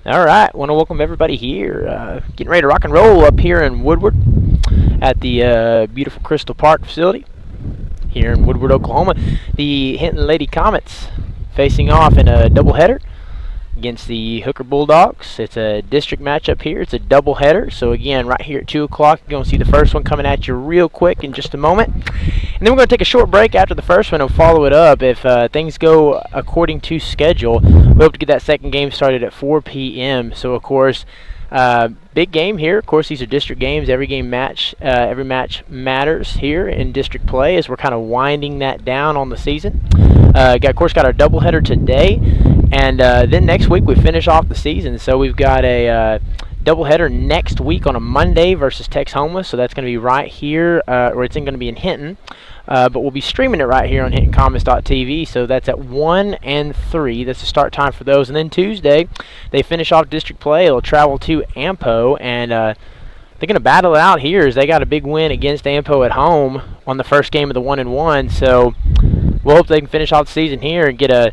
All right, want to welcome everybody here. Getting ready to rock and roll up here in Woodward at the beautiful Crystal Park facility here in Woodward, Oklahoma. The Hinton Lady Comets facing off in a doubleheader against the Hooker Bulldogs. It's a district matchup here. It's a doubleheader. So again, right here at 2 o'clock, you're going to see the first one coming at you real quick in just a moment. And then we're going to take a short break after the first one and follow it up. If things go according to schedule, we hope to get that second game started at 4 p.m. So, of course, big game here. Of course, these are district games. Every match matters here in district play as we're kind of winding that down on the season. Of course, got our doubleheader today. And then next week we finish off the season. So we've got a doubleheader next week on a Monday versus Texhoma. So that's going to be right here, or it's going to be in Hinton. But we'll be streaming it right here on HintonComets.tv. So that's at 1 and 3. That's the start time for those. And then Tuesday, they finish off district play. They'll travel to Ampo, and they're going to battle it out here as they got a big win against Ampo at home on the first game of the 1-1. So we'll hope they can finish off the season here and get a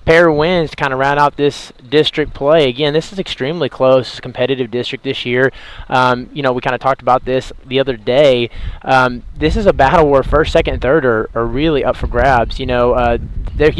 pair of wins to kind of round out this district play. Again, this is extremely close, competitive district this year. We kind of talked about this the other day. This is a battle where first, second, and third are really up for grabs. You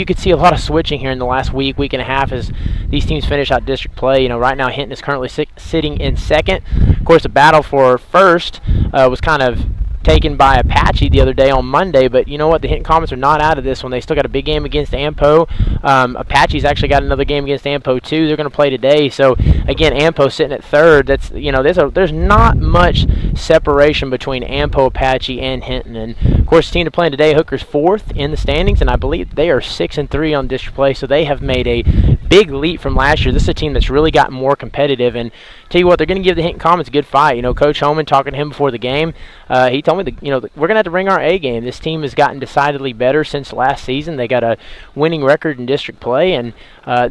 could see a lot of switching here in the last week and a half as these teams finish out district play. Right now Hinton is currently sitting in second. Of course, the battle for first was kind of taken by Apache the other day on Monday, but you know what? The Hinton Comets are not out of this one. They still got a big game against Ampo. Apache's actually got another game against Ampo too. They're going to play today. So again, Ampo sitting at third. That's there's not much separation between Ampo, Apache, and Hinton. And of course, the team they're playing today, Hooker's fourth in the standings, and I believe they are 6-3 on district play. So they have made a big leap from last year. This is a team that's really gotten more competitive, and tell you what, they're going to give the Hinton Comets a good fight. Coach Homan, talking to him before the game, he told me that we're going to have to bring our A game. This team has gotten decidedly better since last season. They got a winning record in district play, and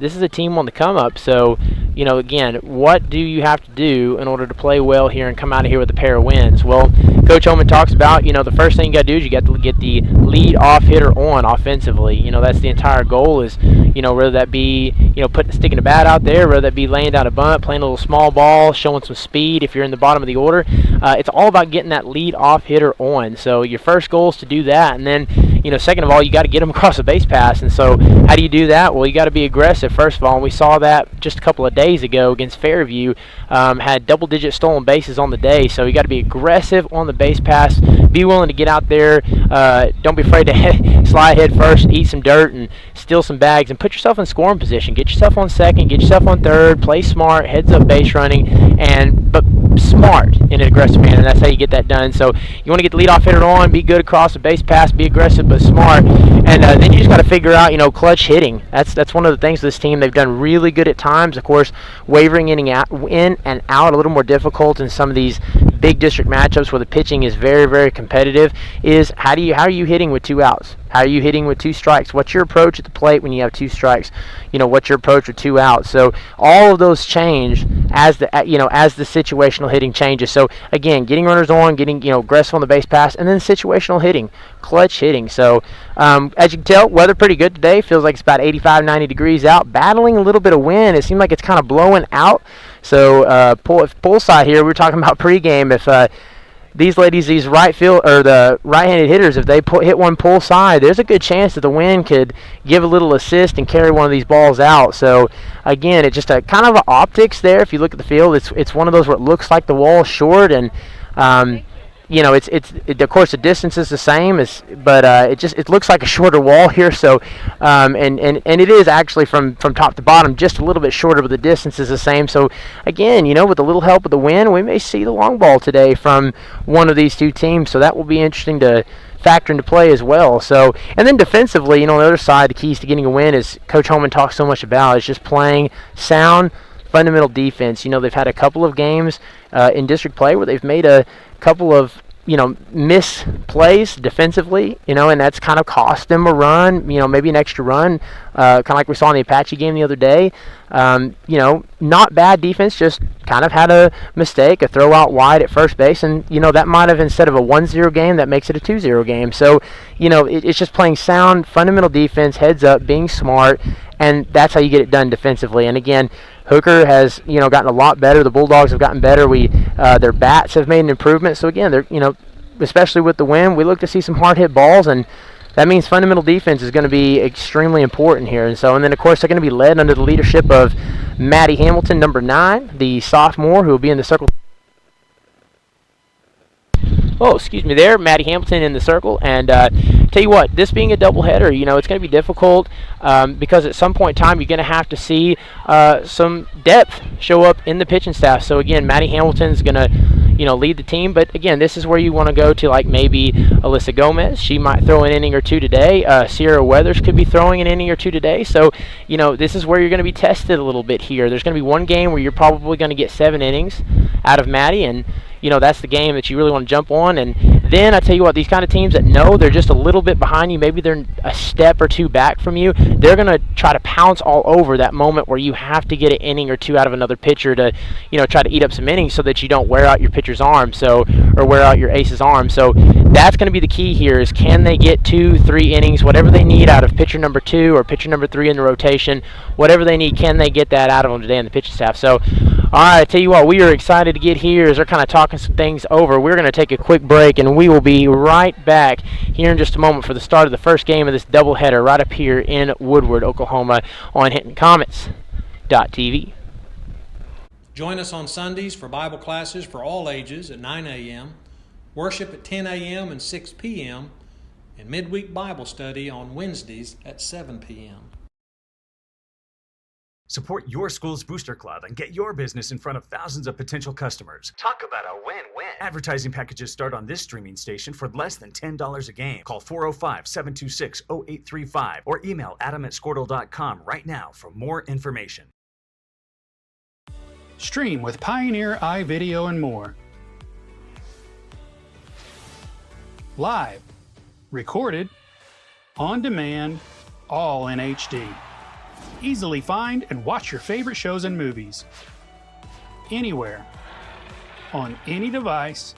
this is a team on the come up. So again, what do you have to do in order to play well here and come out of here with a pair of wins? Well, Coach Homan talks about the first thing you got to do is you got to get the lead off hitter on offensively. That's the entire goal is whether that be sticking a bat out there, whether that be laying down a bunt, playing a little small ball, showing some speed if you're in the bottom of the order. It's all about getting that lead off hitter on. So your first goal is to do that, and then second of all, you got to get them across a base pass. And so how do you do that? Well, you got to be aggressive first of all, and we saw that just a couple of days ago against Fairview. Had double-digit stolen bases on the day, so you got to be aggressive on the base pass. Be willing to get out there. Don't be afraid to slide head first, eat some dirt, and steal some bags, and put yourself in scoring position. Get yourself on second, get yourself on third, play smart, heads up base running, but smart in an aggressive manner. That's how you get that done. So you want to get the leadoff hitter on, be good across the base pass, be aggressive but smart, and then you just got to figure out clutch hitting. That's one of the things this team, they've done really good at times. Of course, wavering in and out a little more difficult in some of these big district matchups where the pitching is very, very competitive. Is how are you hitting with 2 outs? How are you hitting with 2 strikes? What's your approach at the plate when you have 2 strikes? What's your approach with 2 outs? So all of those change as the situational hitting changes. So again, getting runners on, getting aggressive on the base pass, and then situational hitting, clutch hitting. So as you can tell, weather pretty good today. Feels like it's about 85, 90 degrees out. Battling a little bit of wind. It seemed like it's kind of blowing out. So pull side here, we were talking about pregame. If these right field or the right-handed hitters, if they hit one pull side, there's a good chance that the wind could give a little assist and carry one of these balls out. So again, it's just a kind of optics there. If you look at the field, it's one of those where it looks like the wall's short, and of course the distance is the same but it looks like a shorter wall here. So and it is actually from top to bottom just a little bit shorter, but the distance is the same. So again, with a little help of the wind, we may see the long ball today from one of these two teams. So that will be interesting to factor into play as well. So, and then defensively, on the other side, the keys to getting a win, is Coach Homan talks so much about, is just playing sound fundamental defense. They've had a couple of games in district play where they've made a couple of misplays defensively, and that's kind of cost them a run, maybe an extra run, kind of like we saw in the Apache game the other day. Not bad defense, just kind of had a mistake, a throw out wide at first base, and, that might have, instead of a 1-0 game, that makes it a 2-0 game. So, it's just playing sound, fundamental defense, heads up, being smart, and that's how you get it done defensively. And again, Hooker has gotten a lot better. The Bulldogs have gotten better. Their bats have made an improvement. So again, they're especially with the win, we look to see some hard hit balls, and that means fundamental defense is going to be extremely important here. And then of course they're going to be led under the leadership of Maddie Hamilton, number 9, the sophomore, who will be in the circle. Oh, excuse me there, Maddie Hamilton in the circle. And tell you what, this being a doubleheader, it's going to be difficult because at some point in time you're going to have to see some depth show up in the pitching staff. So again, Maddie Hamilton's going to lead the team. But again, this is where you want to go to, like maybe Alyssa Gomez. She might throw an inning or two today. Sierra Weathers could be throwing an inning or two today. So, this is where you're going to be tested a little bit here. There's going to be one game where you're probably going to get 7 innings out of Maddie, and that's the game that you really want to jump on. And then I tell you what, these kind of teams that know they're just a little bit behind you, maybe they're a step or two back from you, they're going to try to pounce all over that moment where you have to get an inning or two out of another pitcher to, try to eat up some innings so that you don't wear out your pitcher's arm, or wear out your ace's arm. So that's going to be the key here, is can they get 2-3 innings, whatever they need out of pitcher number 2 or pitcher number 3 in the rotation, whatever they need, can they get that out of them today in the pitching staff? So, all right, I tell you what, we are excited to get here as they're kind of talking some things over. We're going to take a quick break, and we will be right back here in just a moment for the start of the first game of this doubleheader right up here in Woodward, Oklahoma on HintonComets.tv. Join us on Sundays for Bible classes for all ages at 9 a.m., worship at 10 a.m. and 6 p.m., and midweek Bible study on Wednesdays at 7 p.m. Support your school's booster club and get your business in front of thousands of potential customers. Talk about a win-win. Advertising packages start on this streaming station for less than $10 a game. Call 405-726-0835 or email adam@squirtle.com right now for more information. Stream with Pioneer iVideo and more. Live, recorded, on demand, all in HD. Easily find and watch your favorite shows and movies. Anywhere. On any device.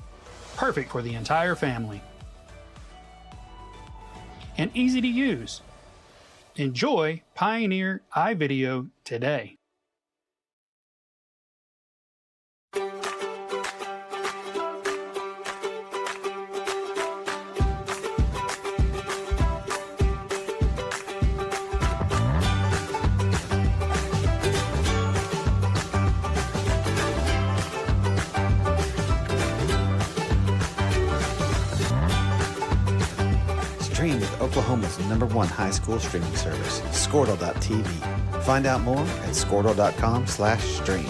Perfect for the entire family. And easy to use. Enjoy Pioneer iVideo today. Stream with Oklahoma's #1 high school streaming service, Squirtle.tv. Find out more at Squirtle.com/stream.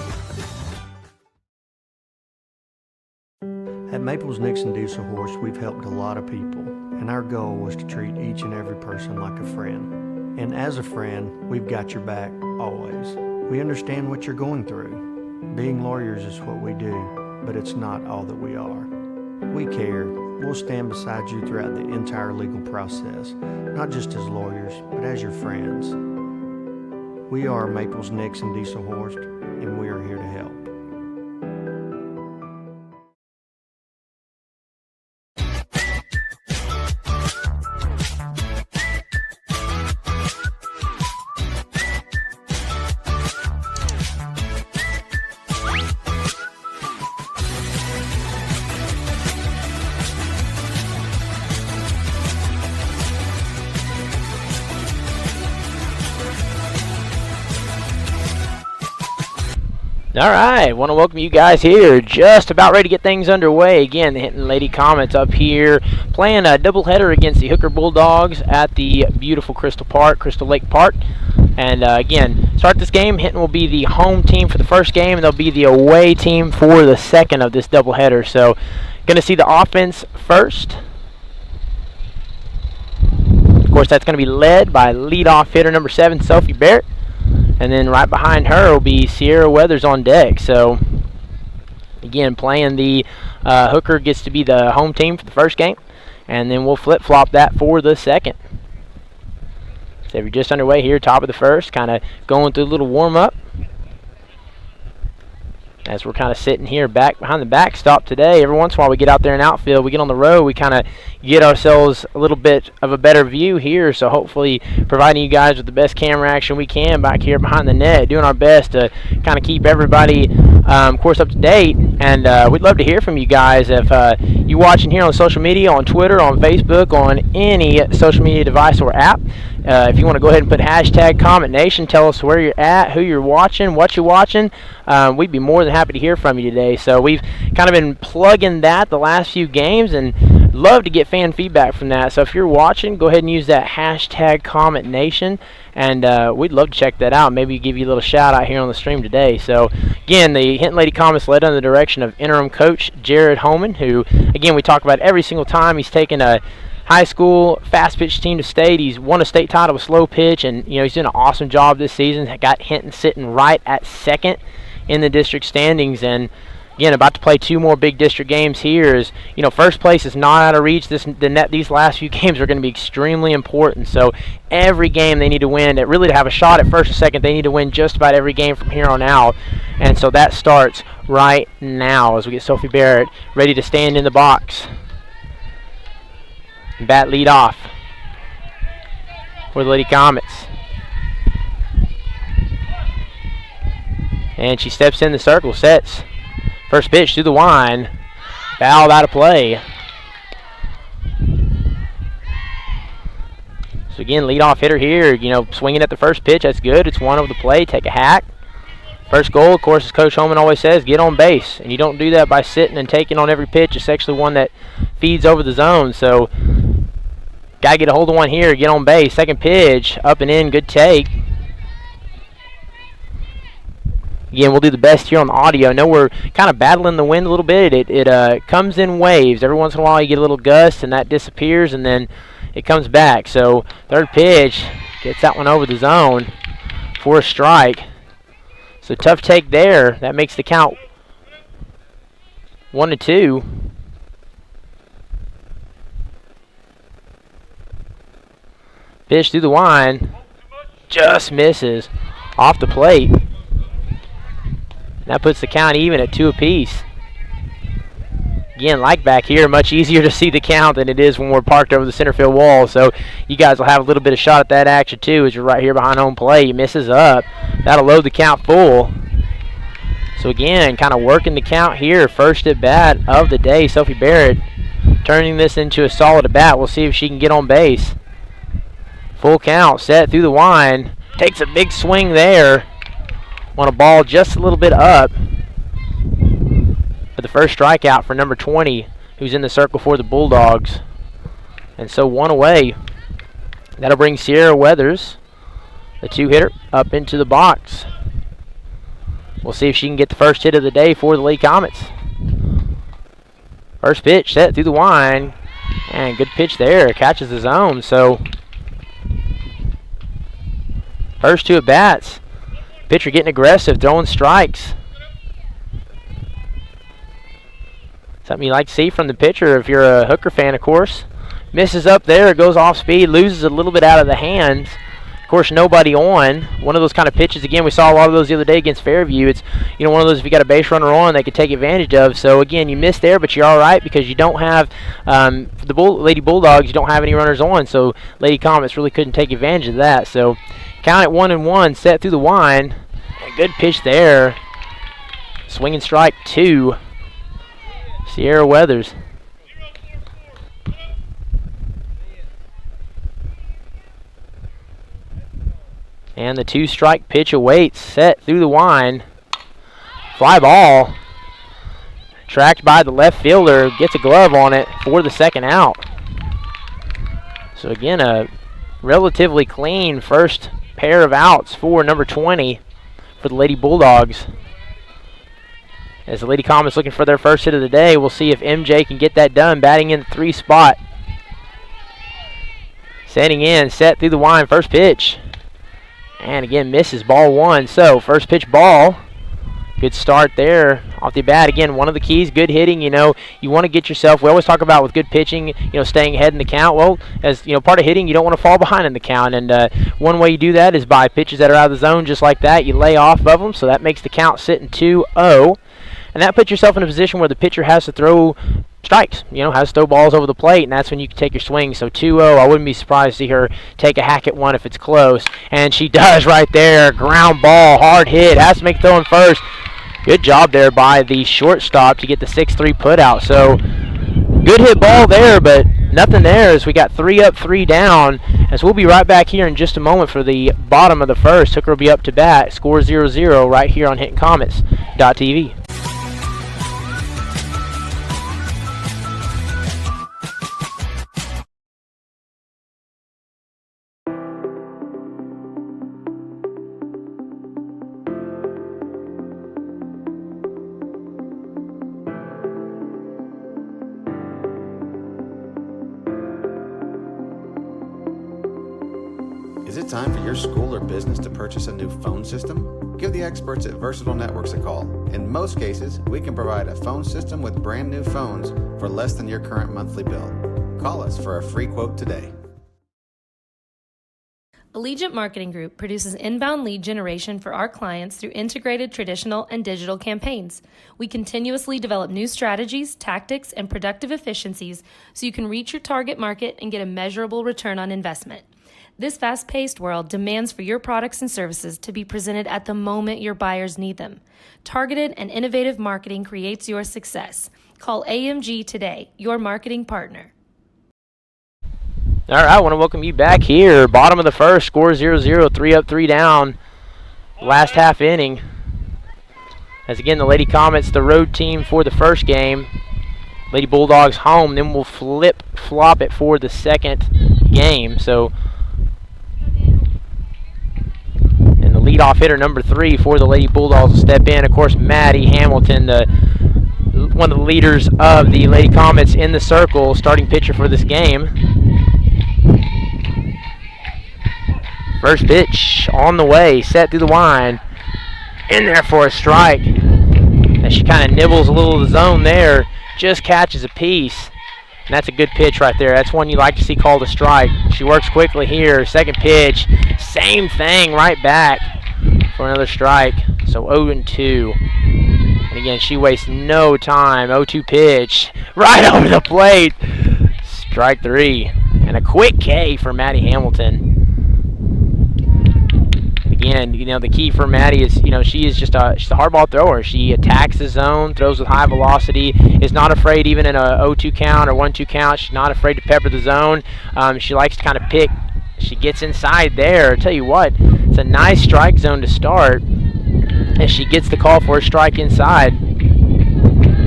At Maples Nixon Diesel Horse, we've helped a lot of people, and our goal was to treat each and every person like a friend. And as a friend, we've got your back, always. We understand what you're going through. Being lawyers is what we do, but it's not all that we are. We care. We'll stand beside you throughout the entire legal process, not just as lawyers, but as your friends. We are Maples Nixon Diesel Horse, and we are here to help. All right, want to welcome you guys here. Just about ready to get things underway. Again, the Hinton Lady Comets up here playing a doubleheader against the Hooker Bulldogs at the beautiful Crystal Lake Park. And again, start this game. Hinton will be the home team for the first game, and they'll be the away team for the second of this doubleheader. So, going to see the offense first. Of course, that's going to be led by leadoff hitter number 7, Sophie Barrett. And then right behind her will be Sierra Weathers on deck. So, again, playing the Hooker gets to be the home team for the first game. And then we'll flip-flop that for the second. So we're just underway here, top of the first, kind of going through a little warm-up. as we're kind of sitting here back behind the backstop today. Every once in a while we get out there in outfield, we get on the road, we kind of get ourselves a little bit of a better view here, so hopefully providing you guys with the best camera action we can back here behind the net, doing our best to kind of keep everybody, of course, up to date. And we'd love to hear from you guys. If you're watching here on social media, on Twitter, on Facebook, on any social media device or app, if you want to go ahead and put hashtag Comet Nation, tell us where you're at, who you're watching, what you're watching. We'd be more than happy to hear from you today. So we've kind of been plugging that the last few games and love to get fan feedback from that. So if you're watching, go ahead and use that hashtag Comet Nation, and we'd love to check that out. Maybe give you a little shout out here on the stream today. So again, the Hinton Lady Comets led under the direction of interim coach Jared Holman, who again we talk about every single time. He's taken a high school fast pitch team to state. He's won a state title with slow pitch, and he's doing an awesome job this season. Got Hinton sitting right at second in the district standings, and again about to play 2 more big district games here. Is first place is not out of reach. These last few games are going to be extremely important. So every game they need to win. Really to have a shot at first or second, they need to win just about every game from here on out. And so that starts right now as we get Sophie Barrett ready to stand in the box. Bat lead off for the Lady Comets. And she steps in the circle, sets. First pitch through the line. Fouled out of play. So again, leadoff hitter here, swinging at the first pitch. That's good. It's one over the plate. Take a hack. First goal, of course, as Coach Holman always says, get on base. And you don't do that by sitting and taking on every pitch. It's actually one that feeds over the zone. So got to get a hold of one here, get on base. Second pitch, up and in, good take. Again, we'll do the best here on the audio. I know we're kind of battling the wind a little bit. It comes in waves. Every once in a while you get a little gust and that disappears and then it comes back. So third pitch, gets that one over the zone for a strike. So tough take there. That makes the count 1-2. Pitch through the line. Just misses off the plate. That puts the count even at 2 apiece. Again, like back here, much easier to see the count than it is when we're parked over the center field wall. So you guys will have a little bit of shot at that action too as you're right here behind home plate. He misses up. That'll load the count full. So again, kind of working the count here. First at bat of the day, Sophie Barrett turning this into a solid at bat. We'll see if she can get on base. Full count, set through the line. Takes a big swing there. On a ball just a little bit up. For the first strikeout for number 20, who's in the circle for the Bulldogs. And so one away. That'll bring Sierra Weathers, the 2-hitter, up into the box. We'll see if she can get the first hit of the day for the Lady Comets. First pitch set through the line. And good pitch there. Catches the zone. So first 2 at bats. Pitcher getting aggressive, throwing strikes. Something you like to see from the pitcher if you're a Hooker fan, of course. Misses up there, goes off speed, loses a little bit out of the hands. Of course, nobody on. One of those kind of pitches, again, we saw a lot of those the other day against Fairview. It's one of those if you got a base runner on, they could take advantage of. So, again, you missed there, but you're all right because you don't have, for the Lady Bulldogs, you don't have any runners on. So, Lady Comets really couldn't take advantage of that. So, count at 1-1, set through the line. And good pitch there. Swinging strike 2. Sierra Weathers. And the 2-strike pitch awaits. Set through the line. Fly ball. Tracked by the left fielder. Gets a glove on it for the second out. So again, a relatively clean first pair of outs for number 20 for the Lady Bulldogs. As the Lady Comets looking for their first hit of the day, we'll see if MJ can get that done, batting in the 3 spot. Setting in, set through the line, first pitch. And again, misses, ball 1. So, first pitch ball. Good start there off the bat. Again, one of the keys, good hitting. You want to get yourself, we always talk about with good pitching, staying ahead in the count. Well, as part of hitting, you don't want to fall behind in the count. And one way you do that is by pitches that are out of the zone just like that. You lay off of them, so that makes the count sit in 2-0. And that puts yourself in a position where the pitcher has to throw strikes, has to throw balls over the plate, and that's when you can take your swing. So 2-0, I wouldn't be surprised to see her take a hack at one if it's close. And she does right there. Ground ball, hard hit, has to make throwing first. Good job there by the shortstop to get the 6-3 put out. So good hit ball there, but nothing there as we got 3 up, 3 down. As we'll be right back here in just a moment for the bottom of the first. Hooker will be up to bat. Score 0-0 right here on HintonComets.tv. Is it time for your school or business to purchase a new phone system? Give the experts at Versatile Networks a call. In most cases, we can provide a phone system with brand new phones for less than your current monthly bill. Call us for a free quote today. Allegiant Marketing Group produces inbound lead generation for our clients through integrated traditional and digital campaigns. We continuously develop new strategies, tactics, and productive efficiencies so you can reach your target market and get a measurable return on investment. This fast-paced world demands for your products and services to be presented at the moment your buyers need them. Targeted and innovative marketing creates your success. Call AMG today, your marketing partner. All right, I want to welcome you back here. Bottom of the first, score 0-0, 3 up, 3 down. Last half inning. As again, the Lady Comets, the road team for the first game. Lady Bulldogs home, then we'll flop it for the second game. So, and the leadoff hitter, number 3 for the Lady Bulldogs, will step in. Of course, Maddie Hamilton, one of the leaders of the Lady Comets in the circle, starting pitcher for this game. First pitch on the way, set through the wind. In there for a strike. As she kind of nibbles a little of the zone there, just catches a piece. And that's a good pitch right there. That's one you like to see called a strike. She works quickly here. Second pitch, same thing, right back for another strike. So 0-2. And again, she wastes no time. 0-2 pitch, right over the plate. Strike 3. And a quick K for Maddie Hamilton. Again, the key for Maddie is, she's a hard ball thrower. She attacks the zone, throws with high velocity, is not afraid even in a 0-2 count or 1-2 count. She's not afraid to pepper the zone. She likes to kind of pick. She gets inside there. I tell you what, it's a nice strike zone to start as she gets the call for a strike inside.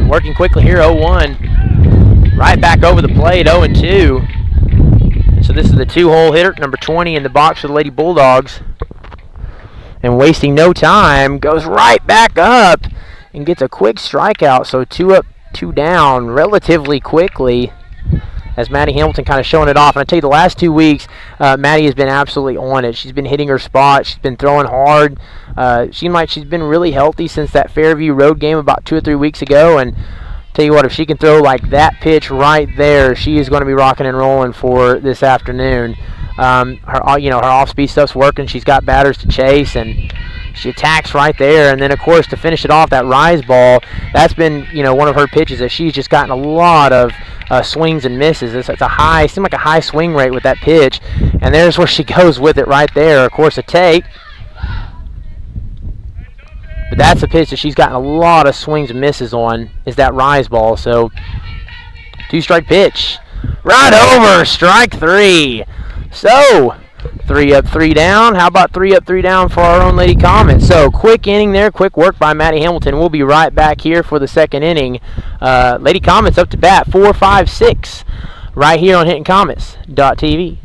Working quickly here, 0-1. Right back over the plate, 0-2. So this is the 2-hole hitter, number 20 in the box for the Lady Bulldogs. And wasting no time, goes right back up and gets a quick strikeout. So 2 up, 2 down relatively quickly as Maddie Hamilton kind of showing it off. And I tell you, the last 2 weeks, Maddie has been absolutely on it. She's been hitting her spot. She's been throwing hard. Seemed like she's been really healthy since that Fairview Road game about 2 or 3 weeks ago. And tell you what, if she can throw like that pitch right there, she is going to be rocking and rolling for this afternoon. Her off-speed stuff's working. She's got batters to chase, and she attacks right there. And then, of course, to finish it off, that rise ball, that's been, one of her pitches that she's just gotten a lot of swings and misses. It's seemed like a high swing rate with that pitch. And there's where she goes with it right there. Of course, a take. But that's a pitch that she's gotten a lot of swings and misses on, is that rise ball. So, 2-strike pitch. Right over, strike 3. So, 3 up, 3 down. How about 3 up, 3 down for our own Lady Comets? So, quick inning there, quick work by Maddie Hamilton. We'll be right back here for the second inning. Lady Comets up to bat, 4-5-6, right here on HintonComets.tv.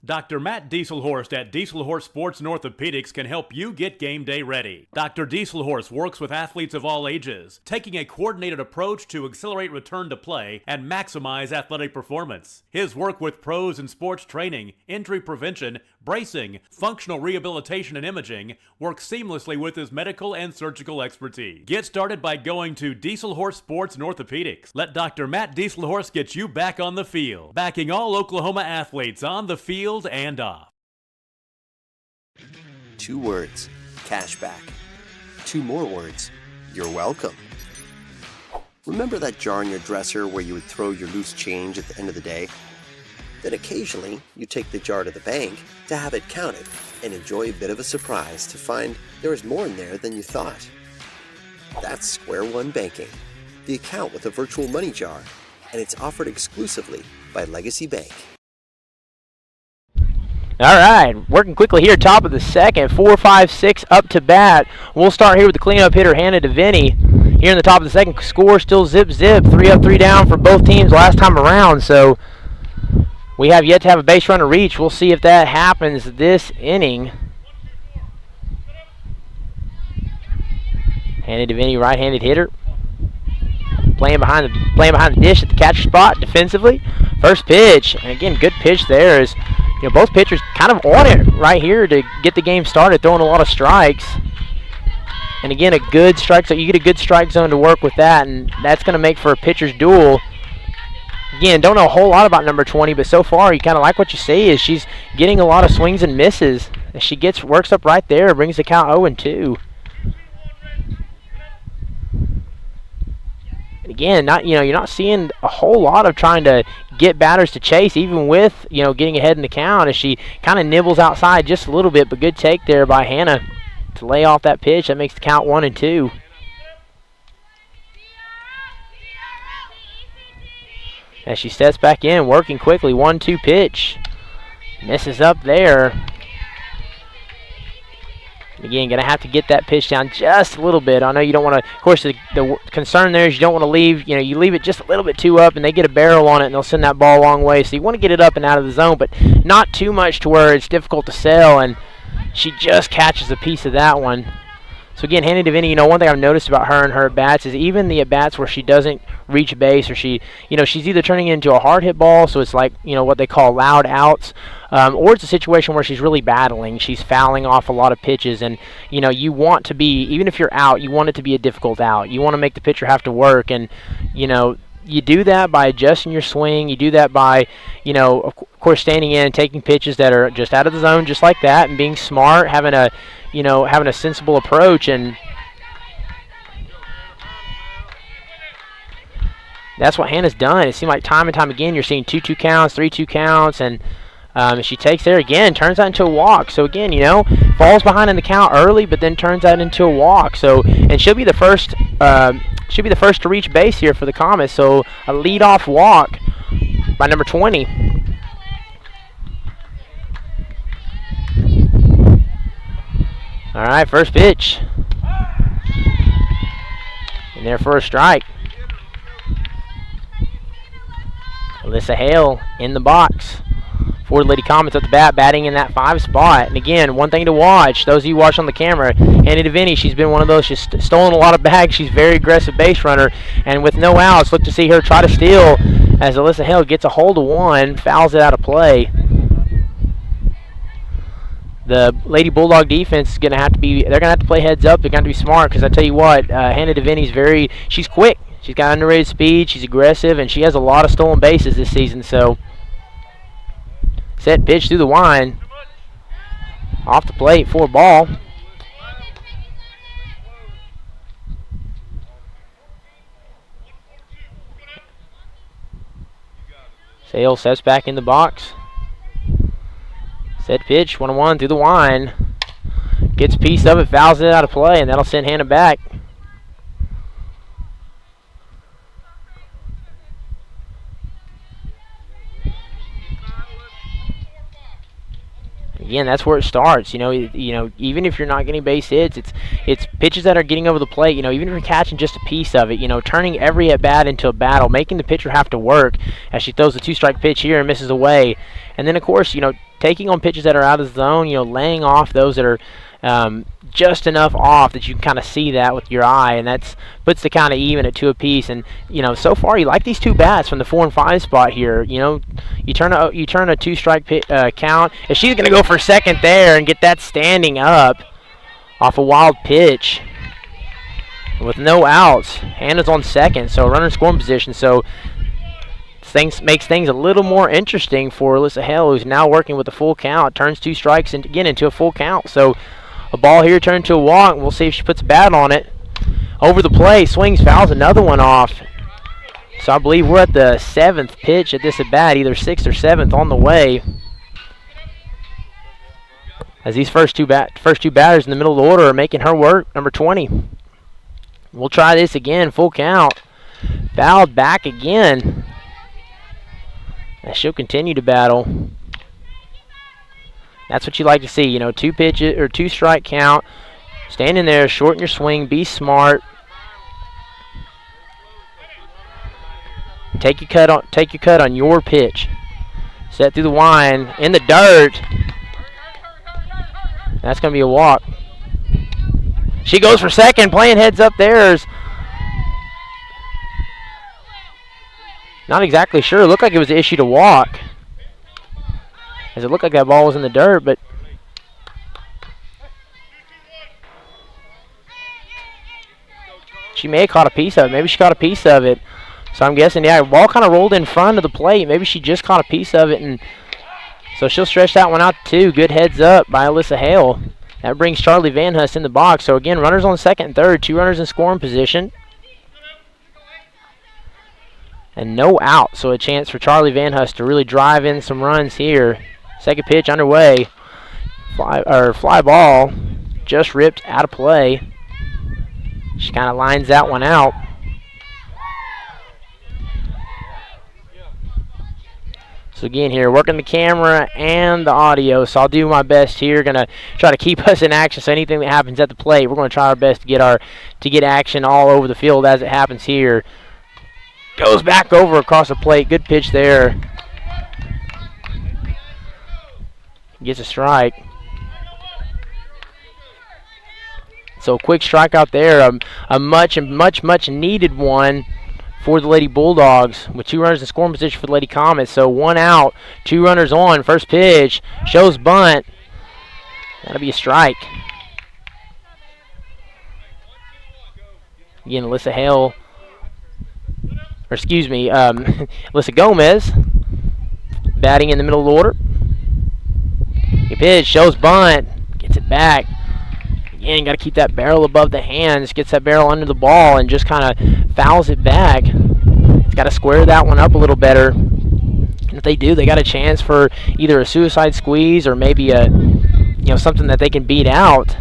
Dr. Matt Dieselhorst at Dieselhorst Sports and Orthopedics can help you get game day ready. Dr. Dieselhorst works with athletes of all ages, taking a coordinated approach to accelerate return to play and maximize athletic performance. His work with pros in sports training, injury prevention, bracing, functional rehabilitation, and imaging works seamlessly with his medical and surgical expertise. Get started by going to Dieselhorst Sports and Orthopedics. Let Dr. Matt Dieselhorst get you back on the field, backing all Oklahoma athletes on the field and off. 2 words, cashback. 2 more words, you're welcome. Remember that jar in your dresser where you would throw your loose change at the end of the day? Then occasionally, you take the jar to the bank to have it counted and enjoy a bit of a surprise to find there is more in there than you thought. That's Square One Banking, the account with a virtual money jar, and it's offered exclusively by Legacy Bank. All right, working quickly here, top of the second, 4-5-6 up to bat. We'll start here with the cleanup hitter, Hannah DeVinny. Here in the top of the second, score still zip, 3 up, 3 down for both teams last time around. So we have yet to have a base runner reach. We'll see if that happens this inning. Hannah DeVinny, right-handed hitter, playing behind the dish at the catcher spot defensively. First pitch, and again, good pitch there is. Both pitchers kind of on it right here to get the game started, throwing a lot of strikes. And again, a good strike zone. You get a good strike zone to work with that, and that's going to make for a pitcher's duel. Again, don't know a whole lot about number 20, but so far you kind of like what you see is she's getting a lot of swings and misses. As she works up right there, brings the count 0-2. Again, you're not seeing a whole lot of trying to get batters to chase, even with getting ahead in the count, as she kind of nibbles outside just a little bit. But good take there by Hannah to lay off that pitch. That makes the count 1-2. As she steps back in, working quickly, 1-2 pitch, misses up there. Again, going to have to get that pitch down just a little bit. I know you don't want to, of course, the concern there is you don't want to leave, you leave it just a little bit too up and they get a barrel on it and they'll send that ball a long way. So you want to get it up and out of the zone, but not too much to where it's difficult to sell, and she just catches a piece of that one. So again, Hannah DeVinny, one thing I've noticed about her and her at-bats is even the at-bats where she doesn't reach base, or she's either turning it into a hard hit ball, so it's like, what they call loud outs, or it's a situation where she's really battling. She's fouling off a lot of pitches, and, you want to be, even if you're out, you want it to be a difficult out. You want to make the pitcher have to work, and, you do that by adjusting your swing. You do that by, of course, standing in and taking pitches that are just out of the zone, just like that, and being smart, having a sensible approach. And that's what Hannah's done. It seemed like time and time again you're seeing 2-2 counts, 3-2 counts, and she takes there again, turns that into a walk. So again, falls behind in the count early, but then turns that into a walk. So, and she'll be the first to reach base here for the Comets. So a leadoff walk by number 20. All right, first pitch. And there for a strike. Alyssa Hale in the box. For the Lady Comets at the bat, batting in that 5 spot. And again, one thing to watch, those of you watch on the camera, Hannah DeVinny, she's been one of those, she's stolen a lot of bags. She's a very aggressive base runner. And with no outs, look to see her try to steal as Alyssa Hale gets a hold of one, fouls it out of play. The Lady Bulldog defense is going to have to be, they're going to have to play heads up. They're going to be smart, because I tell you what, Hannah DeVinny's she's quick. She's got underrated speed. She's aggressive, and she has a lot of stolen bases this season. So, set pitch through the line. Off the plate for a ball. Sale sets back in the box. Set pitch, 1-1 through the line. Gets a piece of it, fouls it out of play, and that'll send Hannah back. Again, that's where it starts. Even if you're not getting base hits, it's pitches that are getting over the plate. Even if you're catching just a piece of it, turning every at bat into a battle, making the pitcher have to work as she throws a 2-strike pitch here and misses away. And then, of course, taking on pitches that are out of the zone, laying off those that are just enough off that you can kind of see that with your eye, and that puts the count of even at 2 apiece. And so far you like these 2 bats from the 4 and 5 spot here. You turn a 2-strike count. If she's gonna go for second there and get that standing up off a wild pitch with no outs, Hannah's on second, so runner in scoring position. So makes things a little more interesting for Alyssa Hale, who's now working with a full count. Turns 2 strikes and again into a full count. So a ball here turned to a walk. We'll see if she puts a bat on it. Over the plate, swings, fouls another one off. So I believe we're at the 7th pitch at this at bat, either 6th or 7th on the way. As these first two batters in the middle of the order are making her work, number 20. We'll try this again, full count. Fouled back again. And she'll continue to battle. That's what you like to see, you know, 2 pitches or 2 strike count. Stand in there, shorten your swing, be smart. Take your cut on your pitch. Set through the wind in the dirt. That's going to be a walk. She goes for second, playing heads up there. Not exactly sure. It looked like it was issued a walk, as it looked like that ball was in the dirt, but she may have caught a piece of it. Maybe she caught a piece of it. So I'm guessing, yeah, the ball kind of rolled in front of the plate. Maybe she just caught a piece of it, and so she'll stretch that one out to 2. Good heads up by Alyssa Hale. That brings Charlie Van Hust in the box. So again, runners on second and third, 2 runners in scoring position. And no out, so a chance for Charlie Van Hust to really drive in some runs here. Second pitch underway. Fly ball just ripped out of play. She kind of lines that one out. So again here, working the camera and the audio, so I'll do my best here. Gonna try to keep us in action, so anything that happens at the plate, we're gonna try our best to get action all over the field as it happens here. Goes back over across the plate. Good pitch there. Gets a strike. So a quick strikeout there. A much needed one for the Lady Bulldogs, with 2 runners in scoring position for the Lady Comets. So 1 out, 2 runners on. First pitch shows bunt. That'll be a strike. Again, Alyssa Hale. Or excuse me, Alyssa Gomez batting in the middle of the order. Good pitch, shows bunt, gets it back. Again, got to keep that barrel above the hands, gets that barrel under the ball, and just kind of fouls it back. It's got to square that one up a little better. And if they do, they got a chance for either a suicide squeeze or maybe a, something that they can beat out.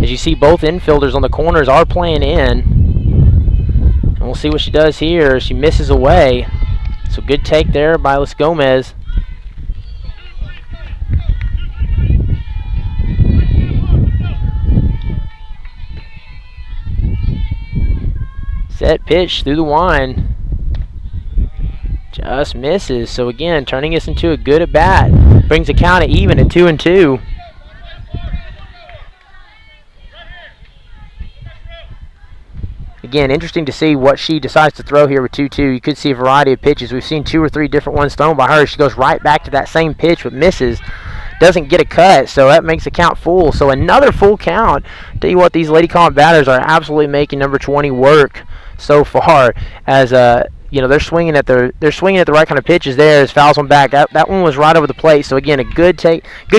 As you see, both infielders on the corners are playing in. And we'll see what she does here. She misses away. So good take there by Alyssa Gomez. Set pitch through the wind. Just misses. So again, turning us into a good at bat. Brings the count at even at 2-2. Again, interesting to see what she decides to throw here with 2-2. You could see a variety of pitches. We've seen 2 or 3 different ones thrown by her. She goes right back to that same pitch but misses. Doesn't get a cut, so that makes the count full. So another full count. Tell you what, these Lady Comet batters are absolutely making number 20 work so far. As they're swinging at the right kind of pitches there. As fouls one back. That one was right over the plate. So again, a good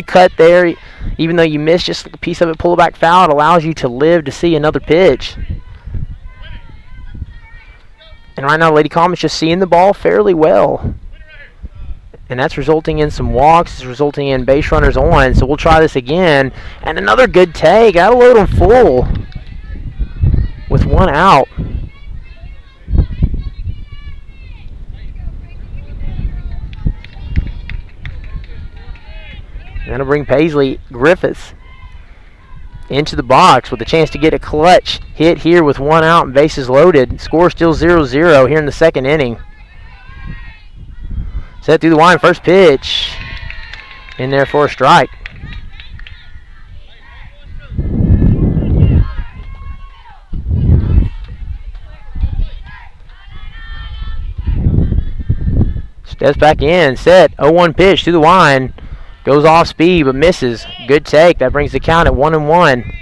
cut there. Even though you missed just a piece of it, pull it back foul. It allows you to live to see another pitch. And right now, Lady Comet's just seeing the ball fairly well. And that's resulting in some walks. It's resulting in base runners on. So we'll try this again. And another good take. Gotta load them full with 1 out. And that'll bring Paisley Griffiths into the box with a chance to get a clutch hit here with 1 out and bases loaded. Score still 0-0 here in the second inning. Set through the line, first pitch. In there for a strike. Steps back in, set, 0-1 pitch through the line. Goes off speed but misses. Good take. That brings the count at 1-1.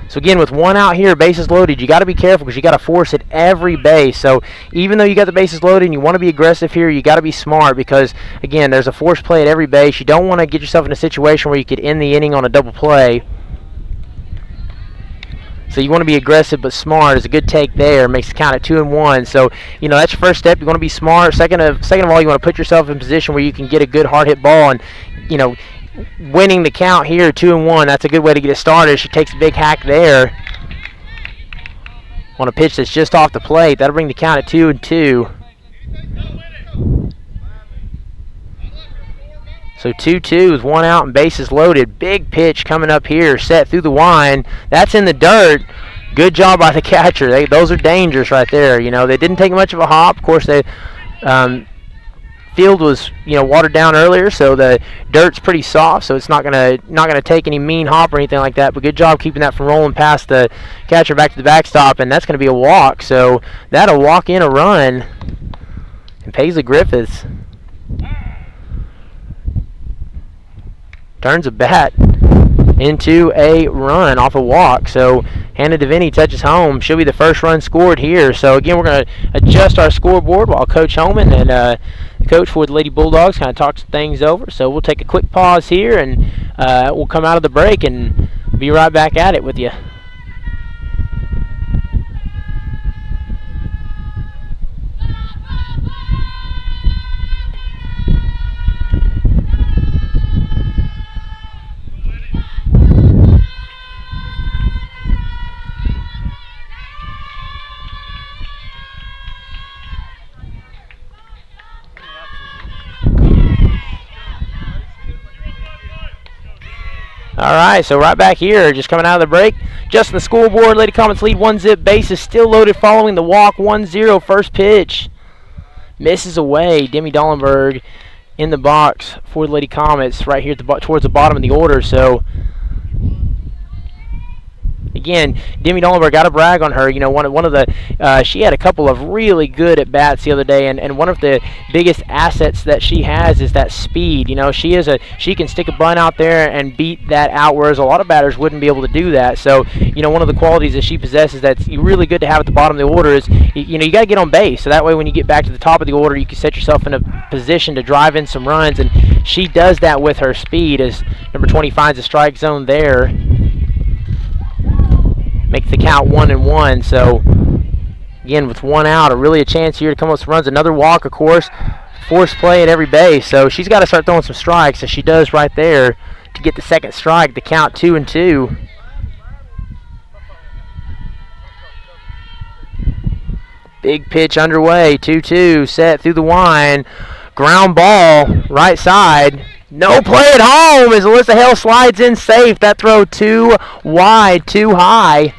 So again, with 1 out here, bases loaded, you got to be careful because you got to force at every base. So even though you got the bases loaded and you want to be aggressive here, you got to be smart because, again, there's a force play at every base. You don't want to get yourself in a situation where you could end the inning on a double play. So you want to be aggressive but smart. Is a good take there. Makes the count at 2-1. So, you know, that's your first step. You want to be smart. Second of all, you want to put yourself in a position where you can get a good hard hit ball, and, you know, winning the count here 2-1. That's a good way to get it started. She takes a big hack there on a pitch that's just off the plate. That'll bring the count at 2-2. So 2-2 with one out and bases loaded. Big pitch coming up here, set through the line. That's in the dirt. Good job by the catcher. Those are dangerous right there. You know, they didn't take much of a hop. Of course, the field was, you know, watered down earlier, so the dirt's pretty soft. So it's not gonna take any mean hop or anything like that. But good job keeping that from rolling past the catcher back to the backstop, and that's gonna be a walk. So that'll walk in a run. And Paisley Griffiths turns a bat into a run off a walk. So Hannah DeVinny touches home. She'll be the first run scored here. So again, we're going to adjust our scoreboard while Coach Homan and the coach for the Lady Bulldogs kind of talk some things over. So we'll take a quick pause here, and we'll come out of the break and be right back at it with you. All right, so right back here, just coming out of the break, just the scoreboard. Lady Comets lead 1-0. Base is still loaded following the walk. 1-0. First pitch misses away. Demi Dollenberg in the box for the Lady Comets right here at towards the bottom of the order. So again, Demi Dollenberg, got to brag on her. You know, one of the she had a couple of really good at bats the other day, and one of the biggest assets that she has is that speed. You know, she can stick a bunt out there and beat that out, whereas a lot of batters wouldn't be able to do that. So, you know, one of the qualities that she possesses that's really good to have at the bottom of the order is, you know, you got to get on base. So that way, when you get back to the top of the order, you can set yourself in a position to drive in some runs, and she does that with her speed. As number 20 finds a strike zone there. Makes the count 1-1. So again, with one out, really a chance here to come up with some runs. Another walk, of course. Force play at every base. So she's got to start throwing some strikes, as she does right there to get the second strike. The count 2-2. Big pitch underway. 2-2. Set through the line. Ground ball, right side. No play at home as Alyssa Hale slides in safe. That throw too wide, too high.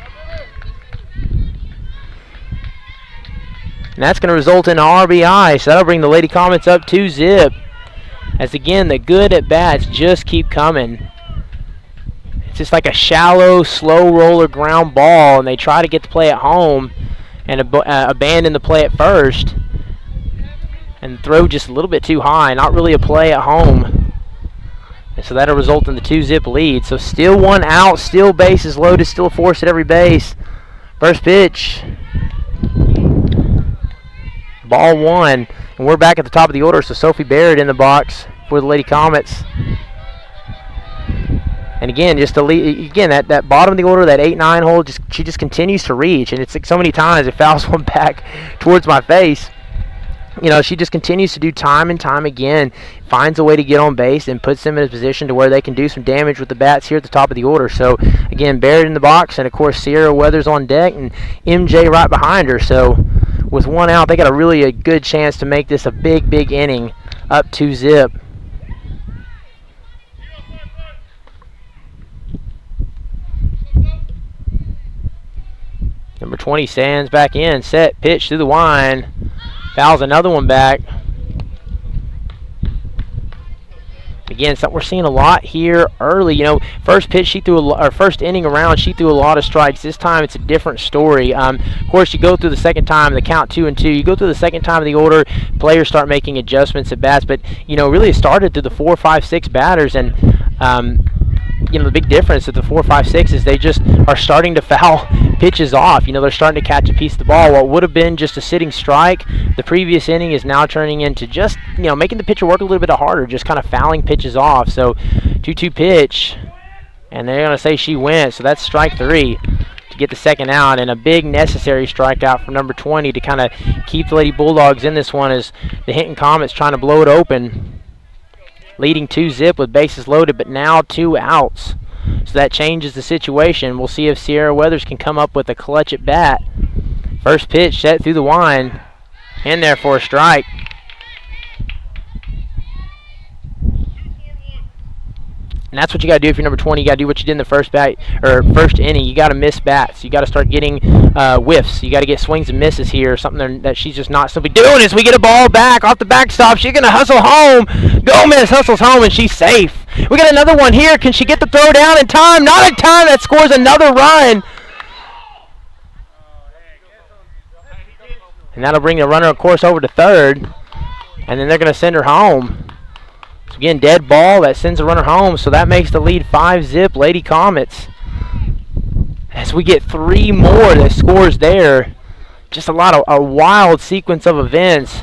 And that's going to result in an RBI. So that'll bring the Lady Comets up 2-0. As again, the good at bats just keep coming. It's just like a shallow, slow roller ground ball, and they try to get the play at home and abandon the play at first. And throw just a little bit too high. Not really a play at home. And so that'll result in the 2-0 lead. So still one out, still bases loaded, still a force at every base. First pitch. Ball one. And we're back at the top of the order, so Sophie Barrett in the box for the Lady Comets. And again, just to lead, again, that bottom of the order, that 8-9 hole, she just continues to reach. And it's like so many times it fouls one back towards my face. You know, she just continues to do time and time again, finds a way to get on base and puts them in a position to where they can do some damage with the bats here at the top of the order. So, again, Barrett in the box, and, of course, Sierra Weathers on deck, and MJ right behind her. So, with one out, they got a good chance to make this a big, big inning, up 2-0. Number 20 stands back in, set, pitch through the line. Fouls another one back. Again, something we're seeing a lot here early. You know, first pitch she threw first inning around, she threw a lot of strikes. This time it's a different story. Of course, you go through the second time, the count 2-2. You go through the second time of the order, players start making adjustments at bats. But you know, really it started through the 4, 5, 6 batters, and you know, the big difference at the 4, 5, 6 is they just are starting to foul pitches off. You know, they're starting to catch a piece of the ball. What would have been just a sitting strike the previous inning is now turning into just, you know, making the pitcher work a little bit harder, just kind of fouling pitches off. So 2-2 pitch, and they're going to say she went. So that's strike 3 to to get the second out, and a big necessary strikeout from number 20 to kind of keep the Lady Bulldogs in this one as the Hinton Comets trying to blow it open. Leading 2-0 with bases loaded, but now 2 outs. So that changes the situation. We'll see if Sierra Weathers can come up with a clutch at bat. First pitch set through the wind. In there for a strike. And that's what you got to do if you're number 20. You got to do what you did in the first inning. You got to miss bats. You got to start getting whiffs. You got to get swings and misses here. Something that she's just not simply doing is we get a ball back off the backstop. She's going to hustle home. Gomez hustles home, and she's safe. We got another one here. Can she get the throw down in time? Not in time. That scores another run. And that'll bring the runner, of course, over to third. And then they're going to send her home. So again, dead ball. That sends the runner home. So that makes the lead 5-0 Lady Comets. As we get 3 more that scores there. Just a wild sequence of events.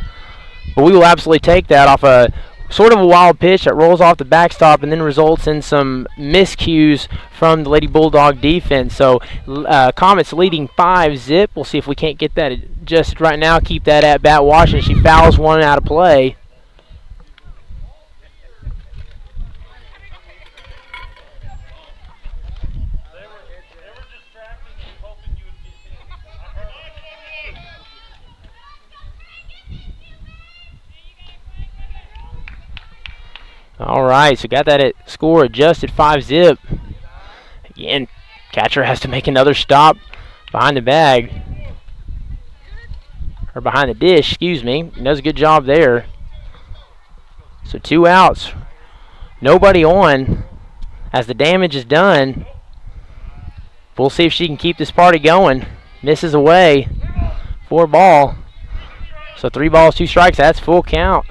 But we will absolutely take that off a sort of a wild pitch that rolls off the backstop and then results in some miscues from the Lady Bulldog defense. So Comets leading 5-0. We'll see if we can't get that adjusted right now. Keep that at bat watching. She fouls one out of play. All right, so got that at score adjusted 5-0. Again, catcher has to make another stop behind the bag. Or behind the dish, excuse me. He does a good job there. So 2 outs. Nobody on as the damage is done. We'll see if she can keep this party going. Misses away. 4 ball. So 3 balls, 2 strikes. That's full count.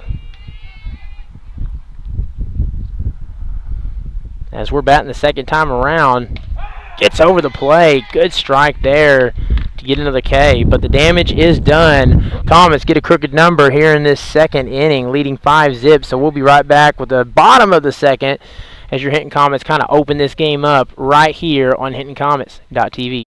As we're batting the second time around, gets over the plate. Good strike there to get into the K, but the damage is done. Comets get a crooked number here in this second inning, leading 5-0. So we'll be right back with the bottom of the second as your Hinton Comets kind of open this game up right here on HintonComets.tv.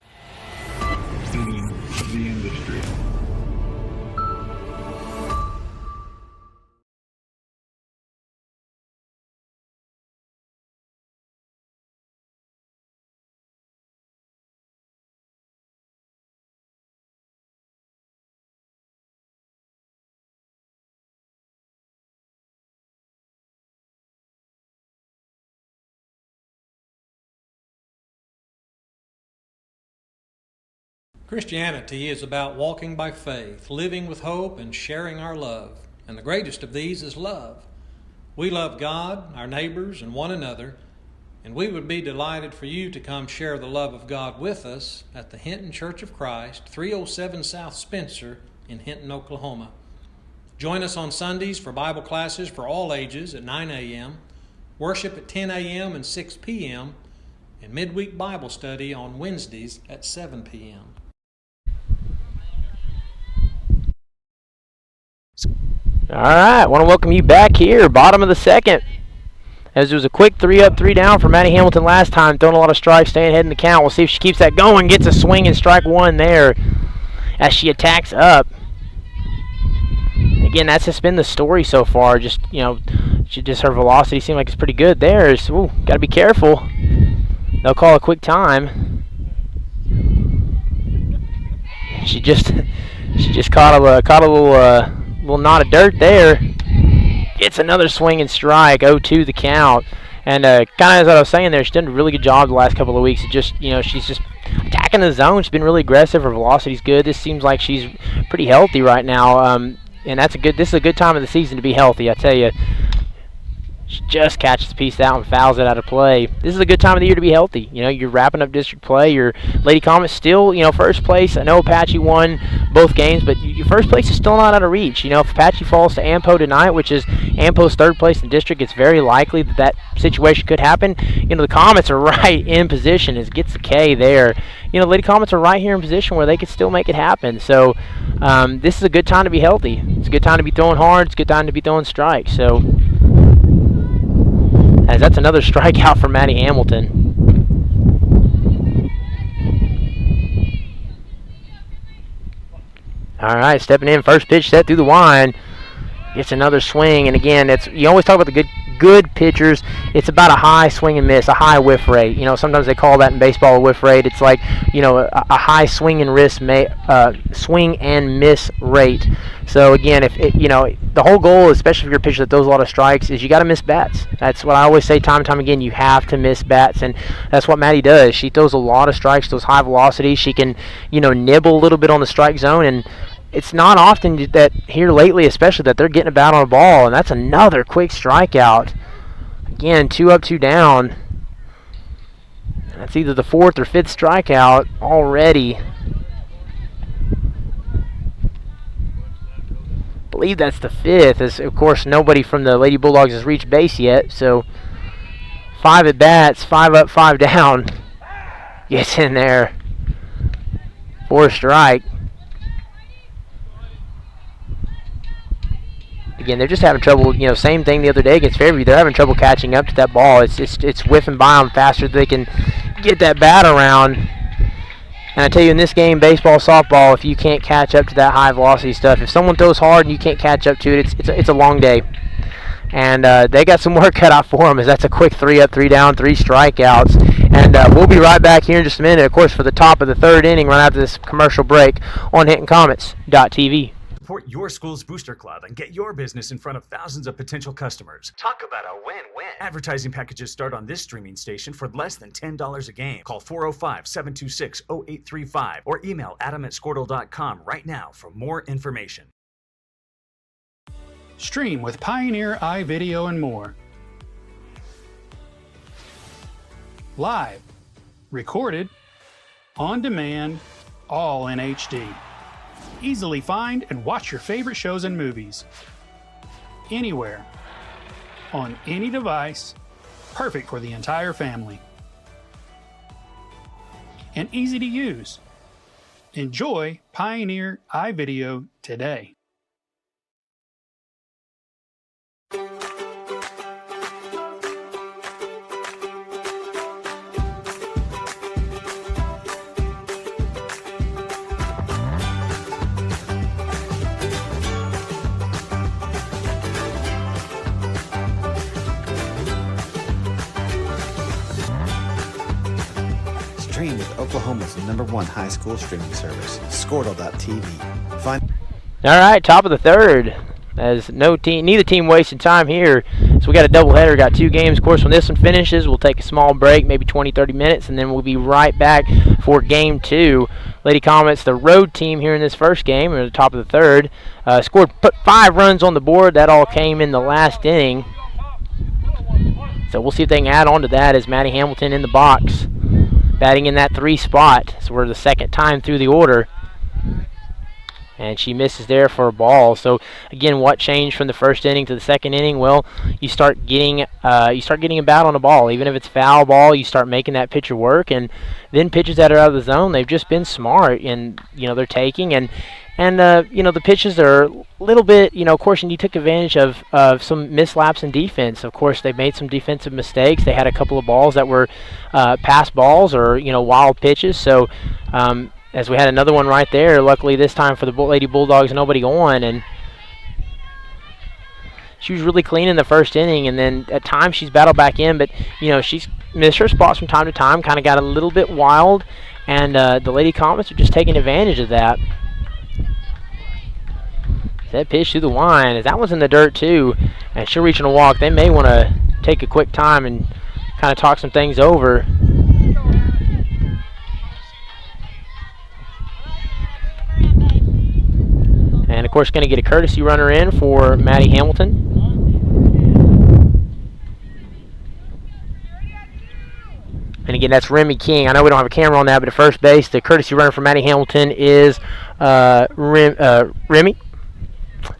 Christianity is about walking by faith, living with hope, and sharing our love. And the greatest of these is love. We love God, our neighbors, and one another, and we would be delighted for you to come share the love of God with us at the Hinton Church of Christ, 307 South Spencer in Hinton, Oklahoma. Join us on Sundays for Bible classes for all ages at 9 a.m., worship at 10 a.m. and 6 p.m., and midweek Bible study on Wednesdays at 7 p.m. All right, I want to welcome you back here, bottom of the second. As there was a quick 3-up, 3-down for Maddie Hamilton last time, throwing a lot of strikes, staying ahead in the count. We'll see if she keeps that going, gets a swing and strike 1 there as she attacks up. Again, that's just been the story so far. Just, her velocity seemed like it's pretty good there. Ooh, got to be careful. They'll call a quick time. She just caught a little knot of dirt there. Gets another swing and strike. 0-2 the count. And kind of as I was saying there, she's done a really good job the last couple of weeks. It just, she's just attacking the zone. She's been really aggressive. Her velocity's good. This seems like she's pretty healthy right now. And this is a good time of the season to be healthy, I tell you. She just catches the piece out and fouls it out of play. This is a good time of the year to be healthy. You're wrapping up district play. Your Lady Comets still, first place. I know Apache won both games, but your first place is still not out of reach. If Apache falls to Ampo tonight, which is Ampo's third place in district, it's very likely that situation could happen. The Comets are right in position as it gets the K there. Lady Comets are right here in position where they could still make it happen. So this is a good time to be healthy. It's a good time to be throwing hard. It's a good time to be throwing strikes. So as that's another strikeout for Maddie Hamilton. All right, stepping in, first pitch set through the line. Gets another swing, and again, you always talk about the good pitchers. It's about a high swing and miss, a high whiff rate. Sometimes they call that in baseball a whiff rate. It's like a high swing and swing and miss rate. So again, if the whole goal, especially if you're a pitcher that throws a lot of strikes, is you got to miss bats. That's what I always say time and time again. You have to miss bats, and that's what Maddie does. She throws a lot of strikes, those high velocities. She can nibble a little bit on the strike zone, and it's not often that here lately, especially, that they're getting a bat on a ball, and that's another quick strikeout. Again, 2 up, 2 down. That's either the 4th or 5th strikeout already. I believe that's the 5th, as of course nobody from the Lady Bulldogs has reached base yet. So 5 at bats, 5 up, 5 down. Gets in there. 4th strike. Again, they're just having trouble, same thing the other day against Fairview. They're having trouble catching up to that ball. It's whiffing by them faster than they can get that bat around. And I tell you, in this game, baseball, softball, if you can't catch up to that high velocity stuff, if someone throws hard and you can't catch up to it, it's a long day. And they got some work cut out for them, as that's a quick 3 up, 3 down, 3 strikeouts. And we'll be right back here in just a minute, of course, for the top of the 3rd inning right after this commercial break on HintonComets.tv. Support your school's booster club and get your business in front of thousands of potential customers. Talk about a win-win. Advertising packages start on this streaming station for less than $10 a game. Call 405-726-0835 or email adam@squirtle.com right now for more information. Stream with Pioneer iVideo and more. Live, recorded, on demand, all in HD. Easily find and watch your favorite shows and movies. Anywhere. On any device. Perfect for the entire family. And easy to use. Enjoy Pioneer iVideo today. Stream with Oklahoma's #1 high school streaming service, Squirtle.tv. Find. All right, top of the 3rd. As neither team wasted time here. So we got a doubleheader, got 2 games. Of course, when this one finishes, we'll take a small break, maybe 20-30 minutes, and then we'll be right back for game 2. Lady Comets, the road team here in this first game, at the top of the 3rd, put 5 runs on the board. That all came in the last inning. So we'll see if they can add on to that, as Maddie Hamilton in the box, batting in that 3 spot. So we're the 2nd time through the order. And she misses there for a ball. So again, what changed from the 1st inning to the 2nd inning? Well, you start getting a bat on the ball. Even if it's foul ball, you start making that pitcher work. And then pitches that are out of the zone, they've just been smart, and they're taking and the pitches are a little bit, of course, and you took advantage of some mislaps in defense. Of course, they made some defensive mistakes. They had a couple of balls that were pass balls or, wild pitches. So as we had another one right there, luckily this time for the Lady Bulldogs, nobody on. And she was really clean in the 1st inning, and then at times she's battled back in, but, she's missed her spots from time to time, kind of got a little bit wild, and the Lady Comets are just taking advantage of that. That pitch through the line, as that one's in the dirt too, and she'll reach on a walk. They may want to take a quick time and kind of talk some things over. And of course, going to get a courtesy runner in for Maddie Hamilton. And again, that's Remy King. I know we don't have a camera on that, but at first base, the courtesy runner for Maddie Hamilton is Remy.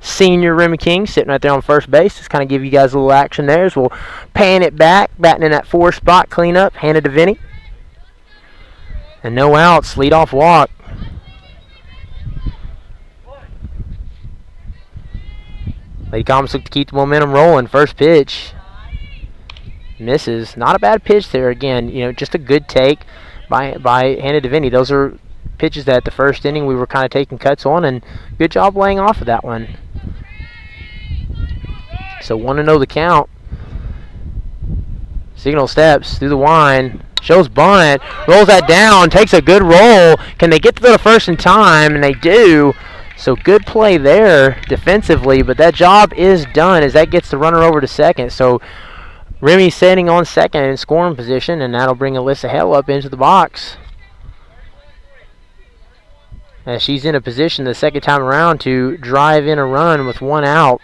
Senior Remy King sitting right there on first base. Just kind of give you guys a little action there. So we'll pan it back, batting in that 4 spot, clean up, hand it to Vinny. And no outs, leadoff walk. Lady Comets look to keep the momentum rolling. First pitch. Misses. Not a bad pitch there. Again, just a good take by handed to Vinny. Those are pitches that the first inning we were kind of taking cuts on, and good job laying off of that one. So 1-0 the count. Signal steps through the wind, shows bunt, rolls that down, takes a good roll. Can they get to the first in time? And they do. So good play there defensively, but that job is done as that gets the runner over to second. So Remy sitting on second in scoring position, and that'll bring Alyssa Hale up into the box. As she's in a position the second time around to drive in a run with 1 out.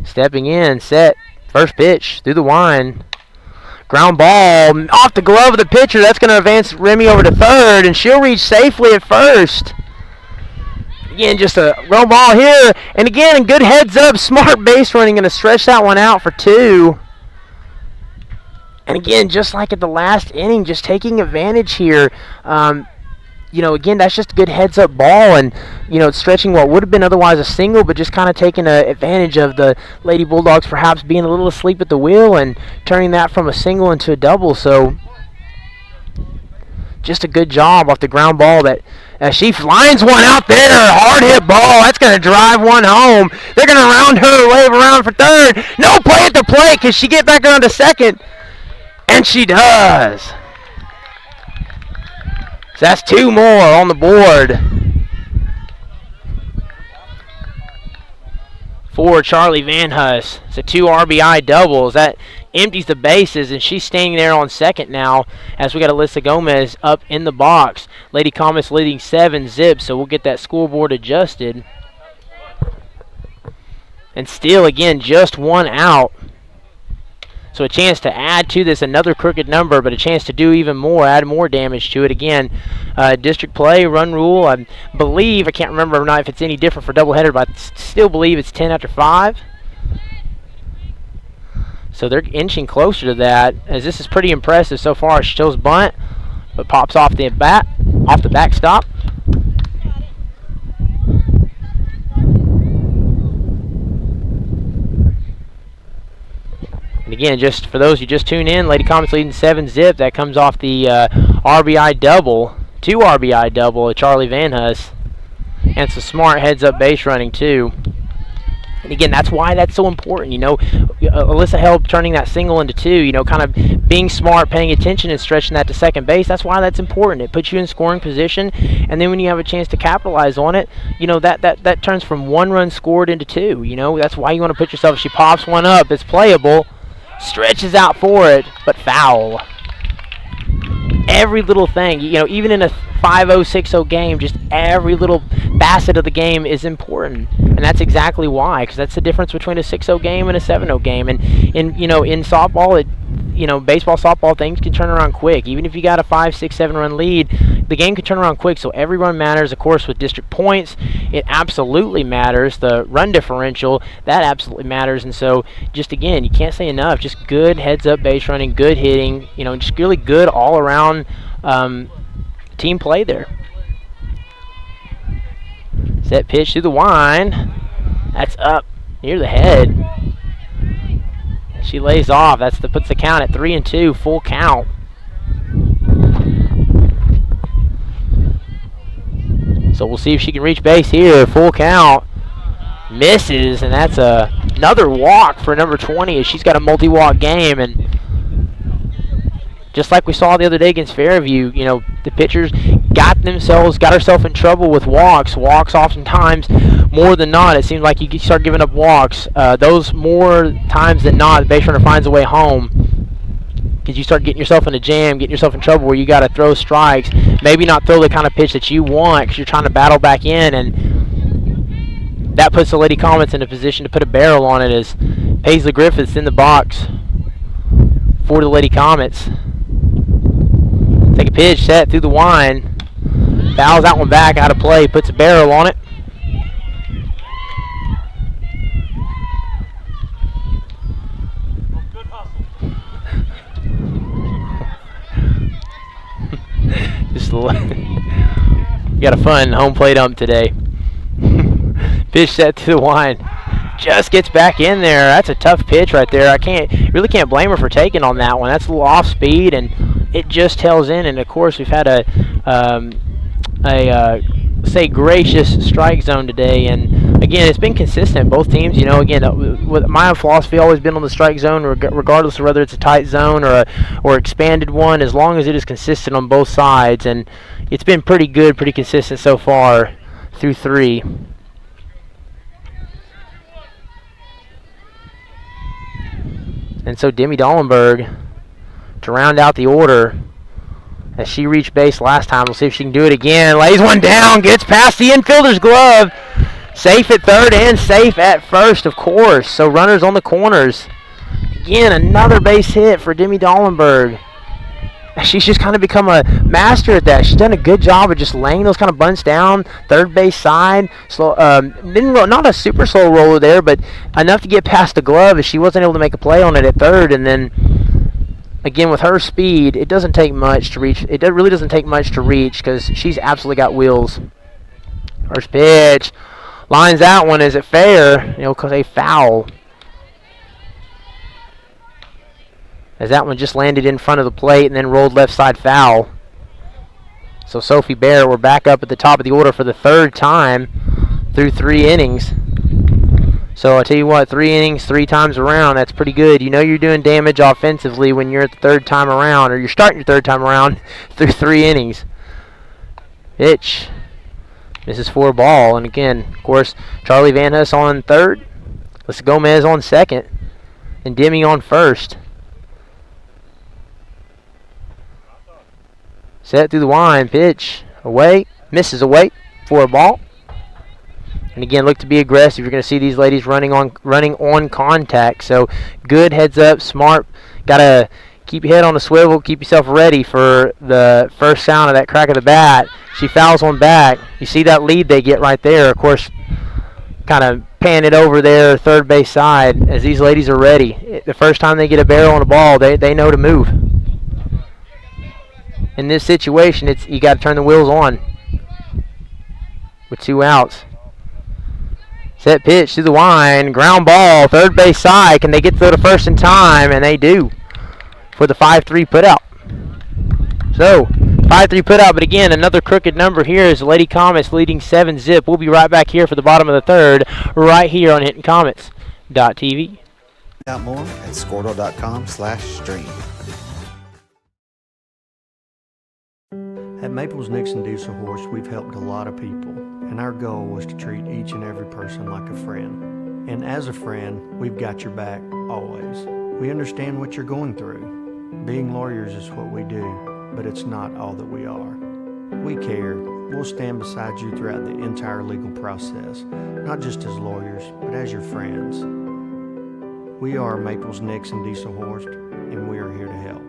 Stepping in, set, first pitch through the wind. Ground ball off the glove of the pitcher. That's going to advance Remy over to third, and she'll reach safely at first. Again, just a roll ball here. And again, good heads up, smart base running, going to stretch that one out for 2. And again, just like at the last inning, just taking advantage here. Again, that's just a good heads-up ball, and, it's stretching what would have been otherwise a single, but just kind of taking advantage of the Lady Bulldogs perhaps being a little asleep at the wheel and turning that from a single into a double. So just a good job off the ground ball that she lines one out there. Hard hit ball. That's going to drive one home. They're going to round her, wave around for third. No play at the plate. Can she get back around to second? And she does. So that's 2 more on the board for Charlie Van Huss. So 2 RBI doubles. That empties the bases, and she's staying there on second now as we got Alyssa Gomez up in the box. Lady Comets leading 7-0, so we'll get that scoreboard adjusted. And still, again, just 1 out. So a chance to add to this, another crooked number, but a chance to do even more, add more damage to it. Again, district play, run rule, I believe, I can't remember or not if it's any different for doubleheader, but I still believe it's 10 after 5. So they're inching closer to that, as this is pretty impressive so far. She shows bunt, but pops off the backstop. And again, just for those who just tune in, Lady Comets leading 7-0. That comes off the RBI double, 2 RBI double of Charlie Van Huss. And some smart heads-up base running, too. And again, that's why that's so important. Alyssa Hale turning that single into 2, kind of being smart, paying attention, and stretching that to second base. That's why that's important. It puts you in scoring position, and then when you have a chance to capitalize on it, that turns from 1 run scored into 2. That's why you want to put yourself. If she pops one up, it's playable. Stretches out for it, but foul. Every little thing, even in a 5-0, 6-0 game, just every little facet of the game is important. And that's exactly why, because that's the difference between a 6-0 game and a 7-0 game. And in softball, baseball, softball, things can turn around quick. Even if you got a 5, 6, 7 run lead, the game can turn around quick. So every run matters. Of course, with district points, it absolutely matters. The run differential, that absolutely matters. And so, just again, you can't say enough. Just good heads-up base running, good hitting, just really good all-around team play there. Set pitch through the wind. That's up near the head. She lays off. Puts the count at 3-2, full count. So we'll see if she can reach base here. Full count. Misses, and that's another walk for number 20 as she's got a multi-walk game. And just like we saw the other day against Fairview, the pitchers got herself in trouble with walks. Walks oftentimes, more than not, it seems like you start giving up walks. Those more times than not, the base runner finds a way home. Because you start getting yourself in a jam, getting yourself in trouble where you got to throw strikes. Maybe not throw the kind of pitch that you want because you're trying to battle back in. And that puts the Lady Comets in a position to put a barrel on it as Paisley Griffiths in the box for the Lady Comets. Take a pitch, set through the wind. Fouls that one back out of play, puts a barrel on it. Just got a fun home plate ump today. Pitch set to the wind. just gets back in there. That's a tough pitch right there. Really can't blame her for taking on that one. That's a little off speed, and it just tails in. And of course, we've had a say gracious strike zone today, and again, it's been consistent. Both teams, again, with my philosophy, always been on the strike zone, regardless of whether it's a tight zone or expanded one, as long as it is consistent on both sides, and it's been pretty good, pretty consistent so far through 3. And so Demi Dollenberg, to round out the order, as she reached base last time, we'll see if she can do it again. Lays one down, gets past the infielder's glove. Safe at third and safe at first, of course. So runners on the corners. Again, another base hit for Demi Dollenberg. She's just kind of become a master at that. She's done a good job of just laying those kind of bunts down, third base side. Slow, not a super slow roller there, but enough to get past the glove as she wasn't able to make a play on it at third. And then, again, with her speed, it doesn't take much to reach. It really doesn't take much to reach because she's absolutely got wheels. First pitch. Lines that one. Is it fair? Because a foul. As that one just landed in front of the plate and then rolled left side foul. So Sophie Bear, we're back up at the top of the order for the 3rd time through 3 innings. So I tell you what, 3 innings, 3 times around, that's pretty good. You're doing damage offensively when you're at the 3rd time around, or you're starting your 3rd time around through 3 innings. Pitch. Misses for a ball. And again, of course, Charlie Van Huss on 3rd. Alyssa Gomez on 2nd. And Demi on 1st. Set through the line, pitch, away, misses away for a ball. And again, look to be aggressive. You're going to see these ladies running on contact. So good heads up, smart. Got to keep your head on a swivel, keep yourself ready for the first sound of that crack of the bat. She fouls one back. You see that lead they get right there. Of course, kind of pan it over there, third base side, as these ladies are ready. The first time they get a barrel on a ball, they know to move. In this situation, you got to turn the wheels on with 2 outs. Set pitch to the line, ground ball, third base side. Can they get to the first in time? And they do for the 5-3 putout. So 5-3 putout, but again, another crooked number here is the Lady Comets leading 7-zip. We'll be right back here for the bottom of the 3rd, right here on HintonComets.tv. Out more at Squirtle.com/stream. At Maples Nixon Diesel Horse, we've helped a lot of people, and our goal was to treat each and every person like a friend. And as a friend, we've got your back always. We understand what you're going through. Being lawyers is what we do, but it's not all that we are. We care. We'll stand beside you throughout the entire legal process, not just as lawyers, but as your friends. We are Maples Nixon Diesel Horse, and we are here to help.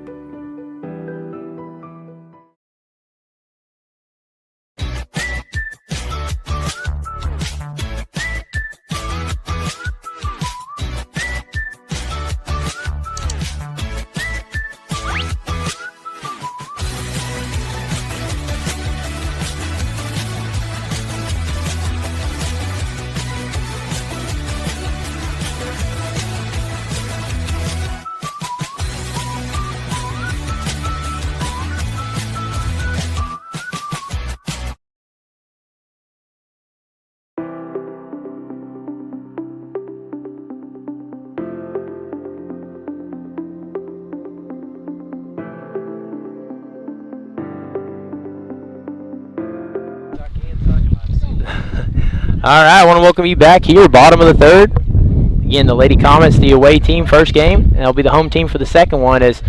All right, I want to welcome you back here, bottom of the 3rd. Again, the Lady Comets, the away team, first game, and it'll be the home team for the second one. As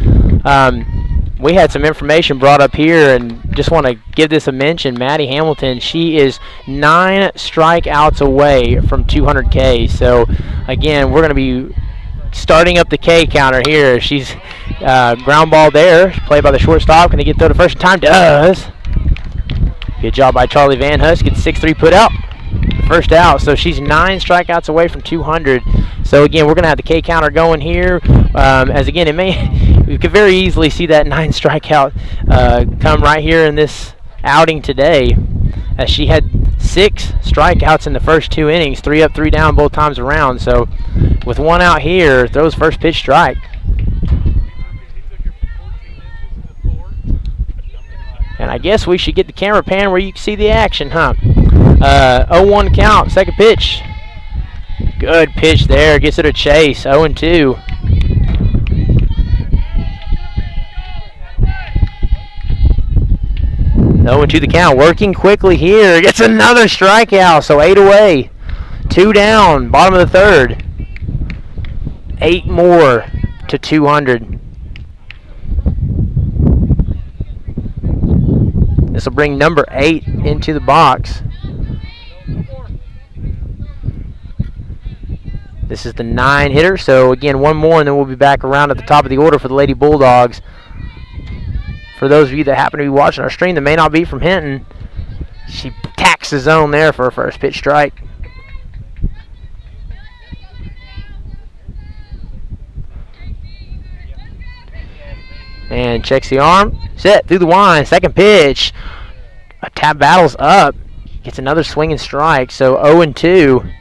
we had some information brought up here, and just want to give this a mention. Maddie Hamilton, she is 9 strikeouts away from 200 Ks. So again, we're going to be starting up the K counter here. She's ground ball there, played by the shortstop. Can they get through the first in time? Does. Good job by Charlie Van Huss. Gets 6-3 put out. First out, so she's 9 strikeouts away from 200. So again, we're gonna have the K counter going here. As again, we could very easily see that 9 strikeout come right here in this outing today, as she had 6 strikeouts in the first 2 innings, 3 up, 3 down both times around. So with 1 out here, throws first pitch strike. And I guess we should get the camera pan where you can see the action, huh? 0-1 count, second pitch. Good pitch there, gets it a chase, 0-2. To the count, working quickly here, gets another strikeout, so 8 away. 2 down, bottom of the third. 8 more to 200. This will bring number 8 into the box. This is the 9 hitter, so again, 1 more, and then we'll be back around at the top of the order for the Lady Bulldogs. For those of you that happen to be watching our stream that may not be from Hinton, she tacks the zone there for a first pitch strike. And checks the arm, set through the line, second pitch. A tap battles up, gets another swinging strike, so 0-2.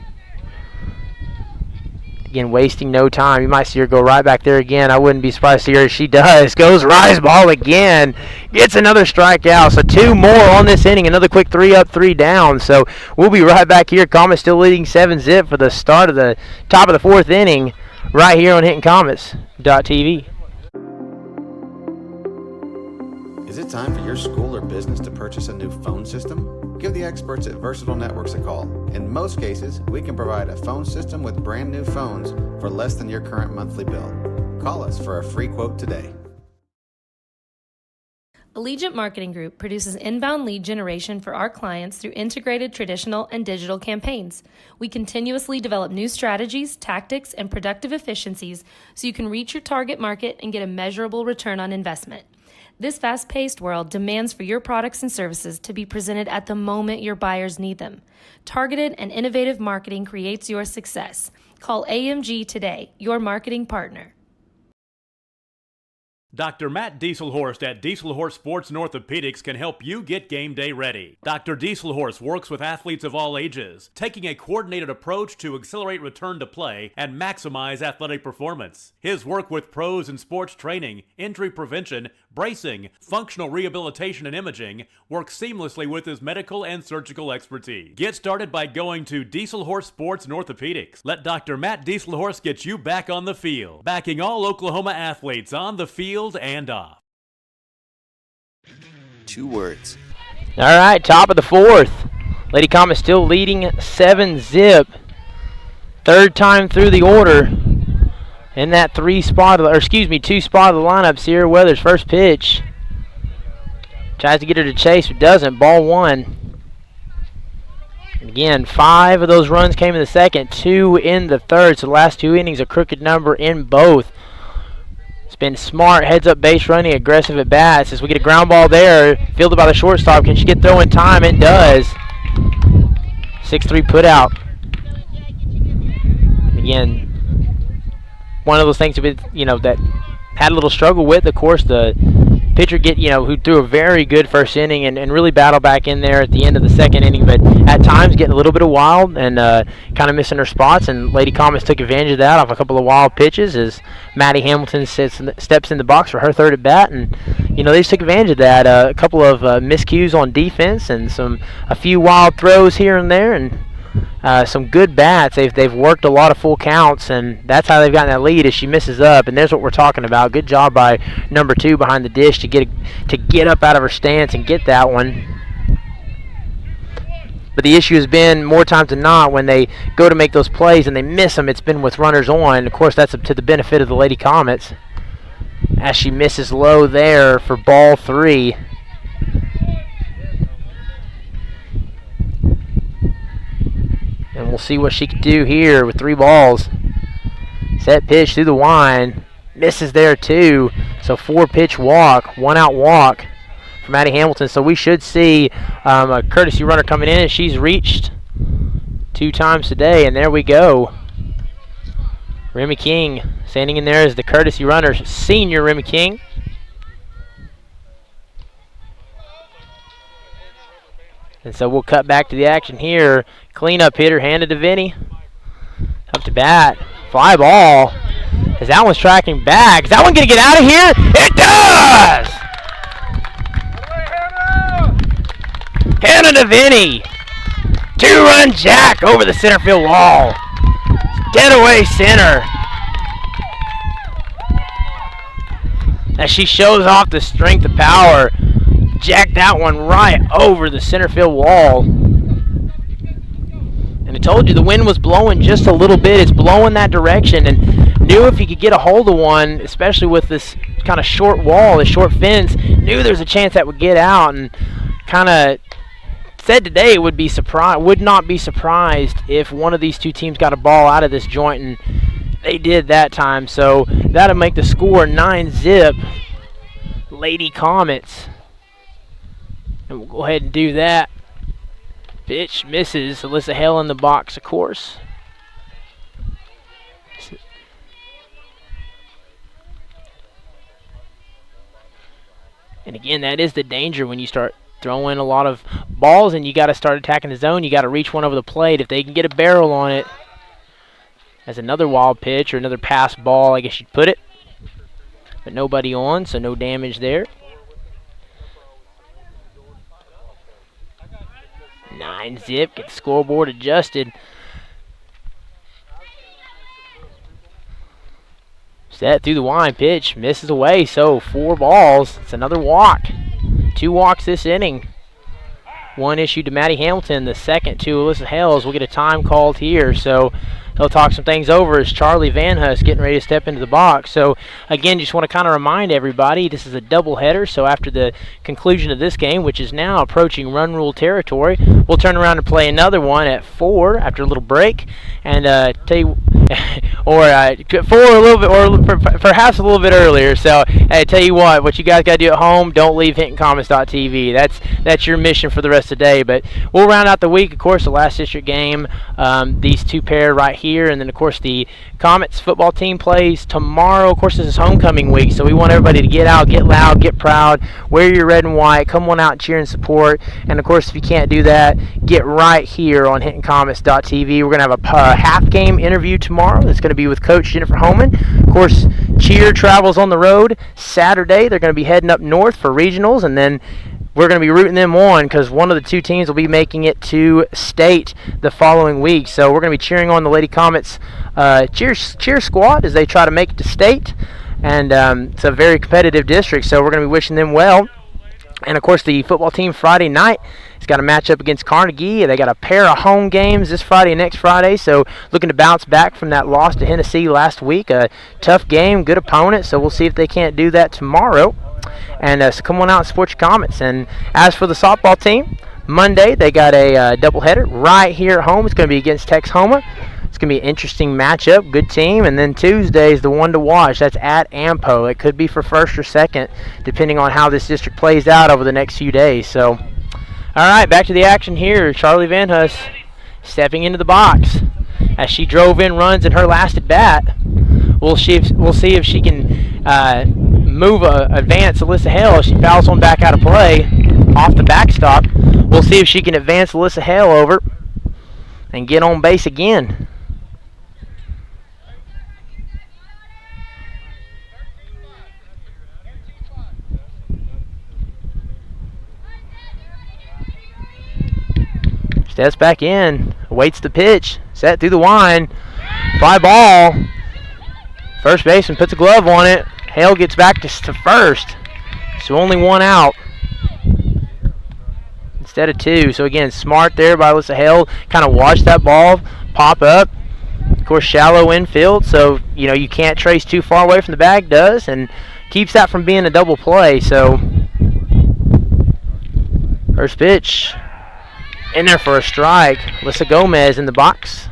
Again, wasting no time. You might see her go right back there again. I wouldn't be surprised to see her if she does. Goes rise ball again. Gets another strikeout. So 2 more on this inning. Another quick 3 up, 3 down. So we'll be right back here. Comets still leading 7-zip for the start of the top of the 4th inning right here on HintonComets.tv. Is it time for your school or business to purchase a new phone system? Give the experts at Versatile Networks a call. In most cases, we can provide a phone system with brand new phones for less than your current monthly bill. Call us for a free quote today. Allegiant Marketing Group produces inbound lead generation for our clients through integrated traditional and digital campaigns. We continuously develop new strategies, tactics, and productive efficiencies so you can reach your target market and get a measurable return on investment. This fast-paced world demands for your products and services to be presented at the moment your buyers need them. Targeted and innovative marketing creates your success. Call AMG today, your marketing partner. Dr. Matt Dieselhorst at Dieselhorst Sports and Orthopedics can help you get game day ready. Dr. Dieselhorst works with athletes of all ages, taking a coordinated approach to accelerate return to play and maximize athletic performance. His work with pros in sports training, injury prevention, bracing, functional rehabilitation, and imaging works seamlessly with his medical and surgical expertise. Get started by going to Dieselhorst Sports and Orthopedics. Let Dr. Matt Dieselhorst get you back on the field, backing all Oklahoma athletes on the field and off. 2 words. All right, top of the 4th. Lady Comets still leading 7-zip. 3rd time through the order. In that 2 spot of the lineups here. Weathers first pitch. Tries to get her to chase, but doesn't. Ball 1. Again, 5 of those runs came in the second, 2 in the third. So the last 2 innings, a crooked number in both. It's been smart, heads up base running, aggressive at bats. As we get a ground ball there, fielded by the shortstop. Can she get throwing time? It does. 6-3 put out. Again, one of those things that had a little struggle with. Of course, the pitcher who threw a very good first inning and really battled back in there at the end of the 2nd inning, but at times getting a little bit of wild and kind of missing her spots. And Lady Comets took advantage of that off a couple of wild pitches as Maddie Hamilton steps in the box for her 3rd at bat, and they just took advantage of that. A couple of miscues on defense and a few wild throws here and there, and some good bats. They've worked a lot of full counts, and that's how they've gotten that lead as she misses up. And there's what we're talking about. Good job by number 2 behind the dish to get up out of her stance and get that one. But the issue has been more times than not when they go to make those plays and they miss them, it's been with runners on. Of course, that's up to the benefit of the Lady Comets as she misses low there for ball 3. And we'll see what she can do here with 3 balls. Set pitch through the line. Misses there too. So 4-pitch walk, 1 out walk for Maddie Hamilton. So we should see a courtesy runner coming in, and she's reached 2 times today. And there we go. Remy King standing in there as the courtesy runner, senior Remy King. And so we'll cut back to the action here. Cleanup hitter handed to Vinny. Up to bat. Fly ball. As that one's tracking back. Is that one going to get out of here? It does! Hannah to Vinny. 2-run jack over the center field wall. Dead away center. As she shows off the strength of power. Jack that one right over the center field wall. And I told you the wind was blowing just a little bit. It's blowing that direction, and knew if he could get a hold of one, especially with this kind of short wall, this short fence, knew there's a chance that would get out, and kind of said today would not be surprised if one of these two teams got a ball out of this joint, and they did that time. So that'll make the score 9-zip. Lady Comets. And we'll go ahead and do that. Pitch misses. Alyssa Hale in the box, of course. And again, that is the danger when you start throwing a lot of balls and you got to start attacking the zone. You got to reach one over the plate. If they can get a barrel on it, as another wild pitch or another pass ball, I guess you'd put it. But nobody on, so no damage there. 9-zip, get the scoreboard adjusted. Set through the line, pitch, misses away, so 4 balls. It's another walk. 2 walks this inning. 1 issued to Maddie Hamilton, the second to Alyssa Hales. We'll get a time called here, so they'll talk some things over as Charlie Van Hus getting ready to step into the box. So, again, just want to kind of remind everybody this is a doubleheader. So after the conclusion of this game, which is now approaching run rule territory, we'll turn around and play another one at 4 after a little break. And tell you, or 4 a little bit, or perhaps a little bit earlier. So, tell you what you guys got to do at home, don't leave HintonComets.tv. That's your mission for the rest of the day. But we'll round out the week, of course, the last district game. These two pair right here, and then of course the Comets football team plays tomorrow. Of course, this is homecoming week, so we want everybody to get out, get loud, get proud, wear your red and white, come on out and cheer and support. And of course, if you can't do that, get right here on HintonComets.tv. We're going to have a half game interview tomorrow. That's going to be with Coach Jennifer Homan. Of course, cheer travels on the road Saturday. They're going to be heading up north for regionals, and then we're going to be rooting them on because one of the two teams will be making it to state the following week. So we're going to be cheering on the Lady Comets cheer squad as they try to make it to state. And it's a very competitive district, so we're going to be wishing them well. And, of course, the football team Friday night has got a matchup against Carnegie. They got a pair of home games this Friday and next Friday, so looking to bounce back from that loss to Hennessy last week. A tough game, good opponent, so we'll see if they can't do that tomorrow. And so come on out and support your Comets. And as for the softball team, Monday they got a doubleheader right here at home. It's going to be against Texhoma. It's going to be an interesting matchup, good team. And then Tuesday is the one to watch. That's at Ampo. It could be for first or second, depending on how this district plays out over the next few days. So, all right, back to the action here. Charlie Van Hus stepping into the box as she drove in runs in her last at bat. We'll see if she can advance Alyssa Hale. She fouls one back out of play off the backstop. We'll see if she can advance Alyssa Hale over and get on base again. Steps back in, awaits the pitch, set through the line, fly ball. First baseman puts a glove on it. Hale gets back to first, so only 1 out instead of 2. So again, smart there by Alyssa Hale. Kind of watch that ball pop up. Of course, shallow infield, so you can't trace too far away from the bag. Does and keeps that from being a double play. So first pitch in there for a strike. Alyssa Gomez in the box.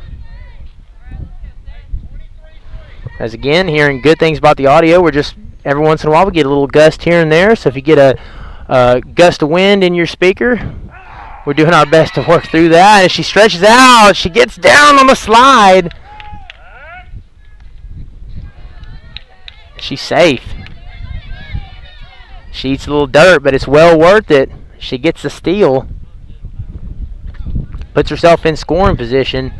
As again, hearing good things about the audio, we're just every once in a while we get a little gust here and there. So if you get a gust of wind in your speaker, we're doing our best to work through that. And she stretches out, she gets down on the slide. She's safe. She eats a little dirt, but it's well worth it. She gets the steal. puts herself in scoring position.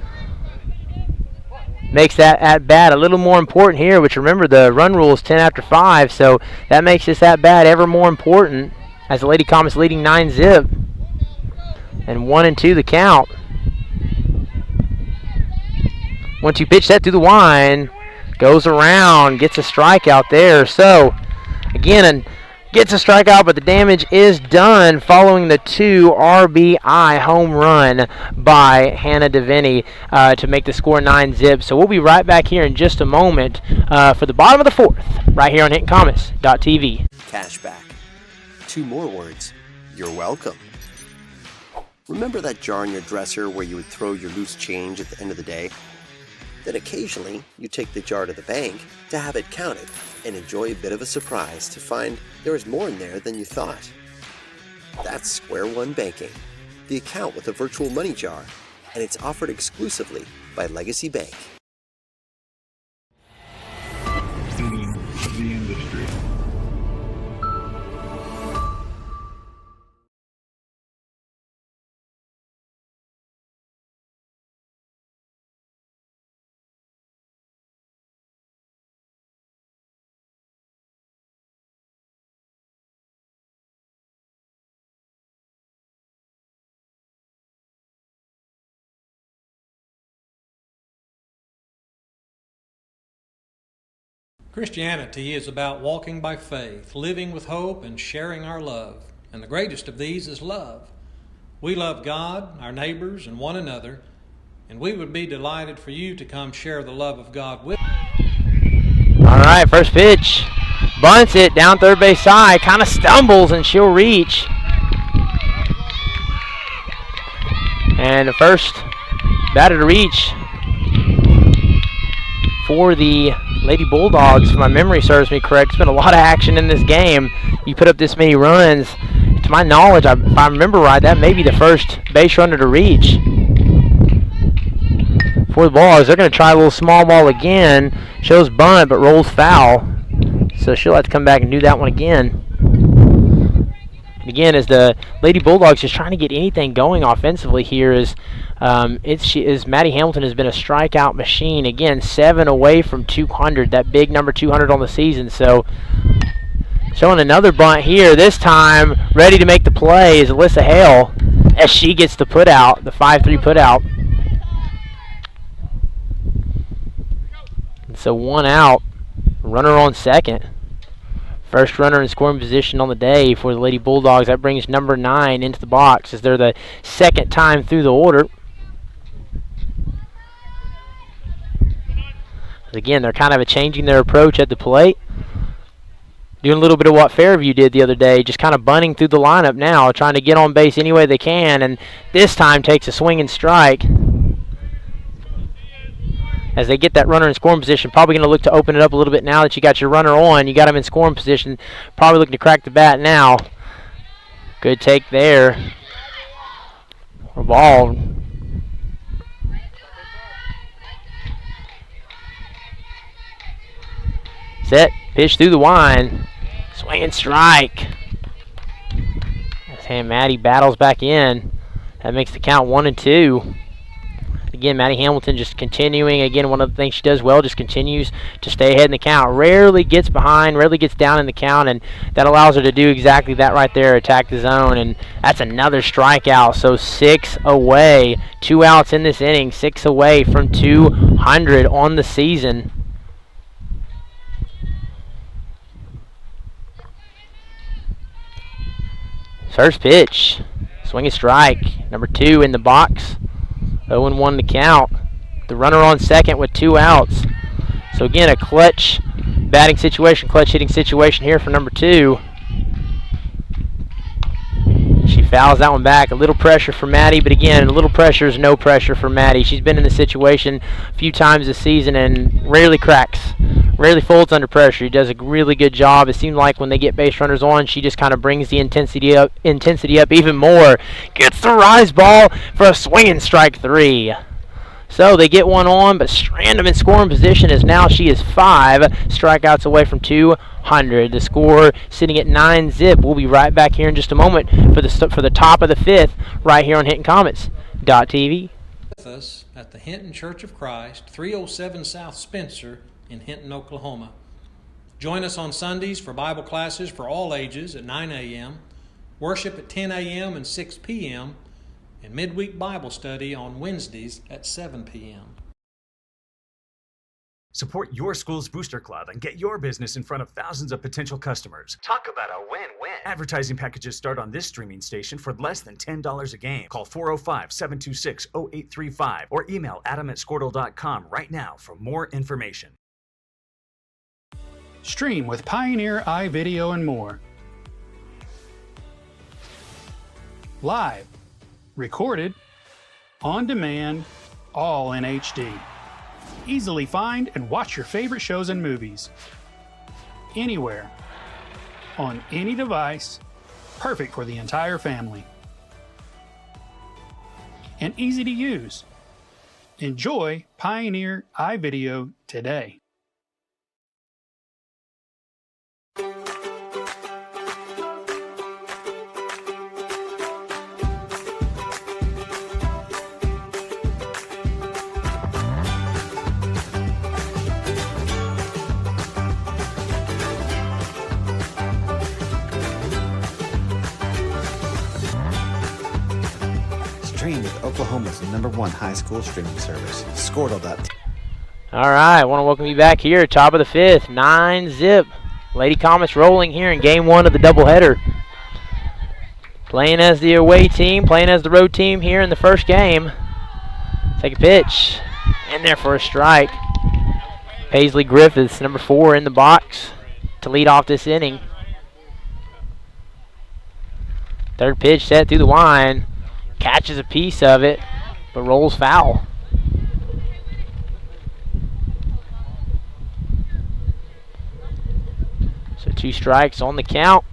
Makes that at-bat a little more important here, which remember the run rule is 10 after 5, so that makes this at-bat ever more important as the Lady Comets leading 9-zip. And 1-2 the count. 1-2 pitch set through the line. Goes around, gets a strikeout there. So, again, gets a strikeout, but the damage is done following the 2 RBI home run by Hannah DeVinny to make the score 9-zip. So we'll be right back here in just a moment for the bottom of the 4th, right here on HintonComets.tv. Cashback. 2 more words. You're welcome. Remember that jar in your dresser where you would throw your loose change at the end of the day? Then occasionally, you take the jar to the bank to have it counted and enjoy a bit of a surprise to find there is more in there than you thought. That's Square One Banking, the account with a virtual money jar, and it's offered exclusively by Legacy Bank. The industry. Christianity is about walking by faith, living with hope, and sharing our love. And the greatest of these is love. We love God, our neighbors, and one another, and we would be delighted for you to come share the love of God with us. All right, first pitch. Bunts it down third base side, kind of stumbles, and she'll reach. And the first batter to reach for the Lady Bulldogs, if my memory serves me correct. It's been a lot of action in this game. You put up this many runs. To my knowledge, if I remember right, that may be the first base runner to reach for the Bulldogs. They're going to try a little small ball again. Shows bunt, but rolls foul. So she'll have to come back and do that one again. And again, as the Lady Bulldogs just trying to get anything going offensively here, Maddie Hamilton has been a strikeout machine. Again, 7 away from 200, that big number 200 on the season. So showing another bunt here. This time ready to make the play is Alyssa Hale as she gets the put out, the 5-3 put out. And so 1 out, runner on second. First runner in scoring position on the day for the Lady Bulldogs. That brings number 9 into the box as they're the second time through the order. Again, they're kind of changing their approach at the plate. Doing a little bit of what Fairview did the other day, just kind of bunting through the lineup now, trying to get on base any way they can, and this time takes a swing and strike. As they get that runner in scoring position, probably going to look to open it up a little bit now that you got your runner on. You got him in scoring position, probably looking to crack the bat now. Good take there. A ball. Set, pitch through the line. Swing and strike. As Maddie battles back in. That makes the count 1-2. Again, Maddie Hamilton just continuing. Again, one of the things she does well, just continues to stay ahead in the count. Rarely gets behind, rarely gets down in the count, and that allows her to do exactly that right there, attack the zone. And that's another strikeout. So 6 away. 2 outs in this inning. 6 away from 200 on the season. First pitch. Swing and strike. Number 2 in the box. 0-1 to count. The runner on second with 2 outs. So again, a clutch batting situation, clutch hitting situation here for number 2. She fouls that one back. A little pressure for Maddie, but again, a little pressure is no pressure for Maddie. She's been in the situation a few times this season and rarely cracks, rarely folds under pressure. She does a really good job. It seems like when they get base runners on, she just kind of brings the intensity up even more. Gets the rise ball for a swinging strike 3. So they get one on, but Strandham in scoring position as now she is 5 strikeouts away from 200. 100. The score sitting at 9-zip. We'll be right back here in just a moment for the top of the fifth right here on HintonComets.tv. With us at the Hinton Church of Christ, 307 South Spencer in Hinton, Oklahoma. Join us on Sundays for Bible classes for all ages at 9 a.m., worship at 10 a.m. and 6 p.m., and midweek Bible study on Wednesdays at 7 p.m. Support your school's booster club and get your business in front of thousands of potential customers. Talk about a win-win. Advertising packages start on this streaming station for less than $10 a game. Call 405-726-0835 or email adam@squirtle.com right now for more information. Stream with Pioneer iVideo and more. Live, recorded, on demand, all in HD. Easily find and watch your favorite shows and movies. Anywhere, on any device, perfect for the entire family. And easy to use. Enjoy Pioneer iVideo today. Stream with Oklahoma's #1 high school streaming service, Squirtle.tv. All right, I want to welcome you back here, top of the fifth, 9-zip. Lady Comets rolling here in game one of the doubleheader. Playing as the away team, playing as the road team here in the first game. Take a pitch, in there for a strike. Paisley Griffiths, number 4 in the box to lead off this inning. Third pitch set through the line. Catches a piece of it, but rolls foul. So 2 strikes on the count.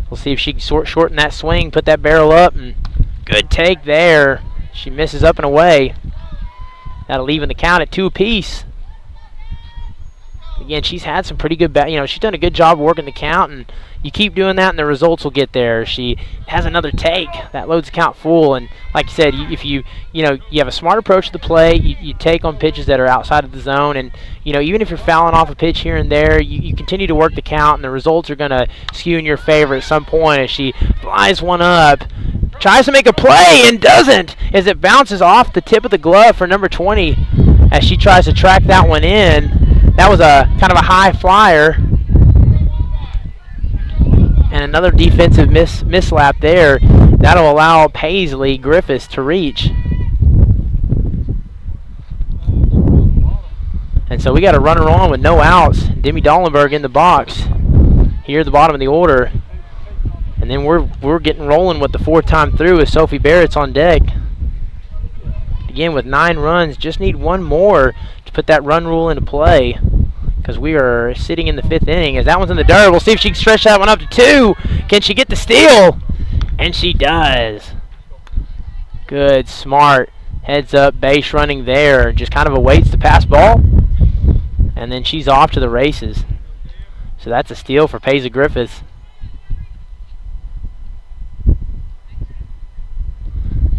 We'll see if she can shorten that swing, put that barrel up, and good take there. She misses up and away. That'll leave in the count at 2 apiece. Again, she's had some pretty good, she's done a good job working the count, and you keep doing that and the results will get there. She has another take. That loads the count full, and like you said, if you have a smart approach to the play, you take on pitches that are outside of the zone, and even if you're fouling off a pitch here and there, you continue to work the count, and the results are going to skew in your favor at some point as she flies one up, tries to make a play and doesn't, as it bounces off the tip of the glove for number 20 as she tries to track that one in. That was a kind of a high flyer. And another defensive mislap there. That'll allow Paisley Griffiths to reach. And so we got a runner on with no outs. Demi Dollenberg in the box here at the bottom of the order. And then we're getting rolling with the 4th time through as Sophie Barrett's on deck. Again, with 9 runs, just need 1 more to put that run rule into play, because we are sitting in the 5th inning as that one's in the dirt. We'll see if she can stretch that one up to 2. Can she get the steal? And she does. Good, smart, heads up base running there. Just kind of awaits the pass ball, and then she's off to the races. So that's a steal for Paisley Griffiths.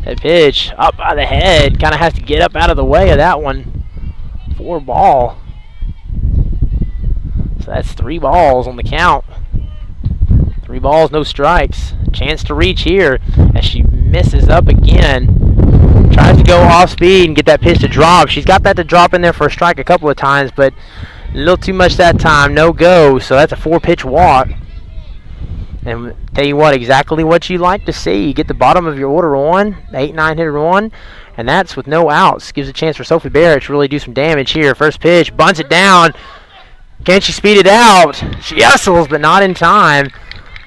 That pitch up by the head, kind of has to get up out of the way of that one. 4 ball. So that's 3 balls on the count. 3 balls, no strikes. Chance to reach here as she misses up again. Tries to go off speed and get that pitch to drop. She's got that to drop in there for a strike a couple of times, but a little too much that time. No go, so that's a 4-pitch walk. And tell you what, exactly what you like to see. You get the bottom of your order on, 8-9 hitter on, and that's with no outs. Gives a chance for Sophie Barrett to really do some damage here. First pitch, bunts it down. Can she speed it out? She hustles, but not in time.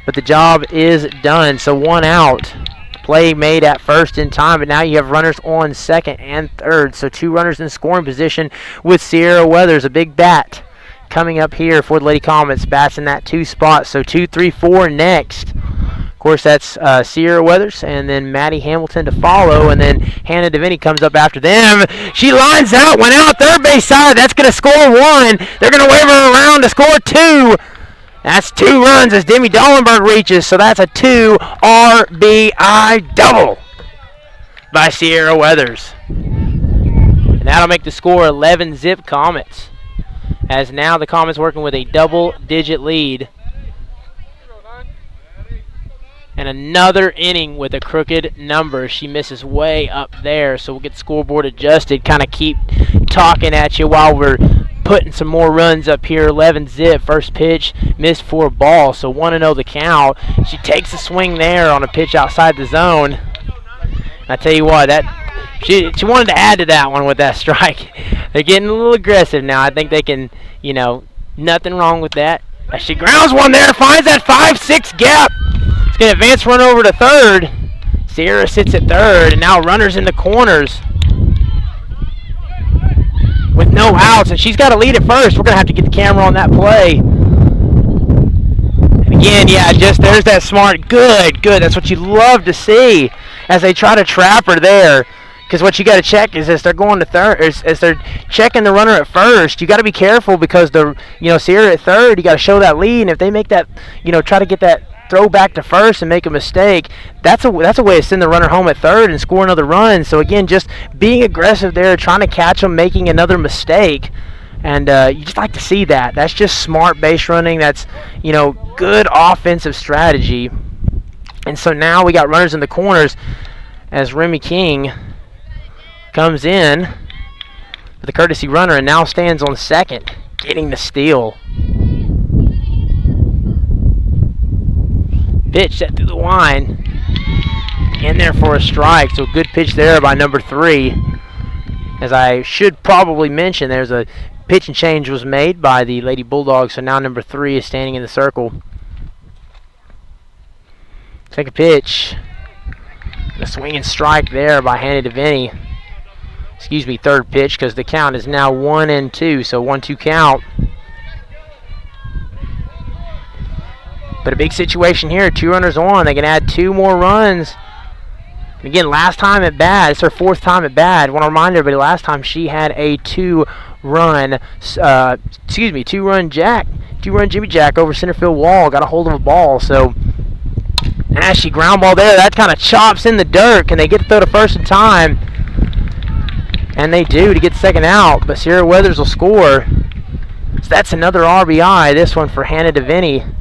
But the job is done, so 1 out. Play made at first in time, but now you have runners on 2nd and 3rd. So 2 runners in scoring position with Sierra Weathers, a big bat. Coming up here for the Lady Comets, bats in that 2 spot. So 2, 3, 4 next course, that's Sierra Weathers, and then Maddie Hamilton to follow, and then Hannah DeVinny comes up after them. She lines out, went out third base side. That's going to score 1. They're going to wave her around to score 2. That's 2 runs as Demi Dollenberg reaches, so that's a 2 RBI double by Sierra Weathers. And that'll make the score 11-zip Comets, as now the Comets working with a double-digit lead. And another inning with a crooked number. She misses way up there, so we'll get the scoreboard adjusted. Kind of keep talking at you while we're putting some more runs up here. 11-zip. First pitch, missed for a ball, so 1-0 the count. She takes a swing there on a pitch outside the zone. And I tell you what, she wanted to add to that one with that strike. They're getting a little aggressive now. I think they can, nothing wrong with that. As she grounds one there, finds that 5-6 gap. It's going to advance run over to third. Sierra sits at third, and now runners in the corners with no outs, and she's got to lead at first. We're going to have to get the camera on that play. And again, there's that smart, good. That's what you love to see as they try to trap her there. Because what you got to check is as they're going to third, as they're checking the runner at first, you got to be careful because Sierra at third, you got to show that lead, and if they make that, try to get that throw back to first and make a mistake, that's a way to send the runner home at third and score another run. So again, just being aggressive there, trying to catch them making another mistake, and you just like to see that. That's just smart base running. That's good offensive strategy. And so now we got runners in the corners as Remy King comes in with a courtesy runner and now stands on second, getting the steal. Pitch set through the line, in there for a strike. So good pitch there by number 3. As I should probably mention, there's a pitch and change was made by the Lady Bulldogs, so now number 3 is standing in the circle. Second pitch, a swinging strike there by Hannah DeVinny. Third pitch, because the count is now 1-2, so 1-2 count. But a big situation here, 2 runners on. They can add 2 more runs. Again, last time at bat, it's her 4th time at bat. I want to remind everybody, last time she had a 2-run Jimmy Jack over center field wall, got a hold of a ball. So, as she ground ball there, that kind of chops in the dirt. Can they get to throw to first in time? And they do to get second out, but Sierra Weathers will score. So that's another RBI, this one for Hannah DeVinny.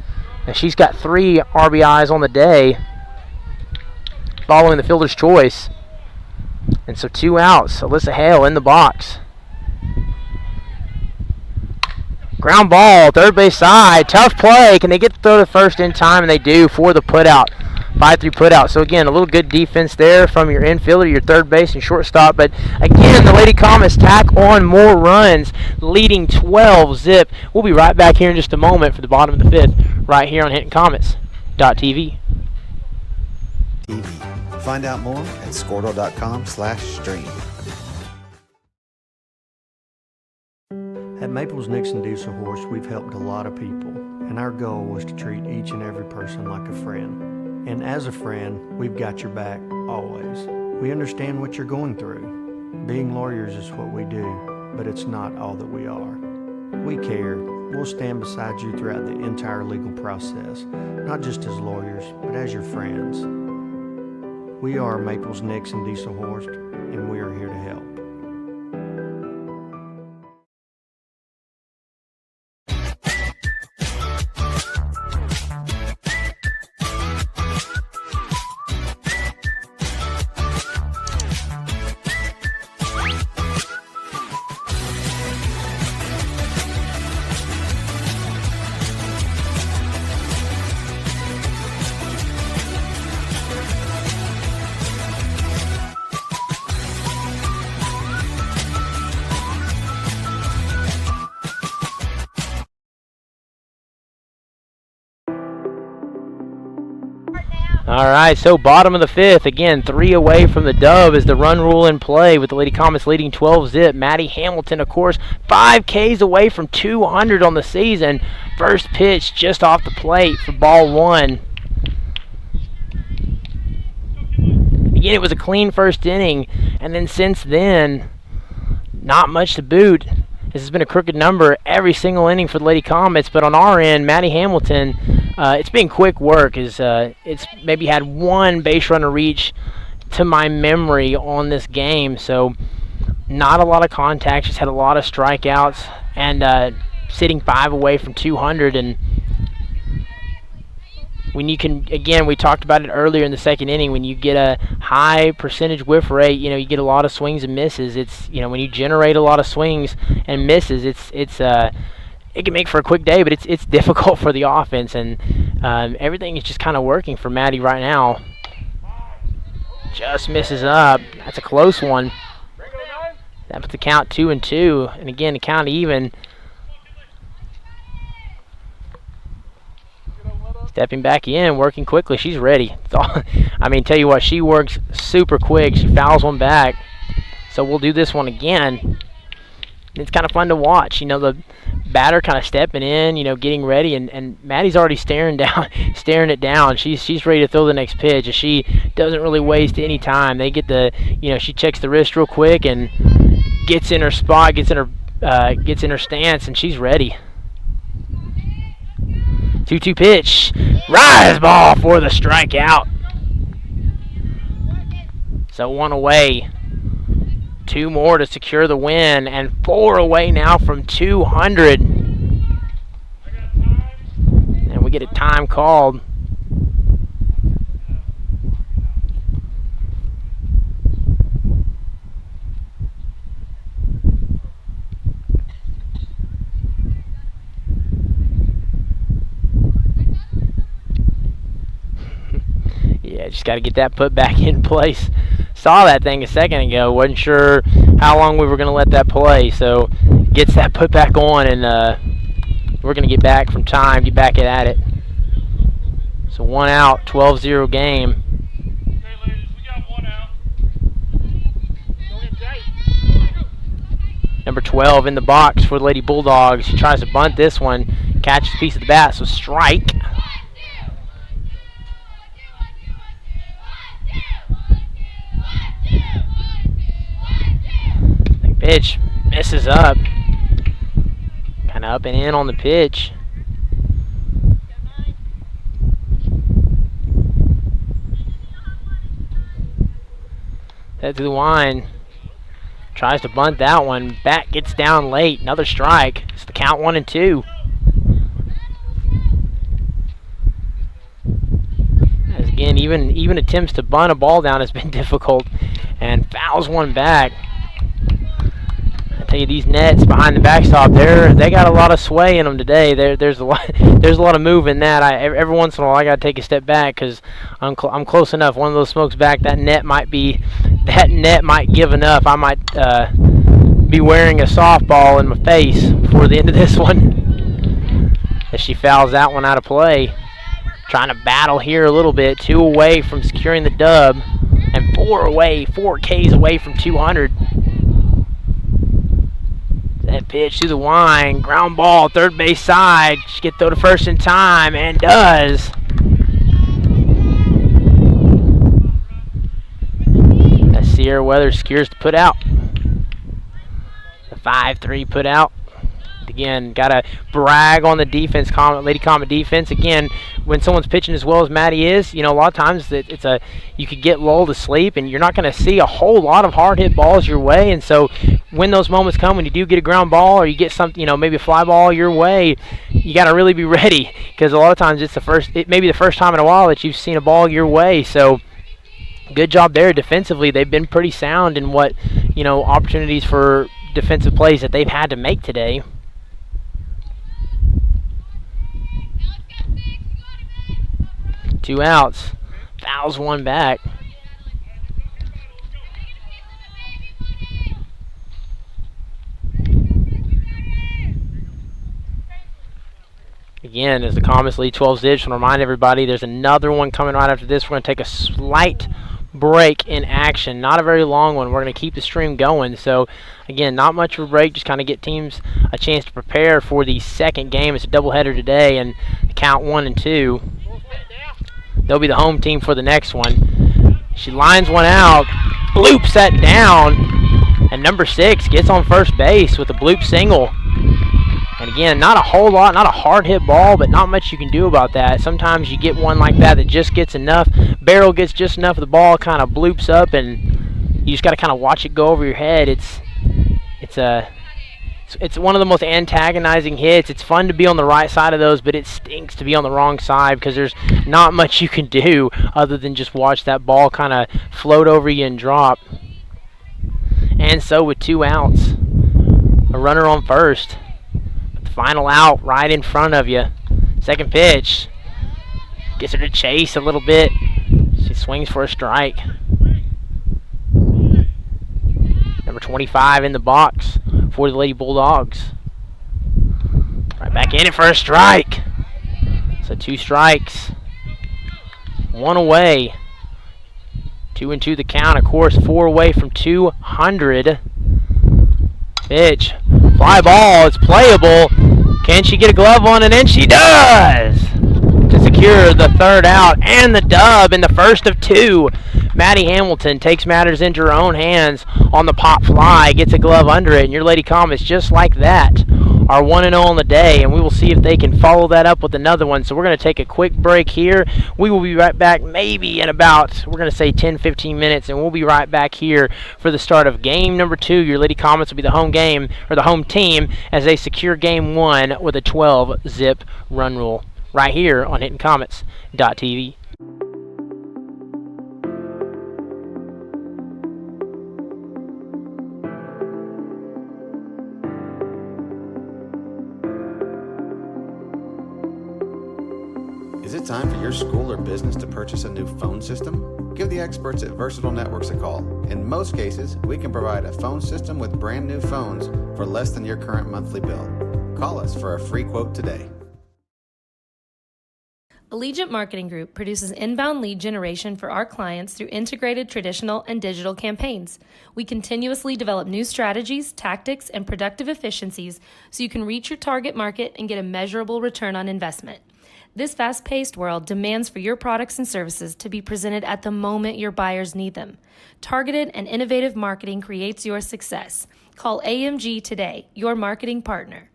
And she's got 3 RBIs on the day following the fielder's choice. And so 2 outs. Alyssa Hale in the box. Ground ball, third base side. Tough play. Can they get the throw to first in time? And they do for the putout. 5-3 putout. So again, a little good defense there from your infielder, your third base and shortstop. But again, the Lady Comets tack on more runs, leading 12-zip. We'll be right back here in just a moment for the bottom of the 5th, right here on HintonComets.tv. Find out more at squirtle.com/stream. At Maples Nixon Diesel Horse, we've helped a lot of people, and our goal was to treat each and every person like a friend. And as a friend, we've got your back always. We understand what you're going through. Being lawyers is what we do, but it's not all that we are. We care. We'll stand beside you throughout the entire legal process, not just as lawyers, but as your friends. We are Maples Nixon Diesel Horse, and we are here to help. All right, so bottom of the 5th, again, 3 away from the dub is the run rule in play with the Lady Comets leading 12-zip. Maddie Hamilton, of course, 5 Ks away from 200 on the season. First pitch just off the plate for ball 1. again, it was a clean first inning, and then since then, not much to boot. This has been a crooked number every single inning for the Lady Comets, but on our end, Maddie Hamilton, it's been quick work. It's maybe had one base runner reach to my memory on this game, so not a lot of contact. She's had a lot of strikeouts and sitting 5 away from 200. And when you can, again, we talked about it earlier in the second inning, when you get a high percentage whiff rate, you get a lot of swings and misses. It's, when you generate a lot of swings and misses, it can make for a quick day, but it's difficult for the offense, and everything is just kind of working for Maddie right now. Just misses up. That's a close one. That puts the count 2-2, and again, the count even. Stepping back in, working quickly. She's ready. Tell you what, she works super quick. She fouls one back. So we'll do this one again. It's kind of fun to watch. The batter kind of stepping in, getting ready, and Maddie's already staring it down. She's ready to throw the next pitch, and she doesn't really waste any time. They get she checks the wrist real quick and gets in her spot, gets in her stance, and she's ready. 2-2 pitch. Rise ball for the strikeout. So 1 away. 2 more to secure the win, and 4 away now from 200. And we get a time called. Yeah, just got to get that put back in place. Saw that thing a second ago. Wasn't sure how long we were going to let that play. So gets that put back on, and we're going to get back from time, get back at it. So 1 out, 12-0 game. Number 12 in the box for the Lady Bulldogs. She tries to bunt this one. Catches a piece of the bat, so strike. Pitch misses up. Kind of up and in on the pitch. Head to the line. Tries to bunt that one. Bat gets down late. Another strike. It's the count 1-2. As again, even attempts to bunt a ball down has been difficult. And fouls one back. Tell you, these nets behind the backstop, they got a lot of sway in them today. There's a lot of move in that. Every once in a while I got to take a step back because I'm close enough. One of those smokes back, that net might give enough. I might be wearing a softball in my face before the end of this one. As she fouls that one out of play. Trying to battle here a little bit. 2 away from securing the dub, and 4 Ks away from 200. That pitch to the line, ground ball, third base side. She can throw to first in time, and does. As Sierra Weathers secures to put out. The 5-3 put out. Again, got to brag on the defense, Lady Comet defense. Again, when someone's pitching as well as Maddie is, a lot of times you could get lulled to sleep, and you're not going to see a whole lot of hard hit balls your way. And so when those moments come, when you do get a ground ball or you get something, maybe a fly ball your way, you got to really be ready, because a lot of times it may be the first time in a while that you've seen a ball your way. So good job there defensively. They've been pretty sound in what opportunities for defensive plays that they've had to make today. Two outs. Fouls one back. Again, as the Comets lead 12-0, I want to remind everybody there's another one coming right after this. We're going to take a slight break in action. Not a very long one. We're going to keep the stream going. So, again, not much of a break. Just kind of get teams a chance to prepare for the second game. It's a doubleheader today, and the count 1-2. They'll be the home team for the next one. She lines one out, bloops that down, and number 6 gets on first base with a bloop single. And again, not a whole lot, not a hard hit ball, but not much you can do about that. Sometimes you get one like that that just gets enough, barrel gets just enough of the ball, kind of bloops up, and you just got to kind of watch it go over your head. It's one of the most antagonizing hits. It's fun to be on the right side of those, but it stinks to be on the wrong side because there's not much you can do other than just watch that ball kind of float over you and drop. And so with 2 outs, a runner on first. The final out right in front of you. Second pitch. Gets her to chase a little bit. She swings for a strike. Number 25 in the box for the Lady Bulldogs. Right back in it for a strike. So 2 strikes. 1 away. 2-2 the count. Of course, 4 away from 200. Pitch. Fly ball. It's playable. Can she get a glove on it? And she does! To secure the 3rd out and the dub in the first of 2. Maddie Hamilton takes matters into her own hands on the pop fly, gets a glove under it, and your Lady Comets, just like that, are 1-0 on the day, and we will see if they can follow that up with another one. So we're going to take a quick break here. We will be right back maybe in about, we're going to say 10-15 minutes, and we'll be right back here for the start of game number 2. Your Lady Comets will be the home game, or the home team, as they secure game 1 with a 12-zip run rule right here on HintonComets.tv. Is it time for your school or business to purchase a new phone system? Give the experts at Versatile Networks a call. In most cases, we can provide a phone system with brand new phones for less than your current monthly bill. Call us for a free quote today. Allegiant Marketing Group produces inbound lead generation for our clients through integrated traditional and digital campaigns. We continuously develop new strategies, tactics, and productive efficiencies so you can reach your target market and get a measurable return on investment. This fast-paced world demands for your products and services to be presented at the moment your buyers need them. Targeted and innovative marketing creates your success. Call AMG today, your marketing partner.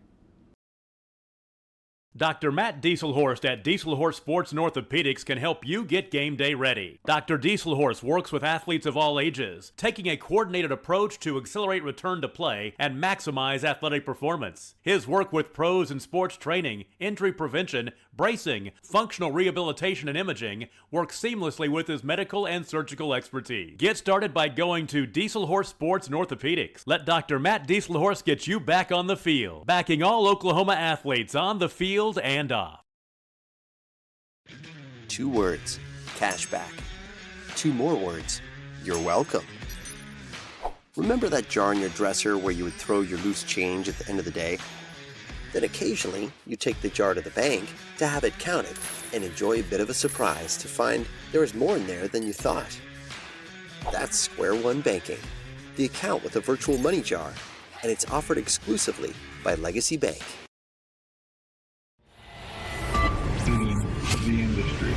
Dr. Matt Dieselhorst at Dieselhorst Sports and Orthopedics can help you get game day ready. Dr. Dieselhorst works with athletes of all ages, taking a coordinated approach to accelerate return to play and maximize athletic performance. His work with pros in sports training, injury prevention, bracing, functional rehabilitation, and imaging works seamlessly with his medical and surgical expertise. Get started by going to Dieselhorst Sports and Orthopedics. Let Dr. Matt Dieselhorst get you back on the field, backing all Oklahoma athletes on the field and off. 2 words, cashback. 2 more words, you're welcome. Remember that jar in your dresser where you would throw your loose change at the end of the day? Then occasionally, you take the jar to the bank to have it counted and enjoy a bit of a surprise to find there is more in there than you thought. That's Square One Banking, the account with a virtual money jar, and it's offered exclusively by Legacy Bank. The industry.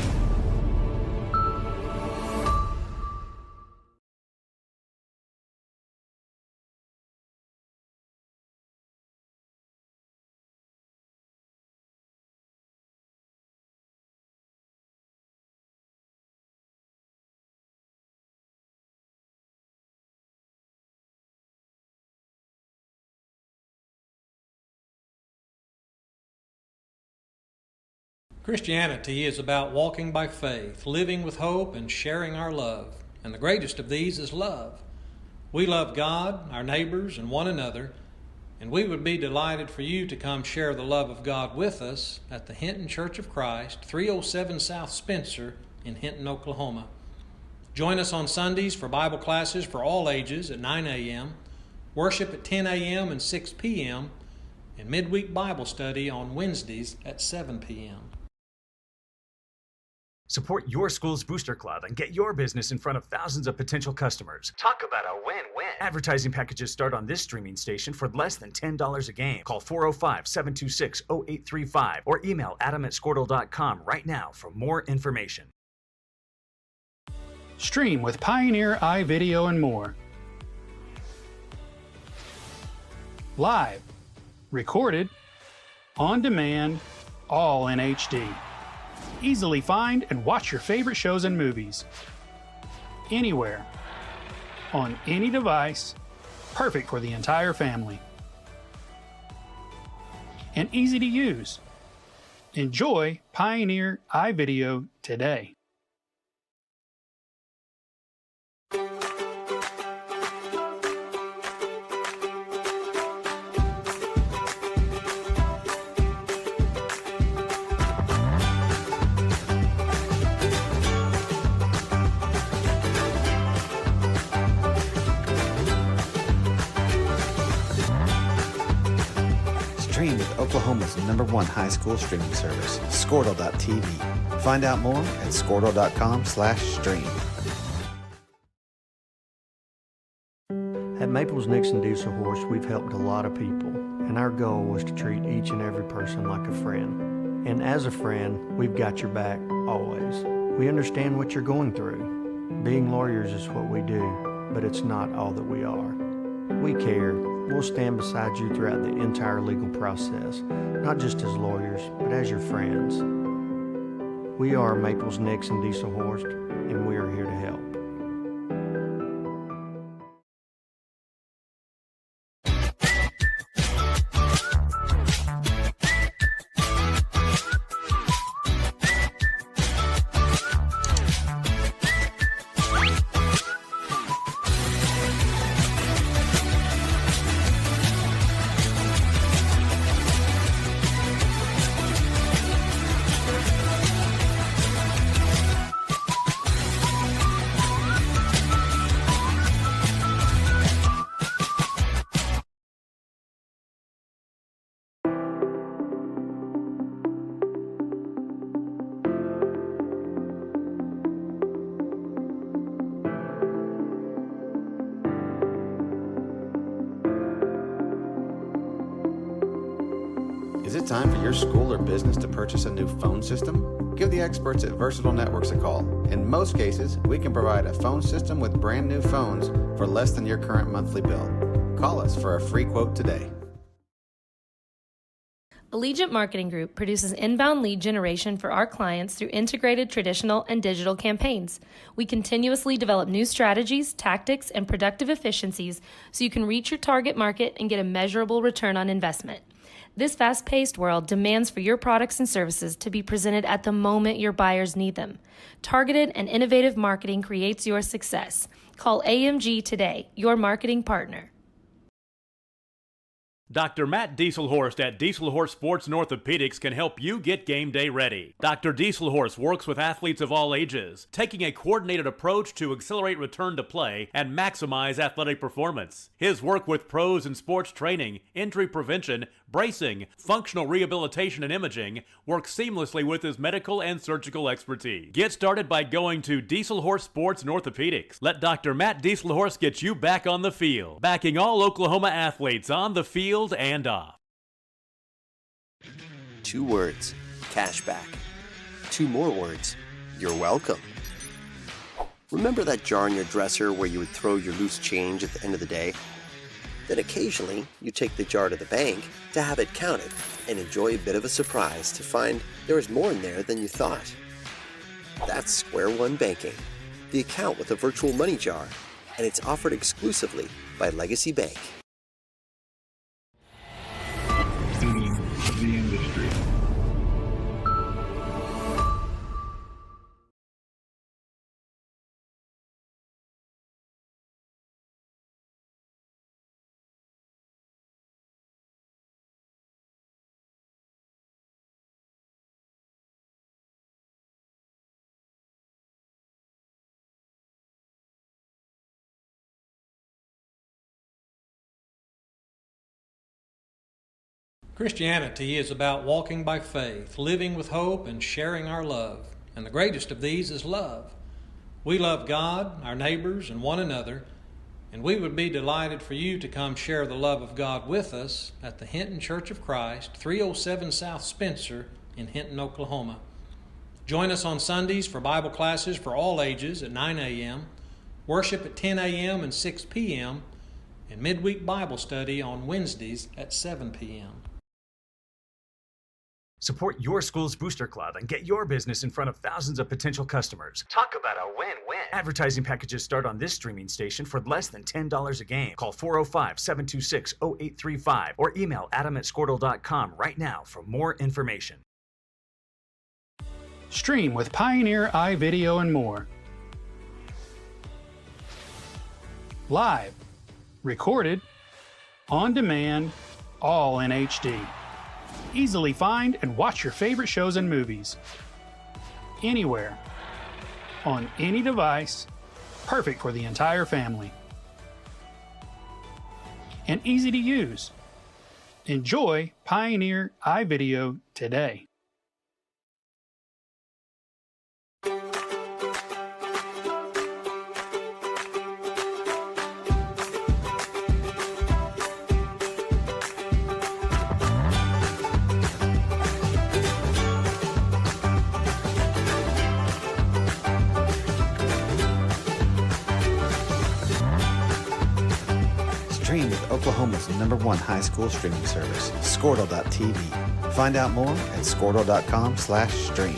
Christianity is about walking by faith, living with hope, and sharing our love. And the greatest of these is love. We love God, our neighbors, and one another, and we would be delighted for you to come share the love of God with us at the Hinton Church of Christ, 307 South Spencer in Hinton, Oklahoma. Join us on Sundays for Bible classes for all ages at 9 a.m., worship at 10 a.m. and 6 p.m., and midweek Bible study on Wednesdays at 7 p.m. Support your school's booster club and get your business in front of thousands of potential customers. Talk about a win-win. Advertising packages start on this streaming station for less than $10 a game. Call 405-726-0835 or email adam@squirtle.com right now for more information. Stream with Pioneer iVideo and more. Live, recorded, on demand, all in HD. Easily find and watch your favorite shows and movies. Anywhere, on any device, perfect for the entire family. And easy to use. Enjoy Pioneer iVideo today. Stream with Oklahoma's #1 high school streaming service, Squirtle.tv. Find out more at squirtle.com/stream. At Maples Nixon Diesel Horse, we've helped a lot of people, and our goal was to treat each and every person like a friend. And as a friend, we've got your back always. We understand what you're going through. Being lawyers is what we do, but it's not all that we are. We care. We'll stand beside you throughout the entire legal process, not just as lawyers, but as your friends. We are Maples Nixon Diesel Horse, and we are here to help. Is it time for your school or business to purchase a new phone system? Give the experts at Versatile Networks a call. In most cases, we can provide a phone system with brand new phones for less than your current monthly bill. Call us for a free quote today. Allegiant Marketing Group produces inbound lead generation for our clients through integrated traditional and digital campaigns. We continuously develop new strategies, tactics, and productive efficiencies so you can reach your target market and get a measurable return on investment. This fast-paced world demands for your products and services to be presented at the moment your buyers need them. Targeted and innovative marketing creates your success. Call AMG today, your marketing partner. Dr. Matt Dieselhorst at Dieselhorst Sports and Orthopedics can help you get game day ready. Dr. Dieselhorst works with athletes of all ages, taking a coordinated approach to accelerate return to play and maximize athletic performance. His work with pros in sports training, injury prevention, bracing, functional rehabilitation, and imaging works seamlessly with his medical and surgical expertise. Get started by going to Dieselhorst Sports and Orthopedics. Let Dr. Matt Dieselhorst get you back on the field, backing all Oklahoma athletes on the field and off. 2 words, cashback. 2 more words, you're welcome. Remember that jar in your dresser where you would throw your loose change at the end of the day? Then occasionally, you take the jar to the bank to have it counted and enjoy a bit of a surprise to find there is more in there than you thought. That's Square One Banking, the account with a virtual money jar, and it's offered exclusively by Legacy Bank. The industry. Christianity is about walking by faith, living with hope, and sharing our love. And the greatest of these is love. We love God, our neighbors, and one another, and we would be delighted for you to come share the love of God with us at the Hinton Church of Christ, 307 South Spencer in Hinton, Oklahoma. Join us on Sundays for Bible classes for all ages at 9 a.m., worship at 10 a.m. and 6 p.m., and midweek Bible study on Wednesdays at 7 p.m. Support your school's booster club and get your business in front of thousands of potential customers. Talk about a win-win. Advertising packages start on this streaming station for less than $10 a game. Call 405-726-0835 or email adam@squirtle.com right now for more information. Stream with Pioneer iVideo and more. Live, recorded, on demand, all in HD. Easily find and watch your favorite shows and movies. Anywhere. On any device. Perfect for the entire family. And easy to use. Enjoy Pioneer iVideo today. Stream with Oklahoma's #1 high school streaming service, Squirtle.tv. Find out more at Squirtle.com/stream.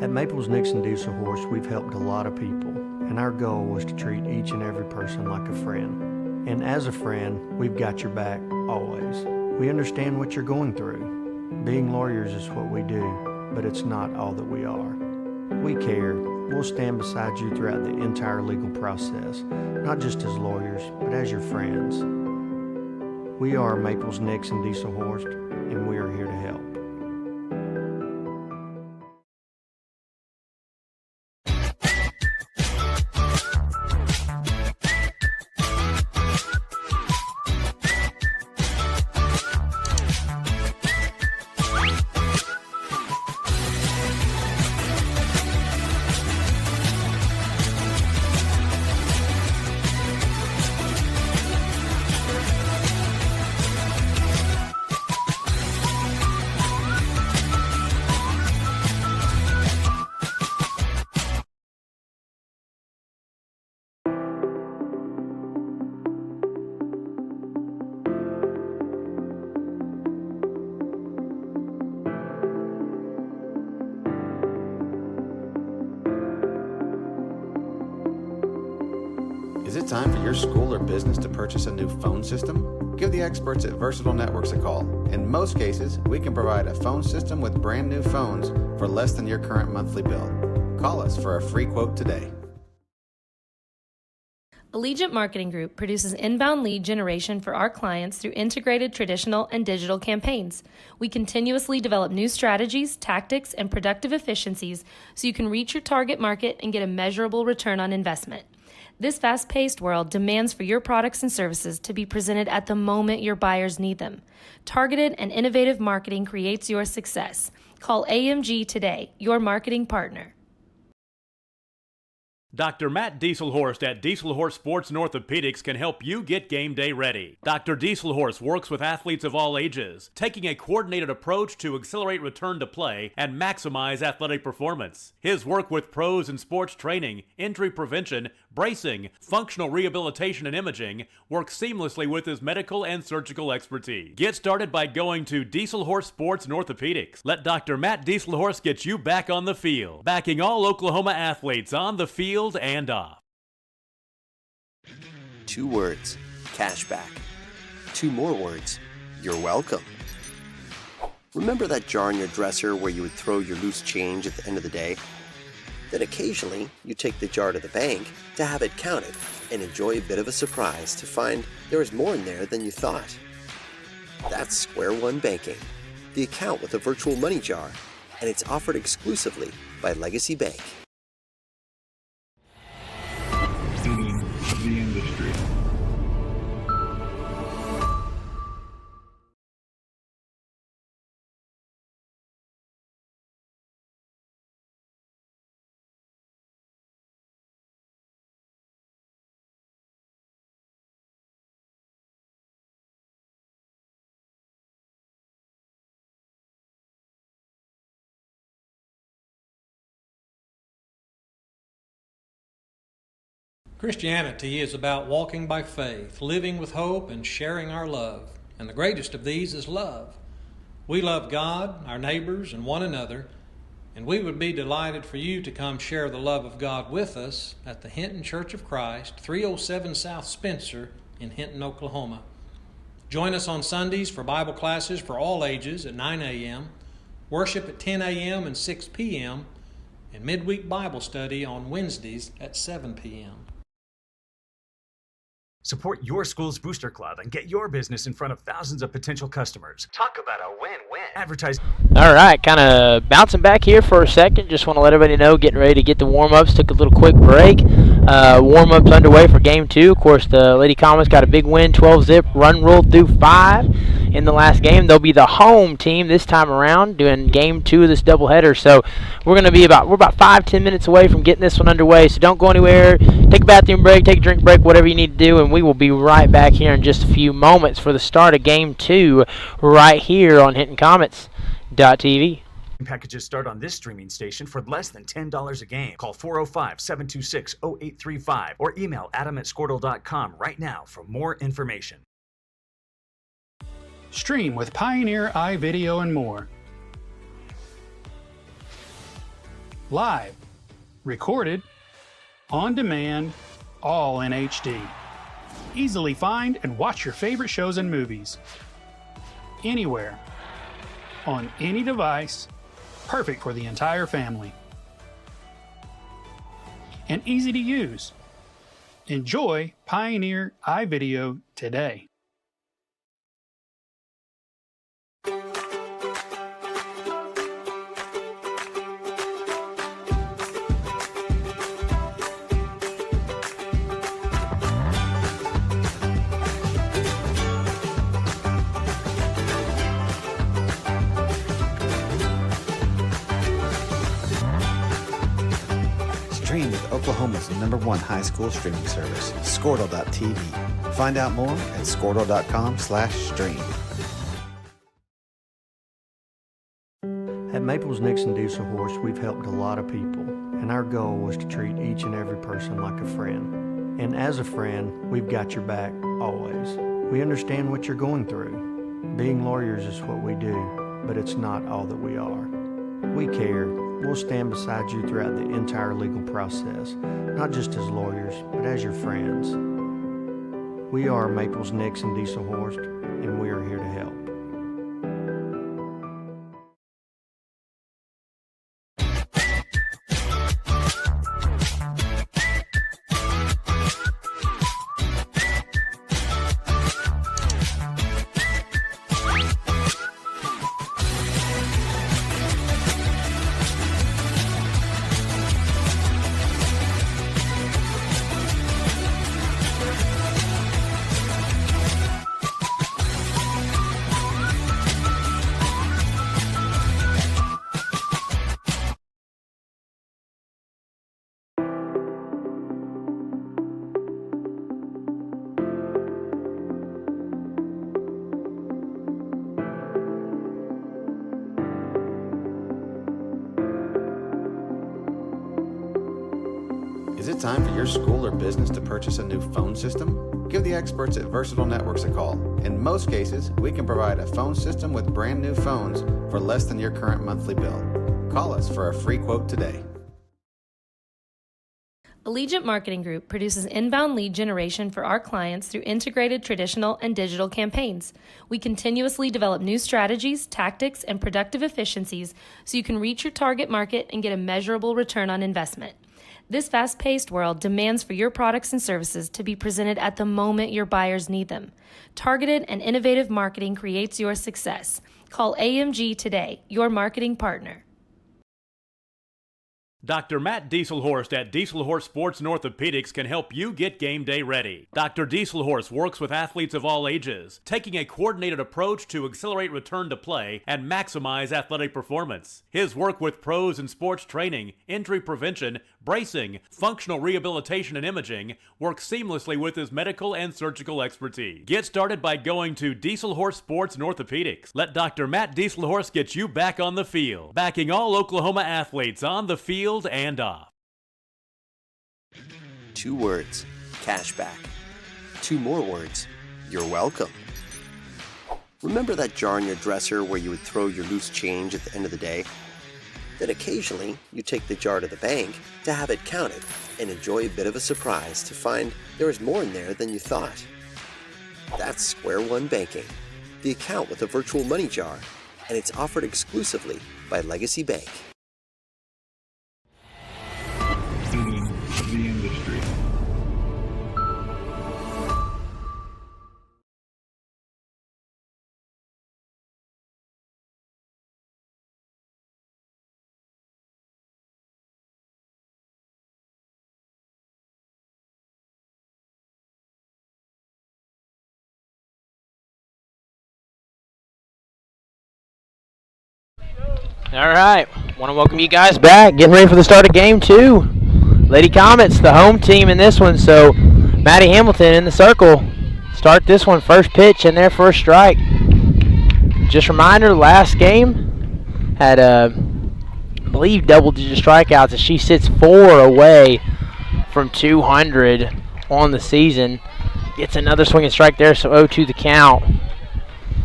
At Maples Nixon Diesel Horse, we've helped a lot of people, and our goal was to treat each and every person like a friend. And as a friend, we've got your back always. We understand what you're going through. Being lawyers is what we do, but it's not all that we are. We care. We'll stand beside you throughout the entire legal process, not just as lawyers, but as your friends. We are Maples Nixon Diesel Horse, and we are here to help. Is it time for your school or business to purchase a new phone system? Give the experts at Versatile Networks a call. In most cases, we can provide a phone system with brand new phones for less than your current monthly bill. Call us for a free quote today. Allegiant Marketing Group produces inbound lead generation for our clients through integrated traditional and digital campaigns. We continuously develop new strategies, tactics, and productive efficiencies so you can reach your target market and get a measurable return on investment. This fast-paced world demands for your products and services to be presented at the moment your buyers need them. Targeted and innovative marketing creates your success. Call AMG today, your marketing partner. Dr. Matt Dieselhorst at Dieselhorst Sports and Orthopedics can help you get game day ready. Dr. Dieselhorst works with athletes of all ages, taking a coordinated approach to accelerate return to play and maximize athletic performance. His work with pros in sports training, injury prevention, bracing, functional rehabilitation, and imaging works seamlessly with his medical and surgical expertise. Get started by going to Dieselhorst Sports and Orthopedics. Let Dr. Matt Dieselhorst get you back on the field, backing all Oklahoma athletes on the field and off. 2 words, cashback. 2 more words, you're welcome. Remember that jar in your dresser where you would throw your loose change at the end of the day? Then occasionally, you take the jar to the bank to have it counted and enjoy a bit of a surprise to find there is more in there than you thought. That's Square One Banking, the account with a virtual money jar, and it's offered exclusively by Legacy Bank. The industry. Christianity is about walking by faith, living with hope, and sharing our love. And the greatest of these is love. We love God, our neighbors, and one another, and we would be delighted for you to come share the love of God with us at the Hinton Church of Christ, 307 South Spencer in Hinton, Oklahoma. Join us on Sundays for Bible classes for all ages at 9 a.m., worship at 10 a.m. and 6 p.m., and midweek Bible study on Wednesdays at 7 p.m. Support your school's booster club and get your business in front of thousands of potential customers. Talk about a win-win. Advertise. All right, kind of bouncing back here for a second. Just want to let everybody know, getting ready to get the warm-ups. Took a little quick break. Warm-ups underway for Game 2. Of course, the Lady Comets got a big win, 12-zip, run ruled through 5 in the last game. They'll be the home team this time around doing Game 2 of this doubleheader. So we're about 5-10 minutes away from getting this one underway. So don't go anywhere. Take a bathroom break, take a drink break, whatever you need to do, and we will be right back here in just a few moments for the start of Game 2 right here on HintonComets.tv. Packages start on this streaming station for less than $10 a game. Call 405-726-0835 or email adam@squirtle.com right now for more information. Stream with Pioneer iVideo and more. Live, recorded, on demand, all in HD. Easily find and watch your favorite shows and movies. Anywhere, on any device, perfect for the entire family. And easy to use. Enjoy Pioneer iVideo today. Stream with Oklahoma's #1 high school streaming service, Squirtle.tv. Find out more at Squirtle.com/stream. At Maples Nixon Diesel Horse, we've helped a lot of people, and our goal was to treat each and every person like a friend. And as a friend, we've got your back always. We understand what you're going through. Being lawyers is what we do, but it's not all that we are. We care. We'll stand beside you throughout the entire legal process, not just as lawyers, but as your friends. We are Maples Nixon Diesel Horse, and we are here to help. Is it time for your school or business to purchase a new phone system? Give the experts at Versatile Networks a call. In most cases, we can provide a phone system with brand new phones for less than your current monthly bill. Call us for a free quote today. Allegiant Marketing Group produces inbound lead generation for our clients through integrated traditional and digital campaigns. We continuously develop new strategies, tactics, and productive efficiencies so you can reach your target market and get a measurable return on investment. This fast-paced world demands for your products and services to be presented at the moment your buyers need them. Targeted and innovative marketing creates your success. Call AMG today, your marketing partner. Dr. Matt Dieselhorst at Dieselhorst Sports and Orthopedics can help you get game day ready. Dr. Dieselhorst works with athletes of all ages, taking a coordinated approach to accelerate return to play and maximize athletic performance. His work with pros in sports training, injury prevention, bracing, functional rehabilitation, and imaging works seamlessly with his medical and surgical expertise. Get started by going to Dieselhorst Sports and Orthopedics. Let Dr. Matt Dieselhorst get you back on the field, backing all Oklahoma athletes on the field and off. 2 words, cash back. 2 more words, you're welcome. Remember that jar in your dresser where you would throw your loose change at the end of the day? Then occasionally, you take the jar to the bank to have it counted and enjoy a bit of a surprise to find there is more in there than you thought. That's Square One Banking, the account with a virtual money jar, and it's offered exclusively by Legacy Bank. The industry. All right, want to welcome you guys back. Getting ready for the start of Game 2. Lady Comets, the home team in this one. So Maddie Hamilton in the circle. Start this one, first pitch in there for a strike. Just a reminder, last game had, I believe, double-digit strikeouts as she sits 4 away from 200 on the season. Gets another swinging strike there, so 0-2 the count.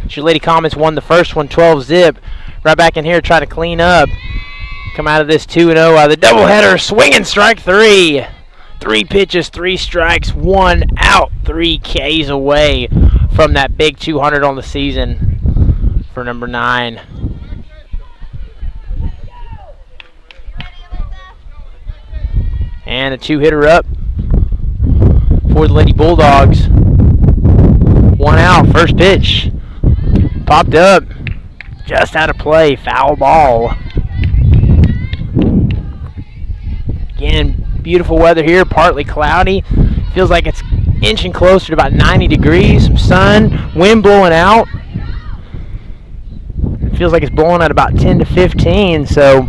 Your Lady Comets won the first one, 12-zip. Right back in here trying to clean up. Come out of this 2-0 out of the doubleheader. Swinging strike 3. 3 pitches, 3 strikes, 1 out. 3 Ks away from that big 200 on the season for number 9. And a 2-hitter up for the Lady Bulldogs. 1 out, first pitch. Popped up. Just out of play, foul ball. Again, beautiful weather here, partly cloudy. Feels like it's inching closer to about 90 degrees. Some sun, wind blowing out. It feels like it's blowing at about 10 to 15, so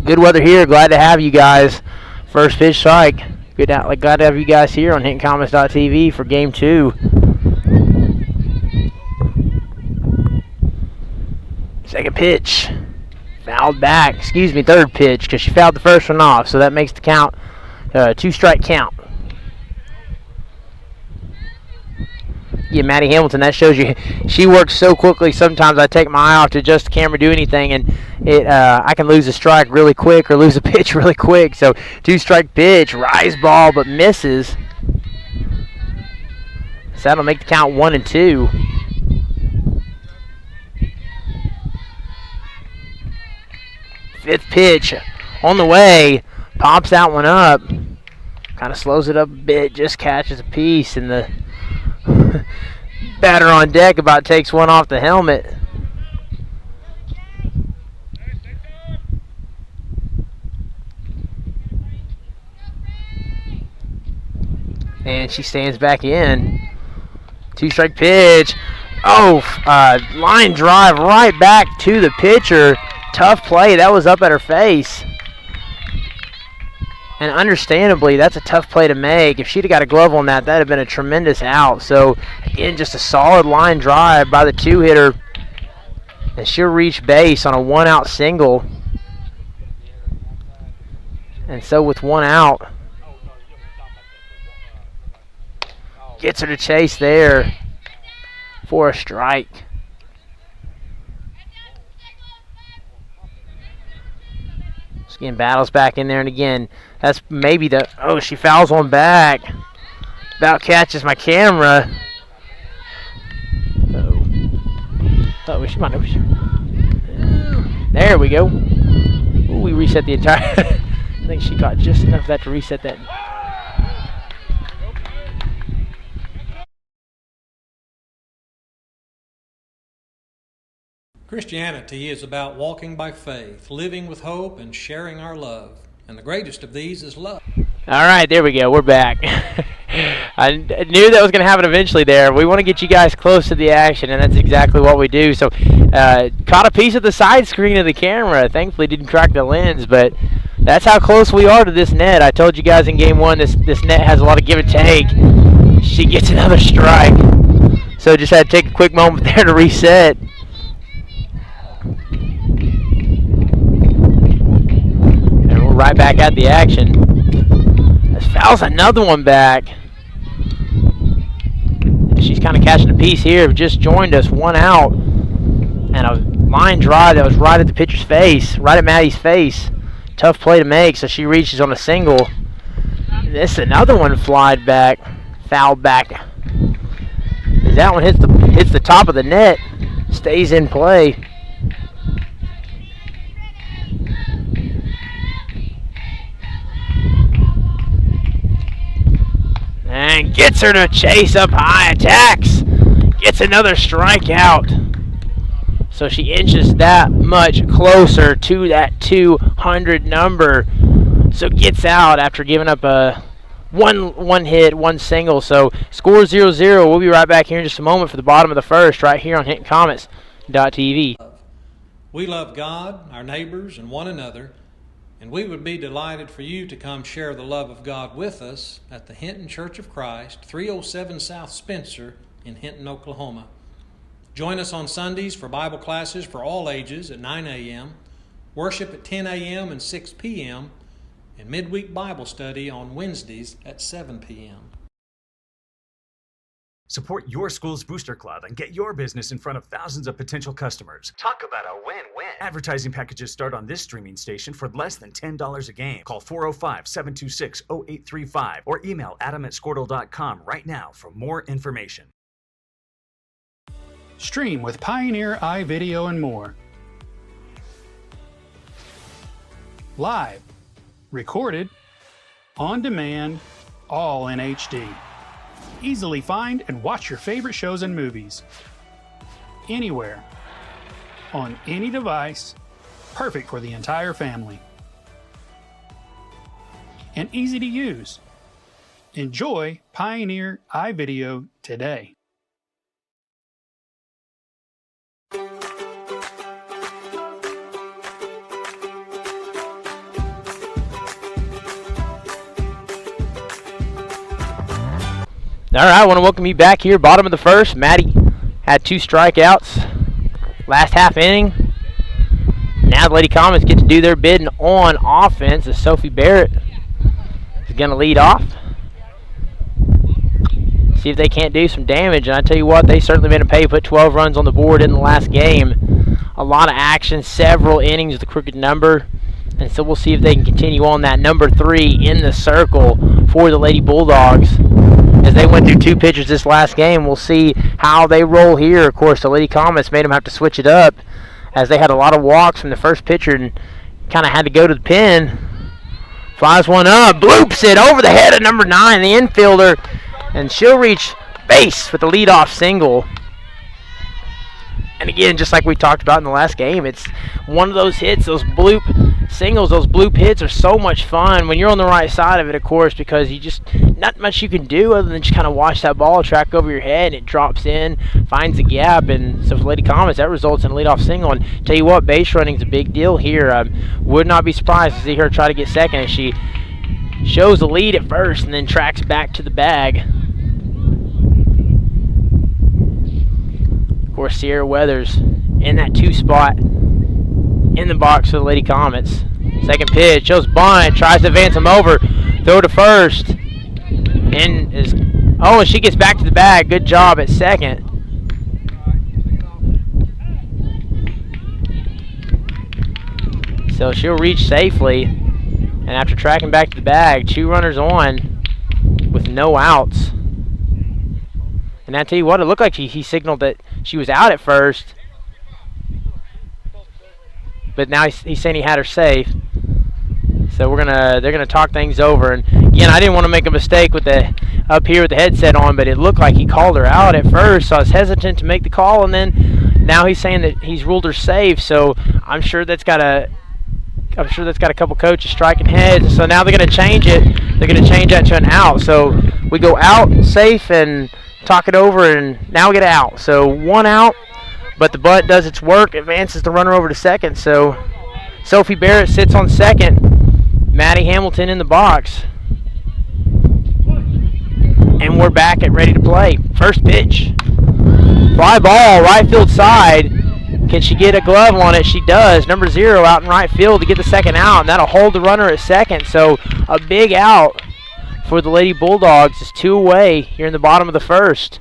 good weather here. Glad to have you guys. First pitch strike. Glad to have you guys here on HintonComics.tv for Game 2. Second pitch, fouled back. Excuse me, third pitch, because she fouled the first one off, so that makes the count 2-strike count. Yeah, Maddie Hamilton, that shows you she works so quickly. Sometimes I take my eye off to adjust the camera, do anything, and I can lose a strike really quick or lose a pitch really quick. So 2-strike pitch, rise ball, but misses. So that'll make the count 1-2. Fifth pitch on the way, pops that one up, kind of slows it up a bit, just catches a piece, and the batter on deck about takes one off the helmet. And she stands back in. 2-strike pitch. Oh, line drive right back to the pitcher. Tough play. That was up at her face. And understandably, that's a tough play to make. If she'd have got a glove on that, that would have been a tremendous out. So, again, just a solid line drive by the 2-hitter. And she'll reach base on a 1-out single. And so with 1 out, gets her to chase there for a strike. Again, battles back in there, and again, that's maybe the, oh, she fouls one back. About catches my camera. Oh, we might have. There we go. Ooh, we reset the entire. I think she caught just enough of that to reset that. Christianity is about walking by faith, living with hope, and sharing our love. And the greatest of these is love. All right, there we go. We're back. I knew that was going to happen eventually there. We want to get you guys close to the action, and that's exactly what we do. So, caught a piece of the side screen of the camera. Thankfully, didn't crack the lens, but that's how close we are to this net. I told you guys in Game 1 this net has a lot of give and take. She gets another strike. So, just had to take a quick moment there to reset. And we're right back at the action. As fouls another one back. She's kind of catching a piece here. Just joined us, 1 out. And a line drive that was right at the pitcher's face, right at Maddie's face. Tough play to make, so she reaches on a single. This another one flied back, fouled back. As that one hits the top of the net, stays in play. And gets her to chase up high, attacks, gets another strikeout. So she inches that much closer to that 200 number. So gets out after giving up a one hit, one single. So score 0-0. We'll be right back here in just a moment for the bottom of the first, right here on HintonComets.tv. We love God, our neighbors, and one another, and we would be delighted for you to come share the love of God with us at the Hinton Church of Christ, 307 South Spencer in Hinton, Oklahoma. Join us on Sundays for Bible classes for all ages at 9 a.m., worship at 10 a.m. and 6 p.m., and midweek Bible study on Wednesdays at 7 p.m. Support your school's booster club and get your business in front of thousands of potential customers. Talk about a win-win. Advertising packages start on this streaming station for less than $10 a game. Call 405-726-0835 or email adam@squirtle.com right now for more information. Stream with Pioneer iVideo and more. Live, recorded, on demand, all in HD. Easily find and watch your favorite shows and movies. Anywhere. On any device. Perfect for the entire family. And easy to use. Enjoy Pioneer iVideo today. All right, I want to welcome you back here, bottom of the first. Maddie had 2 strikeouts last half inning. Now the Lady Comets get to do their bidding on offense as Sophie Barrett is going to lead off. See if they can't do some damage. And I tell you what, they certainly been pay, put 12 runs on the board in the last game. A lot of action, several innings with the crooked number. And so we'll see if they can continue on that number 3 in the circle for the Lady Bulldogs. As they went through 2 pitchers this last game, we'll see how they roll here. Of course, the Lady Comets made them have to switch it up as they had a lot of walks from the first pitcher and kind of had to go to the pin. Flies one up, bloops it over the head of number 9, the infielder, and she'll reach base with the leadoff single. And again, just like we talked about in the last game, it's one of those hits, those bloop singles, those bloop hits are so much fun when you're on the right side of it, of course, because you just, not much you can do other than just kind of watch that ball track over your head, and it drops in, finds a gap, and so for Lady Comets, that results in a leadoff single. And tell you what, base running is a big deal here. Would not be surprised to see her try to get second as she shows the lead at first and then tracks back to the bag. Of course, Sierra Weathers in that 2 spot in the box for the Lady Comets. Second pitch, shows bunt, tries to advance him over, throw to first, and and she gets back to the bag. Good job at second. So she'll reach safely, and after tracking back to the bag, 2 runners on with no outs. And I tell you what, it looked like he signaled that she was out at first, but now he's saying he had her safe. So they're gonna talk things over. And again, I didn't want to make a mistake with the up here with the headset on, but it looked like he called her out at first. So I was hesitant to make the call, and then now he's saying that he's ruled her safe. So I'm sure that's got a couple coaches striking heads. So now they're gonna change it. They're gonna change that to an out. So we go out, safe, and talk it over, and now we get out. So 1 out, but the bunt does its work, advances the runner over to second. So Sophie Barrett sits on second. Maddie Hamilton in the box. And we're back at ready to play. First pitch. Fly ball, right field side. Can she get a glove on it? She does. Number 0 out in right field to get the second out, and that'll hold the runner at second. So a big out for the Lady Bulldogs. It's 2 away here in the bottom of the first.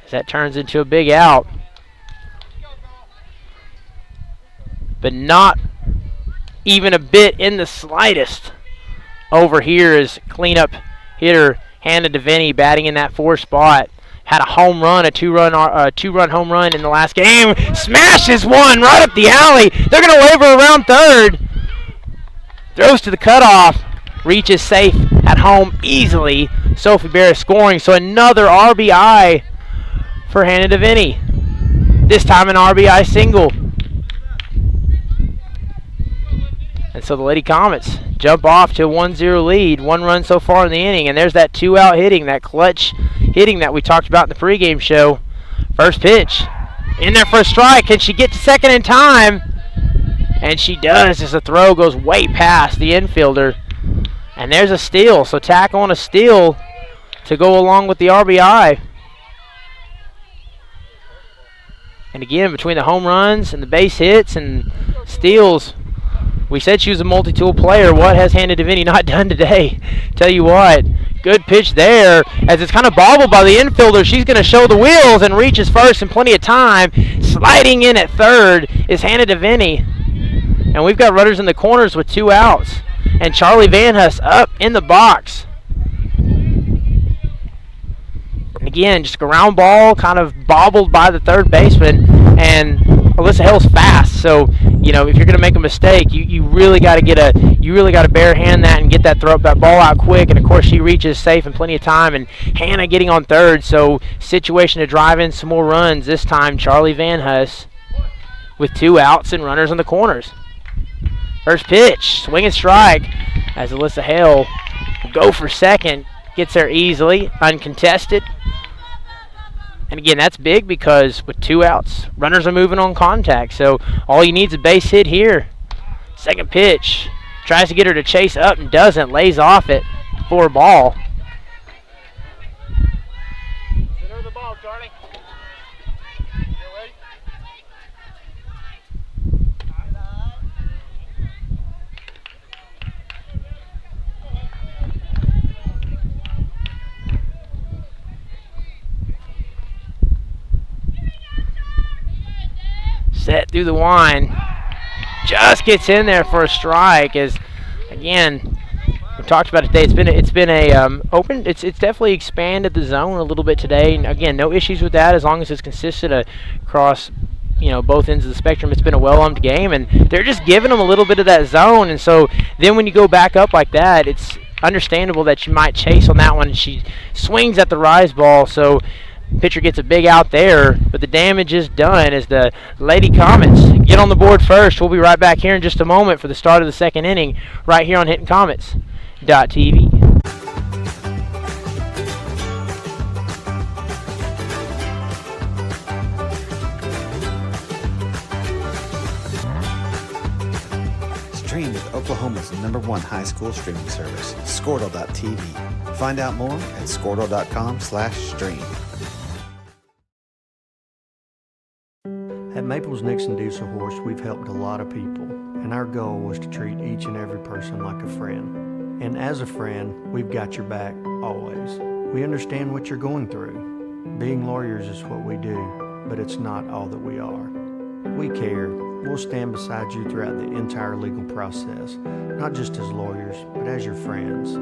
As that turns into a big out. But not even a bit in the slightest. Over here is cleanup hitter Hannah DeVinny batting in that 4 spot. Had a home run, a two-run home run in the last game. Smashes one right up the alley. They're going to wave her around third. Throws to the cutoff. Reaches safe at home easily. Sophie Barris scoring. So another RBI for Hannah DeVinny. This time an RBI single. And so the Lady Comets jump off to a 1-0 lead. 1 run so far in the inning. And there's that 2-out hitting, that clutch hitting that we talked about in the pregame show. First pitch. In there for a strike. Can she get to second in time? And she does as the throw goes way past the infielder. And there's a steal. So tack on a steal to go along with the RBI. And again, between the home runs and the base hits and steals, we said she was a multi-tool player. What has Hannah DeVinny not done today? Tell you what, good pitch there. As it's kind of bobbled by the infielder, she's going to show the wheels and reaches first in plenty of time. Sliding in at third is Hannah DeVinny. And we've got runners in the corners with 2 outs. And Charlie Van Huss up in the box. And again, just a ground ball, kind of bobbled by the third baseman. And Alyssa Hill's fast, so you know if you're going to make a mistake, you really got to barehand that and get that ball out quick. And of course, she reaches safe in plenty of time. And Hannah getting on third, so situation to drive in some more runs. This time, Charlie Van Huss with 2 outs and runners on the corners. First pitch, swing and strike, as Alyssa Hale will go for second, gets there easily, uncontested. And again, that's big because with 2 outs, runners are moving on contact. So all you need is a base hit here. Second pitch. Tries to get her to chase up and doesn't. Lays off it for a ball. Center the ball, Charlie. Set through the wine. Just gets in there for a strike. As again, we talked about it today. It's been a open. It's definitely expanded the zone a little bit today. And again, no issues with that as long as it's consistent across both ends of the spectrum. It's been a well-umped game, and they're just giving them a little bit of that zone. And so then when you go back up like that, it's understandable that you might chase on that one. And she swings at the rise ball, so pitcher gets a big out there, but the damage is done as the Lady Comets get on the board first. We'll be right back here in just a moment for the start of the second inning right here on HintonComets.tv. Stream with Oklahoma's #1 high school streaming service, Squirtle.tv. Find out more at Squirtle.com/stream. At Maples Nixon Diesel Horse, we've helped a lot of people, and our goal was to treat each and every person like a friend. And as a friend, we've got your back always. We understand what you're going through. Being lawyers is what we do, but it's not all that we are. We care. We'll stand beside you throughout the entire legal process, not just as lawyers, but as your friends.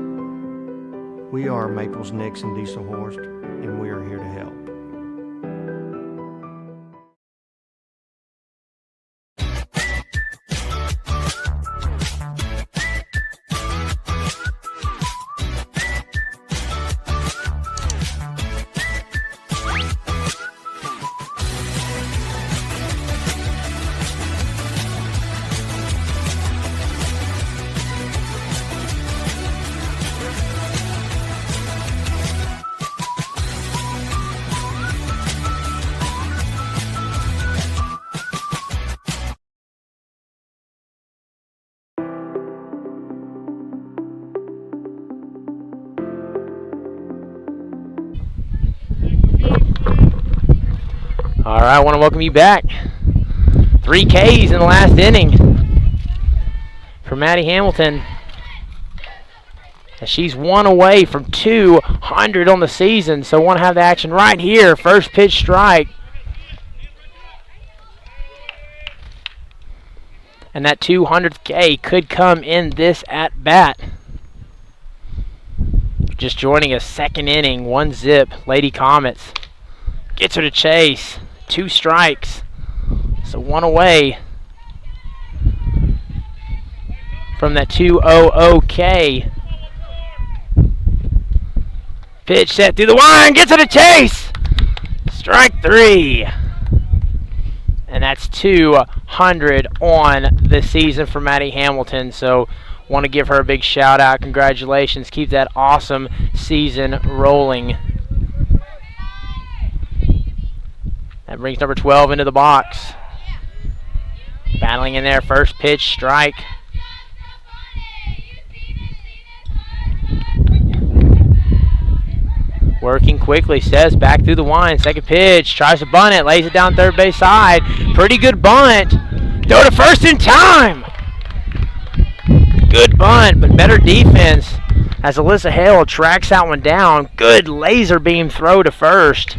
We are Maples Nixon Diesel Horse, and we are here to help. All right, I want to welcome you back. 3 Ks in the last inning for Maddie Hamilton. And she's one away from 200 on the season, so want to have the action right here. First pitch strike. And that 200th K could come in this at bat. Just joining a second inning, 1-0. Lady Comets gets her to chase. 2 strikes. So 1 away from that 2-0 K. Pitch set through the line, gets it a chase. Strike 3. And that's 200 on the season for Maddie Hamilton. So want to give her a big shout out. Congratulations. Keep that awesome season rolling. That brings number 12 into the box. Battling in there, first pitch, strike. Working quickly, says back through the line. Second pitch, tries to bunt it, lays it down third base side. Pretty good bunt. Throw to first in time. Good bunt, but better defense as Alyssa Hale tracks that one down. Good laser beam throw to first.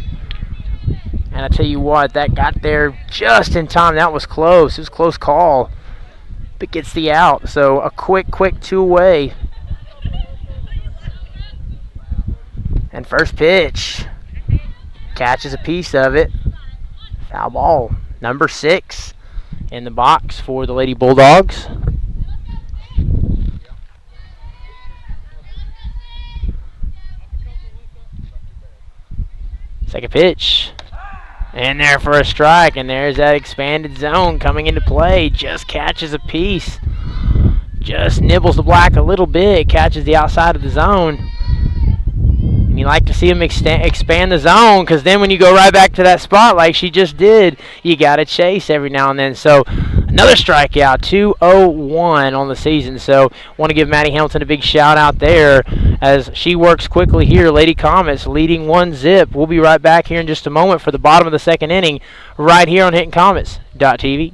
And I tell you what, that got there just in time. That was close. It was a close call, but gets the out. So a quick 2 away. And first pitch, catches a piece of it. Foul ball. Number 6 in the box for the Lady Bulldogs. Second pitch. And there for a strike. And there's that expanded zone coming into play. Just catches a piece. Just nibbles the black a little bit. Catches the outside of the zone. And you like to see them expand the zone, because then when you go right back to that spot like she just did, you got to chase every now and then. So another strikeout, 2-0-1 on the season. So want to give Maddie Hamilton a big shout out there as she works quickly here. Lady Comets leading 1-0. We'll be right back here in just a moment for the bottom of the second inning right here on HintonComets.tv.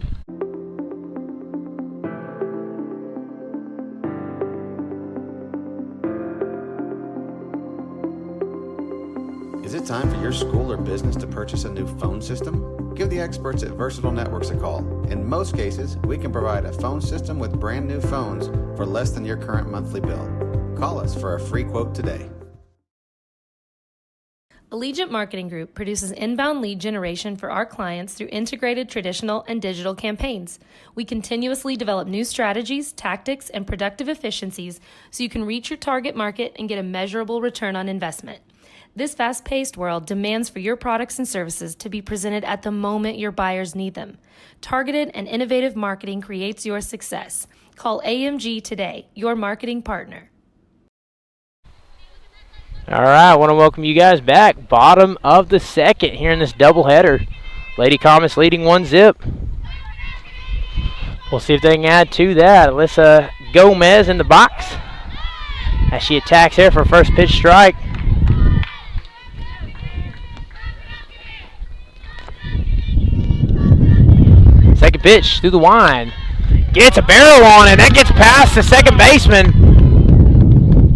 Is it time for your school or business to purchase a new phone system? Give the experts at Versatile Networks a call. In most cases, we can provide a phone system with brand new phones for less than your current monthly bill. Call us for a free quote today. Allegiant Marketing Group produces inbound lead generation for our clients through integrated traditional and digital campaigns. We continuously develop new strategies, tactics, and productive efficiencies so you can reach your target market and get a measurable return on investment. This fast-paced world demands for your products and services to be presented at the moment your buyers need them. Targeted and innovative marketing creates your success. Call AMG today, your marketing partner. All right, I want to welcome you guys back. Bottom of the second here in this doubleheader. Lady Comets leading 1-0. We'll see if they can add to that. Alyssa Gomez in the box as she attacks here for a first pitch strike. Second pitch through the line. Gets a barrel on it. That gets past the second baseman.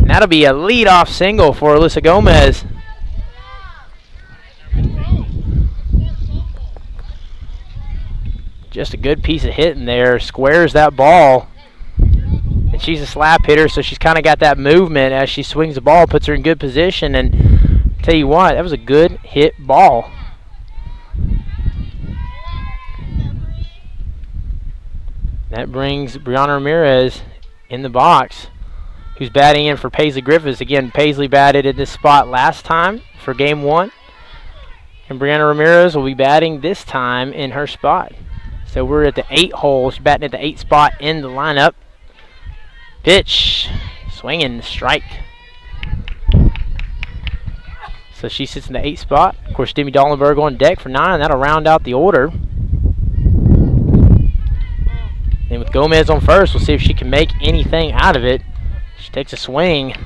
And that'll be a leadoff single for Alyssa Gomez. Just a good piece of hitting there. Squares that ball. And she's a slap hitter, so she's kind of got that movement as she swings the ball, puts her in good position. And tell you what, that was a good hit ball. That brings Brianna Ramirez in the box, who's batting in for Paisley Griffiths. Again, Paisley batted in this spot last time for Game 1. And Brianna Ramirez will be batting this time in her spot. So we're at the 8 hole. She's batting at the 8 spot in the lineup. Pitch. Swinging. Strike. So she sits in the 8 spot. Of course, Demi Dollenberg on deck for 9. That'll round out the order. And with Gomez on first, we'll see if she can make anything out of it. She takes a swing.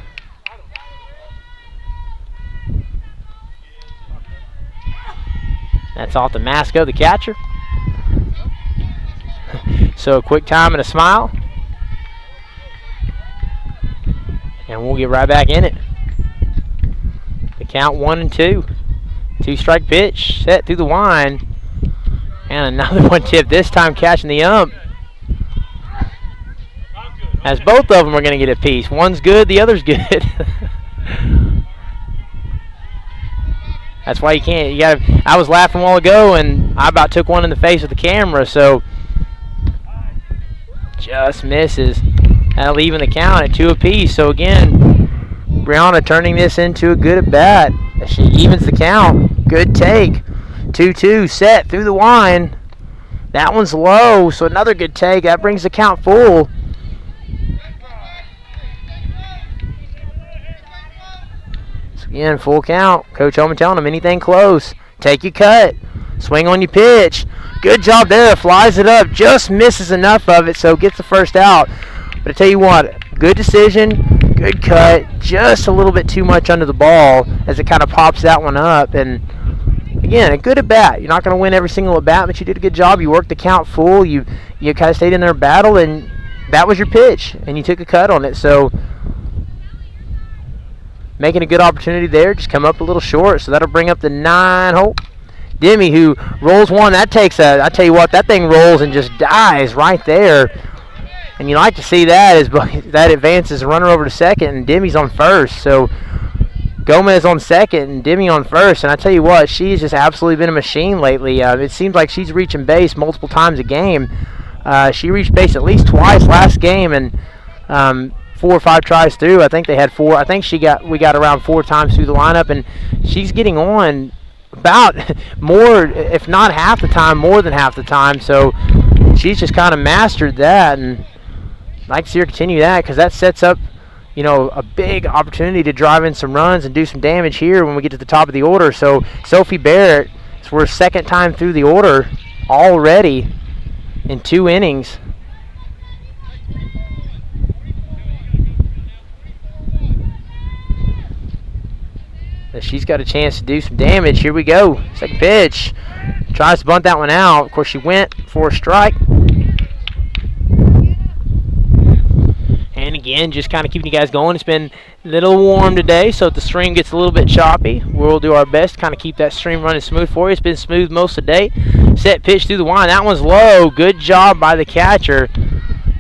That's off the Masco, the catcher. So a quick time and a smile. And we'll get right back in it. The count 1-2. 2-strike pitch, set through the line. And another one tipped, this time catching the ump. As both of them are going to get a piece. One's good, the other's good. That's why you can't. I was laughing a while ago, and I about took one in the face with the camera, so just misses. That'll even the count at 2 apiece. So again, Brianna turning this into a good at bat. She evens the count. Good take. 2-2 set through the line. That one's low, so another good take. That brings the count full. So again, full count. Coach Holman telling them anything close. Take your cut. Swing on your pitch. Good job there. Flies it up. Just misses enough of it, so gets the first out. But I tell you what, good decision, good cut. Just a little bit too much under the ball as it kind of pops that one up. And again, a good at bat. You're not going to win every single at bat, but you did a good job. You worked the count full. You kind of stayed in their battle, and that was your pitch, and you took a cut on it. So making a good opportunity there, just come up a little short. So that'll bring up the 9-hole. Demi, who rolls one, that takes I tell you what, that thing rolls and just dies right there. And you like to see that as that advances a runner over to second, and Demi's on first. So Gomez on second and Demi on first. And I tell you what, she's just absolutely been a machine lately. It seems like she's reaching base multiple times a game. She reached base at least twice last game, and 4 or 5 tries through. I think they had 4. I think we got around 4 times through the lineup, and she's getting on about more, if not half the time, more than half the time. So she's just kind of mastered that, and I'd like to see her continue that, because that sets up, a big opportunity to drive in some runs and do some damage here when we get to the top of the order. So Sophie Barrett, we're 2nd time through the order already in 2 innings. She's got a chance to do some damage. Here we go. Second pitch. Tries to bunt that one out. Of course, she went for a strike. And again, just kind of keeping you guys going. It's been a little warm today, so if the stream gets a little bit choppy, we'll do our best to kind of keep that stream running smooth for you. It's been smooth most of the day. Set pitch through the line. That one's low. Good job by the catcher.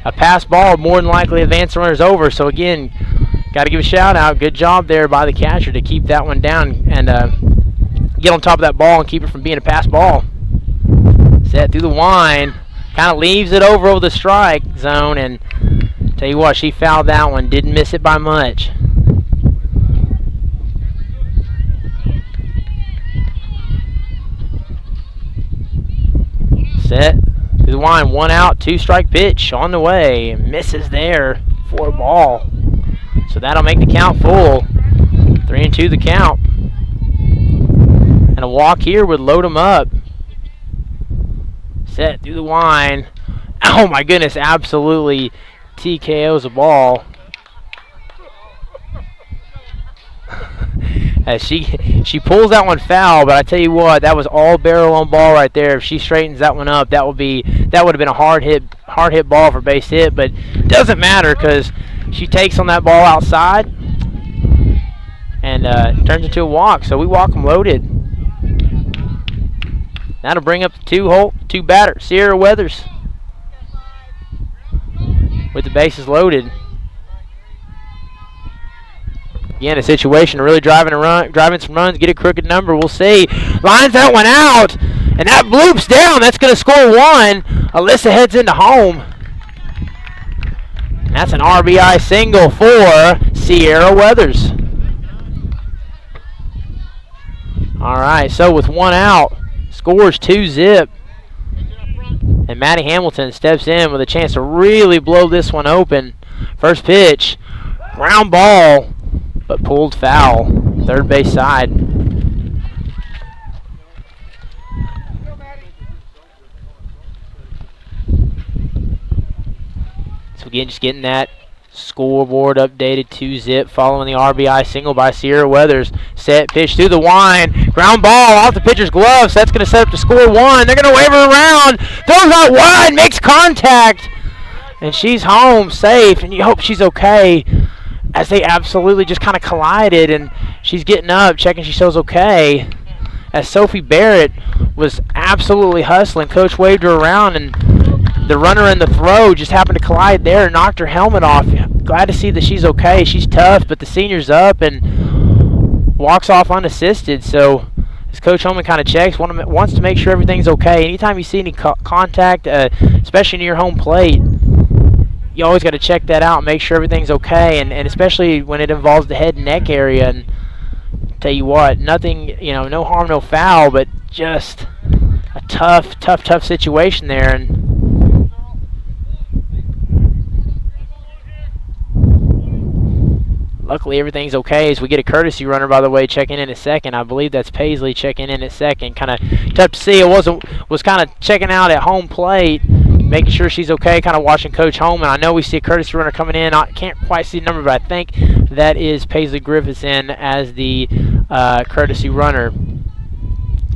A pass ball more than likely advance runners over. So again, got to give a shout out. Good job there by the catcher to keep that one down and get on top of that ball and keep it from being a pass ball. Set through the line. Kind of leaves it over the strike zone, and tell you what, she fouled that one. Didn't miss it by much. Set through the line. 1 out, 2-strike pitch on the way. Misses there for a ball. So that'll make the count full. 3-2 the count. And a walk here would load them up. Set through the line. Oh my goodness, absolutely TKOs a ball. As she pulls that one foul, but I tell you what, that was all barrel on ball right there. If she straightens that one up, that would have been a hard hit ball for base hit, but it doesn't matter because she takes on that ball outside and turns into a walk. So we walk them loaded. That'll bring up the 2 batter, Sierra Weathers, with the bases loaded. Again, a situation of really driving some runs, get a crooked number. We'll see. Lines that one out, and that bloops down. That's going to score 1. Alyssa heads into home. And that's an RBI single for Sierra Weathers. All right, so with 1 out, scores 2-zip. And Maddie Hamilton steps in with a chance to really blow this one open. First pitch, ground ball, but pulled foul. Third base side. So again, just getting that scoreboard updated. 2-zip following the RBI single by Sierra Weathers. Set pitch through the line. Ground ball off the pitcher's glove. So that's going to set up to score 1. They're going to wave her around. Throws out wide. Makes contact. And she's home safe. And you hope she's okay. as they absolutely just kind of collided, and she's getting up, checking she feels okay, as Sophie Barrett was absolutely hustling. Coach waved her around, and the runner and the throw just happened to collide there and knocked her helmet off. Glad to see that she's okay. She's tough, but the senior's up and walks off unassisted. So as Coach Holman kind of checks, wants to make sure everything's okay. Anytime you see any contact, especially near your home plate, you always got to check that out and make sure everything's okay, and especially when it involves the head and neck area. And tell you what, nothing, no harm, no foul, but just a tough situation there. And luckily everything's okay as we get a courtesy runner, by the way, checking in at second. I believe that's Paisley checking in at second. Kind of tough to see. It was kind of checking out at home plate, making sure she's okay, kind of watching Coach Holman. I know we see a courtesy runner coming in. I can't quite see the number, but I think that is Paisley Griffiths in as the courtesy runner.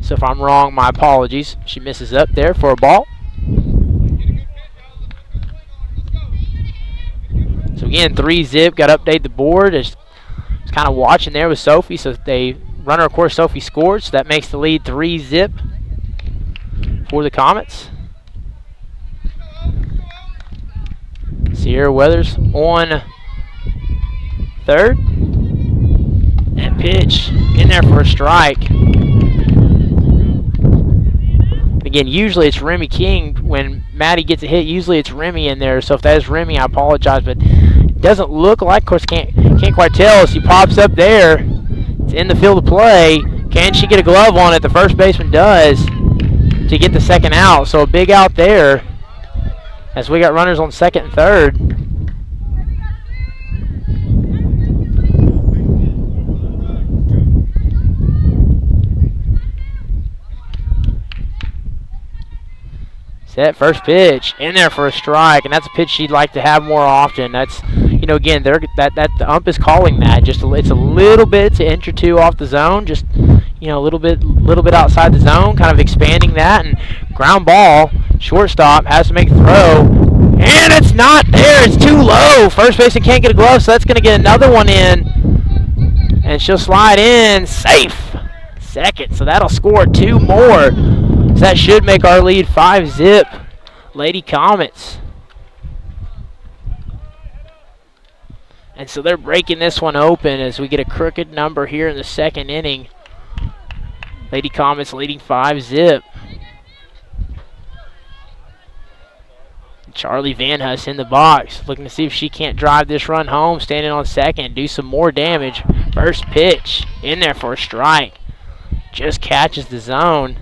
So if I'm wrong, my apologies. She misses up there for a ball. So again, 3-zip, got to update the board. Just kind of watching there with Sophie. So they runner, of course, Sophie scored. So that makes the lead 3-zip for the Comets. Sierra Weathers on third. And pitch in there for a strike. Again, usually it's Remy King. When Maddie gets a hit, usually it's Remy in there. So if that is Remy, I apologize, but it doesn't look like. Of course, can't quite tell. She pops up there. It's in the field of play. Can she get a glove on it? The first baseman does to get the second out. So a big out there as we got runners on second and third. Set, first pitch in there for a strike, and that's a pitch she'd like to have more often. That's, again, that the ump is calling that. Just it's a little bit, it's an inch or two off the zone, just a little bit outside the zone, kind of expanding that, and ground ball. Shortstop has to make a throw, and it's not there. It's too low. First baseman can't get a glove, so that's going to get another one in, and she'll slide in safe. Second, so that'll score 2 more. So that should make our lead 5-zip. Lady Comets. And so they're breaking this one open as we get a crooked number here in the second inning. Lady Comets leading 5-zip. Charlie Van Huss in the box, looking to see if she can't drive this run home, standing on second, do some more damage. First pitch in there for a strike. Just catches the zone.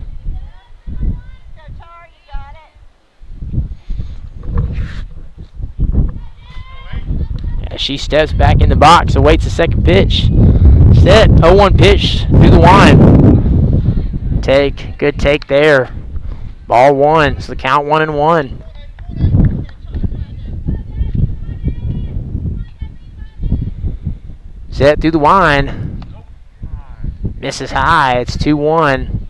As she steps back in the box, awaits the second pitch. Set, 0-1 pitch through the line. Good take there. Ball 1, so the count 1-1. Set through the line. Misses high, it's 2-1.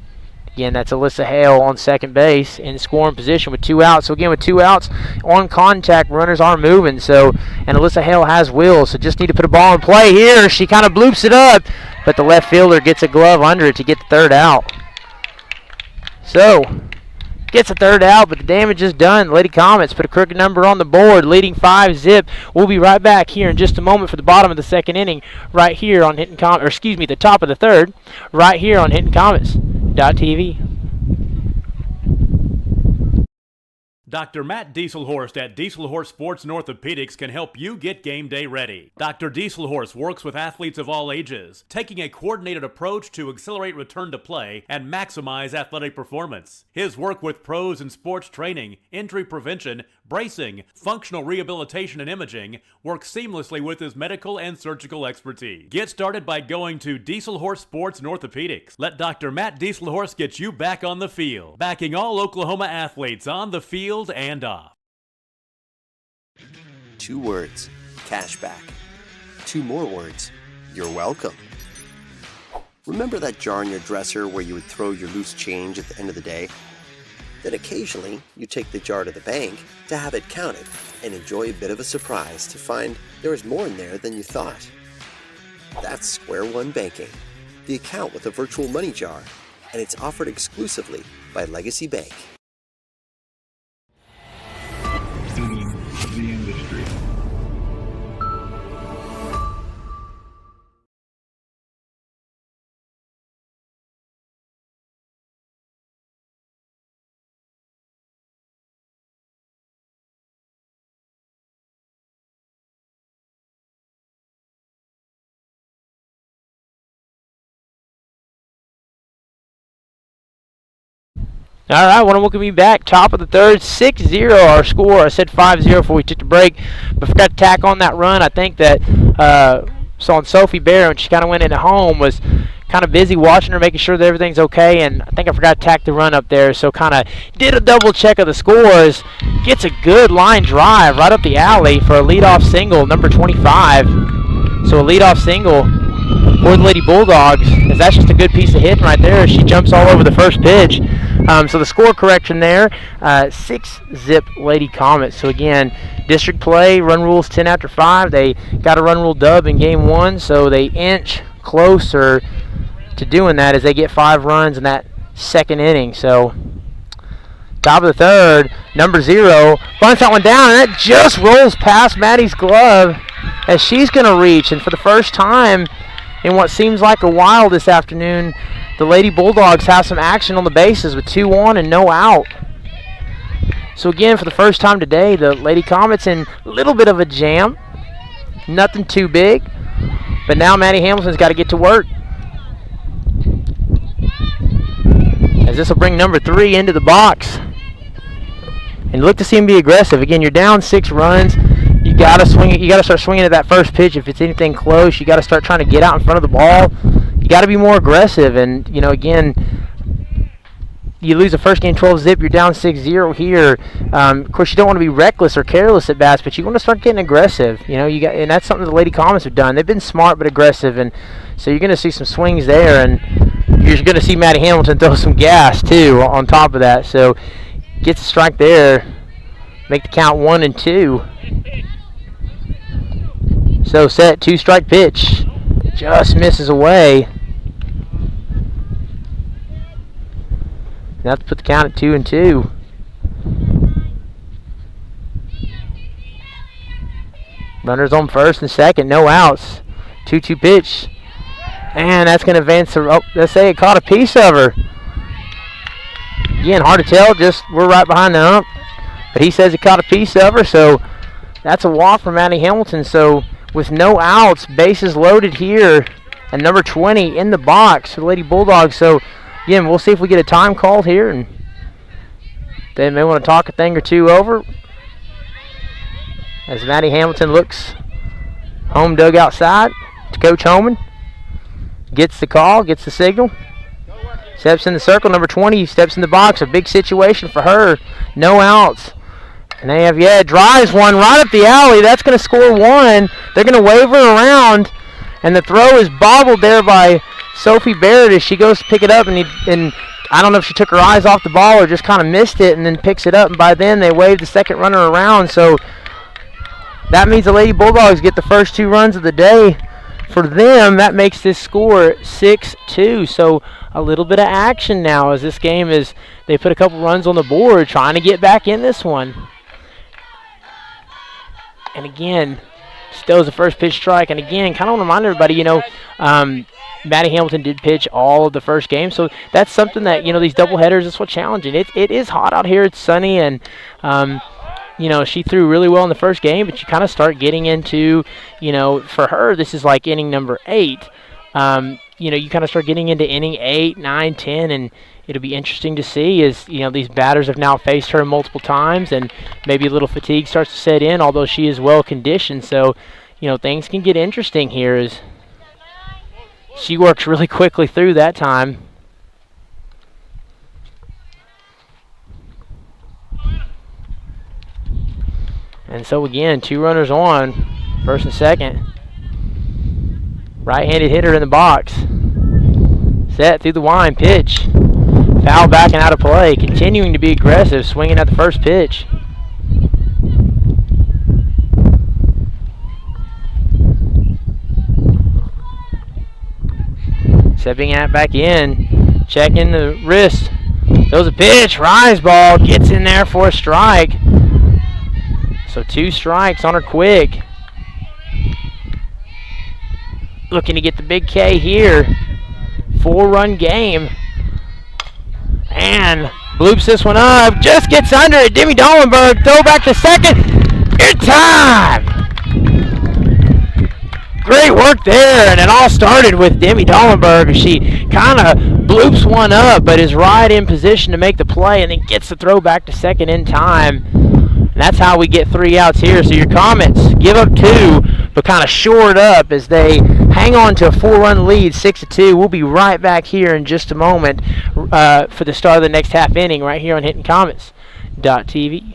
Again, that's Alyssa Hale on second base in scoring position with 2 outs. So again, with 2 outs on contact, runners are moving. So, and Alyssa Hale has wheels, so just need to put a ball in play here. She kind of bloops it up, but the left fielder gets a glove under it to get the third out. So, gets a third out, but the damage is done. Lady Comets put a crooked number on the board, leading 5-zip. We'll be right back here in just a moment for the bottom of the second inning, right here on Hinton the top of the third, right here on HintonComets.tv. Dr. Matt Dieselhorst at Dieselhorst Sports and Orthopedics can help you get game day ready. Dr. Dieselhorst works with athletes of all ages, taking a coordinated approach to accelerate return to play and maximize athletic performance. His work with pros in sports training, injury prevention, bracing, functional rehabilitation, and imaging works seamlessly with his medical and surgical expertise. Get started by going to Dieselhorst Sports and Orthopedics. Let Dr. Matt Dieselhorst get you back on the field, backing all Oklahoma athletes on the field and off. 2 words, cashback. 2 more words, you're welcome. Remember that jar in your dresser where you would throw your loose change at the end of the day? Then occasionally, you take the jar to the bank to have it counted and and enjoy a bit of a surprise to find there is more in there than you thought. That's Square One Banking, the account with a virtual money jar, and it's offered exclusively by Legacy Bank. The industry. All right, I want to welcome you back. Top of the third, 6-0 our score. I said 5-0 before we took the break, but forgot to tack on that run. I think that saw Sophie Bear when she kind of went into home was kind of busy watching her, making sure that everything's okay, and I think I forgot to tack the run up there, so kind of did a double check of the scores. Gets a good line drive right up the alley for a leadoff single, number 25. So a leadoff single for the Lady Bulldogs, as that's just a good piece of hitting right there. She jumps all over the first pitch. So the score correction there, 6-zip Lady Comets. So again, district play, run rules 10 after 5. They got a run rule dub in game 1, so they inch closer to doing that as they get 5 runs in that second inning. So top of the third, number 0 bunts that one down, and that just rolls past Maddie's glove as she's going to reach. And for the first time in what seems like a while this afternoon, the Lady Bulldogs have some action on the bases with 2 on and no out. So again, for the first time today, the Lady Comets in a little bit of a jam. Nothing too big, but now Maddie Hamilton's got to get to work, as this will bring number 3 into the box. And look to see him be aggressive. Again, you're down 6 runs. You got to swing it. You got to start swinging at that first pitch. If it's anything close, you got to start trying to get out in front of the ball. You got to be more aggressive. And you know, again, you lose the first game 12-zip. You're down 6-0 here. Of course, you don't want to be reckless or careless at bats, but you want to start getting aggressive. You know, and that's something the Lady Comets have done. They've been smart but aggressive, and so you're going to see some swings there, and you're going to see Maddie Hamilton throw some gas too on top of that. So gets a strike there, make the count 1-2. So set, 2-strike pitch, just misses away. Now to put the count at 2-2. Runners on first and second, no outs. 2-2 pitch, and that's going to advance her. Oh, let's say it caught a piece of her. Again, hard to tell. Just we're right behind the ump, but he says he caught a piece of her. So that's a walk for Maddie Hamilton. So with no outs, bases loaded here, and number 20 in the box for the Lady Bulldogs. So again, we'll see if we get a time called here, and they may want to talk a thing or two over. As Maddie Hamilton looks home dugout side to Coach Homan. Gets the call, gets the signal. Steps in the circle, number 20 steps in the box. A big situation for her. No outs. And they have, drives one right up the alley. That's going to score 1. They're going to wave her around. And the throw is bobbled there by Sophie Barrett as she goes to pick it up. And I don't know if she took her eyes off the ball or just kind of missed it and then picks it up. And by then they wave the second runner around. So that means the Lady Bulldogs get the first 2 runs of the day. For them, that makes this score 6-2. So a little bit of action now as this game is, they put a couple runs on the board trying to get back in this one. And again, still is the first pitch strike. And again, kind of want to remind everybody, Maddie Hamilton did pitch all of the first game. So that's something that, these doubleheaders, that's what's challenging. It is hot out here. It's sunny, and she threw really well in the first game, but you kind of start getting into, for her, this is like inning number 8. You kind of start getting into inning 8, 9, 10, and it'll be interesting to see as, these batters have now faced her multiple times, and maybe a little fatigue starts to set in, although she is well conditioned. So, things can get interesting here as she works really quickly through that time. And so again, 2 runners on, first and second. Right-handed hitter in the box. Set through the wind, pitch. Foul back and out of play. Continuing to be aggressive, swinging at the first pitch. Stepping out back in. Checking the wrist. Throws a pitch. Rise ball. Gets in there for a strike. So 2 strikes on her quick. Looking to get the big K here. 4-run game. And bloops this one up. Just gets under it. Demi Dollenberg. Throw back to second. In time. Great work there. And it all started with Demi Dollenberg. She kind of bloops one up, but is right in position to make the play and then gets the throw back to second in time. And that's how we get 3 outs here. So your Comets give up 2, but kind of short up as they hang on to a 4-run lead, 6-2. We'll be right back here in just a moment for the start of the next half inning right here on HintonComets.tv.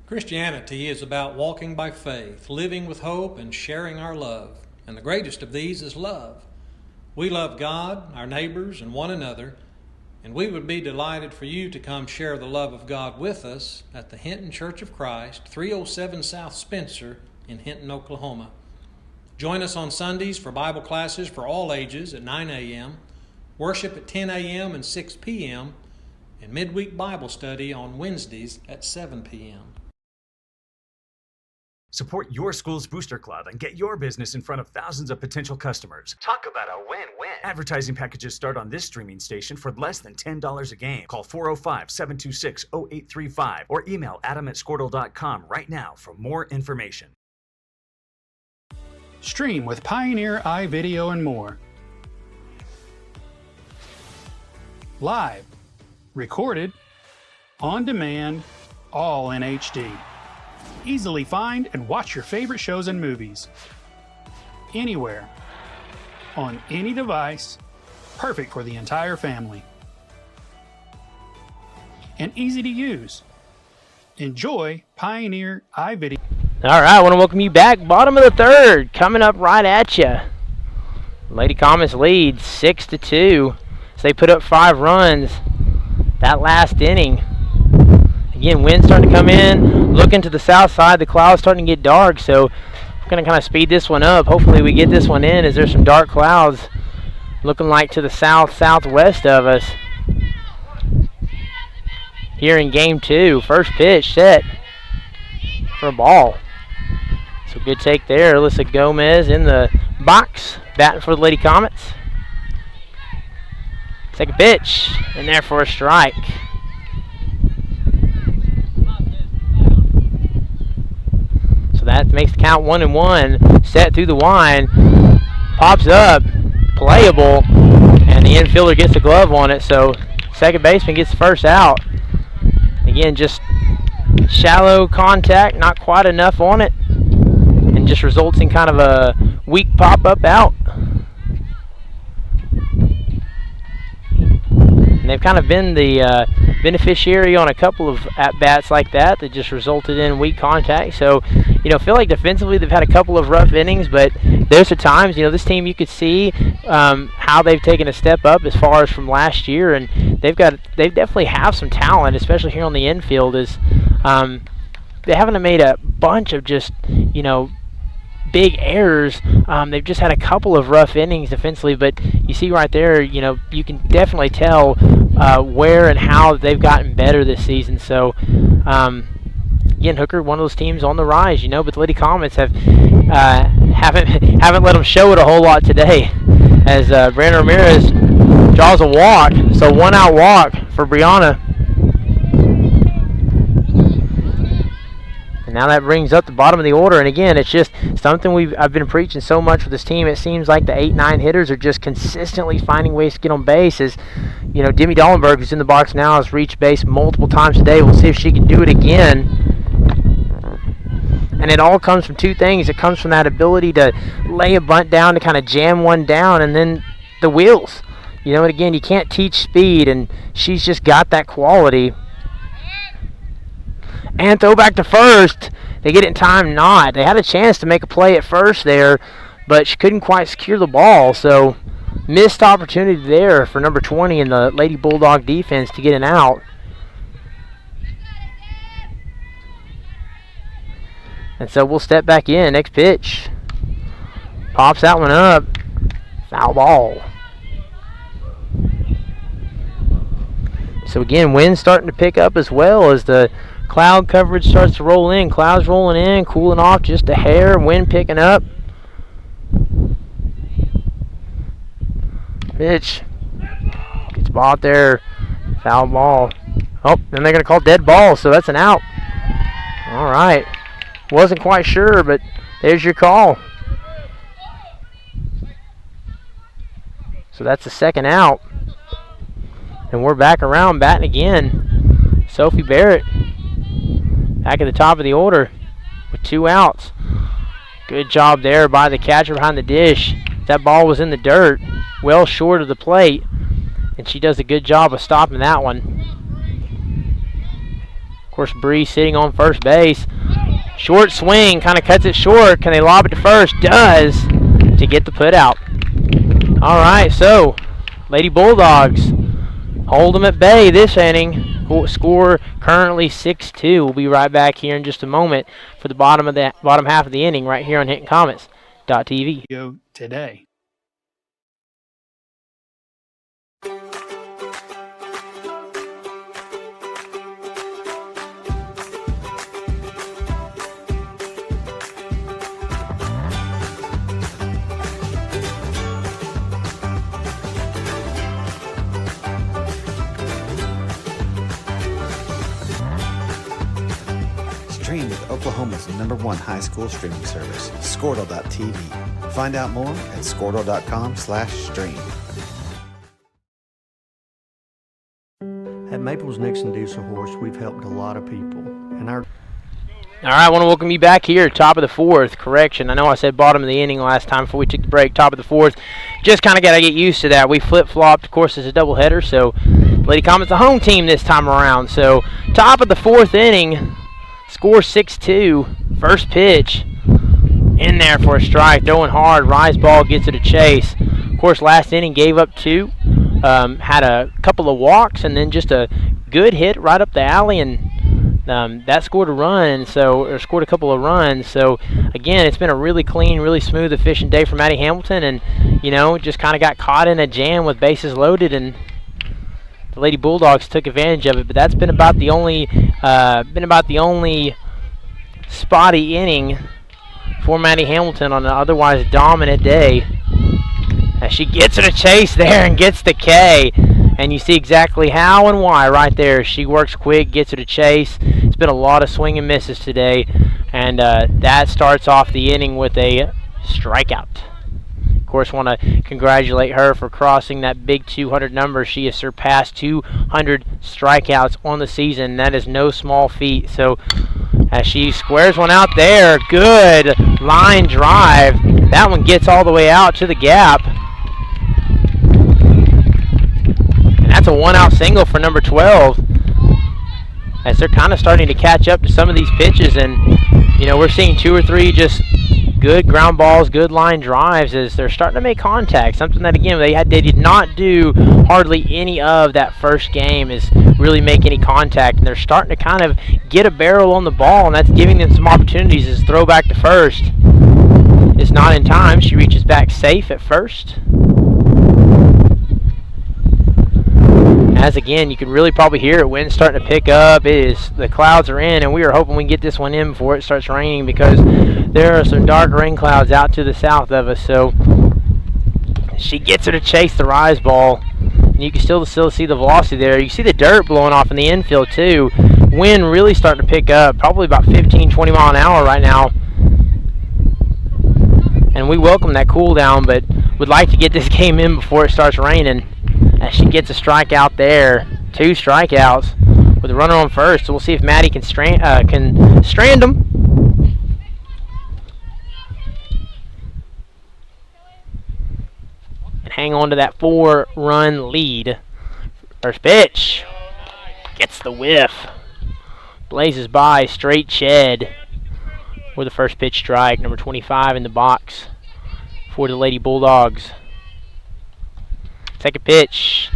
Christianity is about walking by faith, living with hope, and sharing our love. And the greatest of these is love. We love God, our neighbors, and one another. And we would be delighted for you to come share the love of God with us at the Hinton Church of Christ, 307 South Spencer in Hinton, Oklahoma. Join us on Sundays for Bible classes for all ages at 9 a.m., worship at 10 a.m. and 6 p.m., and midweek Bible study on Wednesdays at 7 p.m. Support your school's booster club and get your business in front of thousands of potential customers. Talk about a win-win. Advertising packages start on this streaming station for less than $10 a game. Call 405-726-0835 or email adam@squirtle.com right now for more information. Stream with Pioneer iVideo and more. Live, recorded, on demand, all in HD. Easily find and watch your favorite shows and movies. Anywhere. On any device. Perfect for the entire family. And easy to use. Enjoy Pioneer iVideo. All right, I want to welcome you back. Bottom of the third, coming up right at you. Lady Comets lead 6-2. So they put up 5 runs that last inning. Again, wind starting to come in. Looking to the south side, the clouds starting to get dark, so I'm going to kind of speed this one up. Hopefully we get this one in as there's some dark clouds looking like to the southwest of us. Here in game 2, first pitch set for a ball. So good take there. Alyssa Gomez in the box, batting for the Lady Comets. Second pitch, in there for a strike. So that makes the count 1-1. Set through the wind, pops up, playable, and the infielder gets a glove on it. So second baseman gets the first out. Again, just shallow contact, not quite enough on it, and just results in kind of a weak pop-up out. And they've kind of been the beneficiary on a couple of at-bats like that just resulted in weak contact. So, you know, feel like defensively they've had a couple of rough innings, but there's the times, you know, this team you could see how they've taken a step up as far as from last year, and they definitely have some talent, especially here on the infield. Is they haven't made a bunch of just, you know, big errors. They've just had a couple of rough innings defensively, but you see right there, you know, you can definitely tell where and how they've gotten better this season. So, again, Hooker, one of those teams on the rise, you know, but the Lady Comets haven't let them show it a whole lot today, as Brandon Ramirez draws a walk. So 1-out walk for Brianna. Now that brings up the bottom of the order, and again, it's just something I've been preaching so much with this team. It seems like the 8-9 hitters are just consistently finding ways to get on base. As you know, Demi Dollenberg, who's in the box now, has reached base multiple times today. We'll see if she can do it again. And it all comes from 2 things. It comes from that ability to lay a bunt down, to kind of jam one down, and then the wheels. You know, and again, you can't teach speed, and she's just got that quality. And throw back to first. They get it in time, not. They had a chance to make a play at first there, but she couldn't quite secure the ball. So missed opportunity there for number 20 in the Lady Bulldog defense to get an out. And so we'll step back in. Next pitch. Pops that one up. Foul ball. So again, wind's starting to pick up as well as the cloud coverage starts to roll in. Clouds rolling in, cooling off just a hair. Wind picking up. Pitch. Gets ball out there. Foul ball. Oh, then they're going to call dead ball, so that's an out. All right. Wasn't quite sure, but there's your call. So that's the second out. And we're back around batting again. Sophie Barrett back at the top of the order with 2 outs. Good job there by the catcher behind the dish. That ball was in the dirt, well short of the plate, and she does a good job of stopping that one. Of course, Bree sitting on first base. Short swing, kind of cuts it short. Can they lob it to first? Does, to get the put out. All right, so Lady Bulldogs hold them at bay this inning. Score currently 6-2. We'll be right back here in just a moment for the bottom half of the inning right here on HintonComets.tv. Today. Stream with Oklahoma's #1 high school streaming service, Squirtle.tv. Find out more at Squirtle.com/stream. At Maples Nixon Diesel Horse, we've helped a lot of people, and our All right, I want to welcome you back here, top of the 4th. Correction, I know I said bottom of the inning last time before we took the break. Top of the 4th. Just kind of got to get used to that. We flip-flopped. Of course, it's a doubleheader, so Lady Comets the home team this time around. So top of the 4th inning. Score 6-2. First pitch. In there for a strike. Throwing hard. Rise ball gets it a chase. Of course, last inning gave up 2. Had a couple of walks and then just a good hit right up the alley, and that scored a run. Or scored a couple of runs. So again, it's been a really clean, really smooth, efficient day for Maddie Hamilton, and just kind of got caught in a jam with bases loaded, and the Lady Bulldogs took advantage of it. But that's been about the only spotty inning for Maddie Hamilton on an otherwise dominant day. As she gets it a chase there and gets the K. And you see exactly how and why right there. She works quick, gets it a chase. It's been a lot of swing and misses today. And that starts off the inning with a strikeout. Of course, want to congratulate her for crossing that big 200 number. She has surpassed 200 strikeouts on the season. That is no small feat. So as she squares one out there, good line drive. That one gets all the way out to the gap. And that's a 1-out single for number 12. As they're kind of starting to catch up to some of these pitches, and we're seeing 2 or 3 just good ground balls, good line drives as they're starting to make contact. Something that, again, they did not do hardly any of that first game, is really make any contact. And they're starting to kind of get a barrel on the ball, and that's giving them some opportunities. As throw back to first. It's not in time. She reaches back safe at first. As again, you can really probably hear it. Wind's starting to pick up. The clouds are in, and we are hoping we can get this one in before it starts raining, because there are some dark rain clouds out to the south of us. So she gets her to chase the rise ball. And you can still see the velocity there. You see the dirt blowing off in the infield too. Wind really starting to pick up, probably about 15-20 mile an hour right now. And we welcome that cool down, but would like to get this game in before it starts raining. As she gets a strikeout there, 2 strikeouts with a runner on first. So we'll see if Maddie can strand them. And hang on to that 4-run lead. First pitch. Gets the whiff. Blazes by, straight shed. With the first pitch strike, number 25 in the box for the Lady Bulldogs. Second pitch.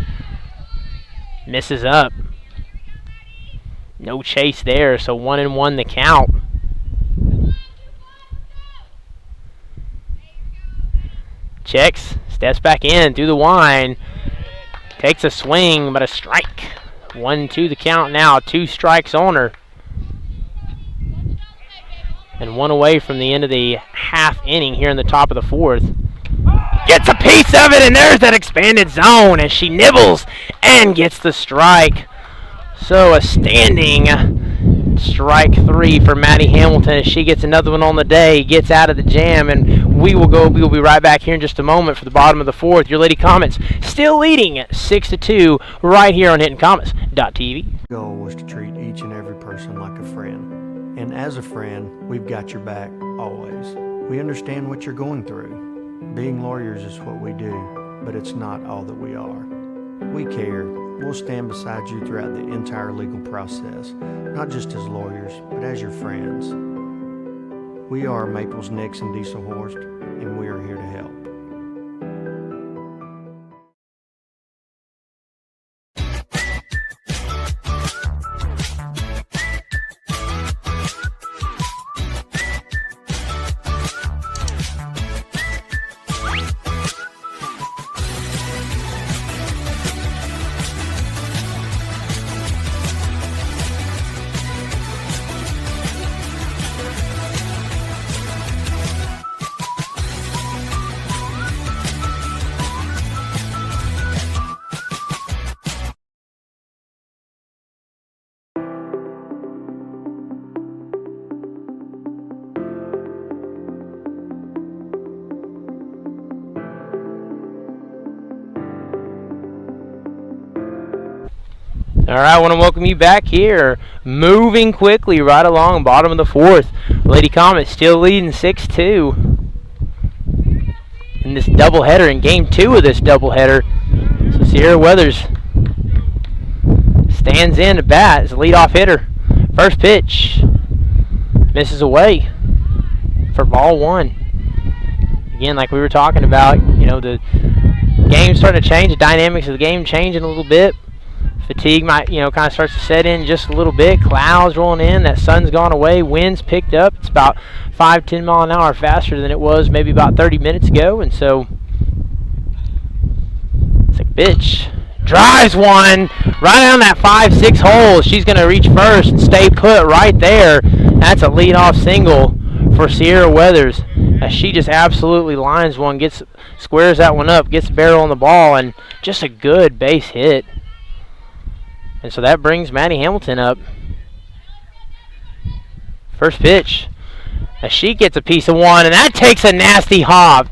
Misses up. No chase there, so 1-1 the count. Checks, steps back in through the wine. Takes a swing, but a strike. 1-2 the count now. 2 strikes on her. And 1 away from the end of the half inning here in the top of the 4th. Gets a piece of it, and there's that expanded zone as she nibbles and gets the strike. So a standing strike 3 for Maddie Hamilton as she gets another one on the day, gets out of the jam, and we will be right back here in just a moment for the bottom of the 4th. Your Lady Comets still leading at 6-2 right here on HintonComets.tv. The goal was to treat each and every person like a friend. And as a friend, we've got your back always. We understand what you're going through. Being lawyers is what we do, but it's not all that we are. We care. We'll stand beside you throughout the entire legal process, not just as lawyers, but as your friends. We are Maples, Nix, and Dieselhorst, and we are here to help. All right, I want to welcome you back here. Moving quickly right along bottom of the 4th. Lady Comet still leading 6-2 in this doubleheader, in game 2 of this doubleheader. So Sierra Weathers stands in to bat as a leadoff hitter. First pitch misses away for ball 1. Again, like we were talking about, you know, the game's starting to change. The dynamics of the game changing a little bit. Fatigue might, you know, kind of starts to set in just a little bit. Clouds rolling in. That sun's gone away. Wind's picked up. It's about 5-10 mile an hour faster than it was maybe about 30 minutes ago. And so, it's a pitch. Drives one right down that 5-6 hole. She's going to reach first and stay put right there. That's a leadoff single for Sierra Weathers, as she just absolutely lines one, squares that one up, gets the barrel on the ball, and just a good base hit. And so that brings Maddie Hamilton up. First pitch, as she gets a piece of one, and that takes a nasty hop.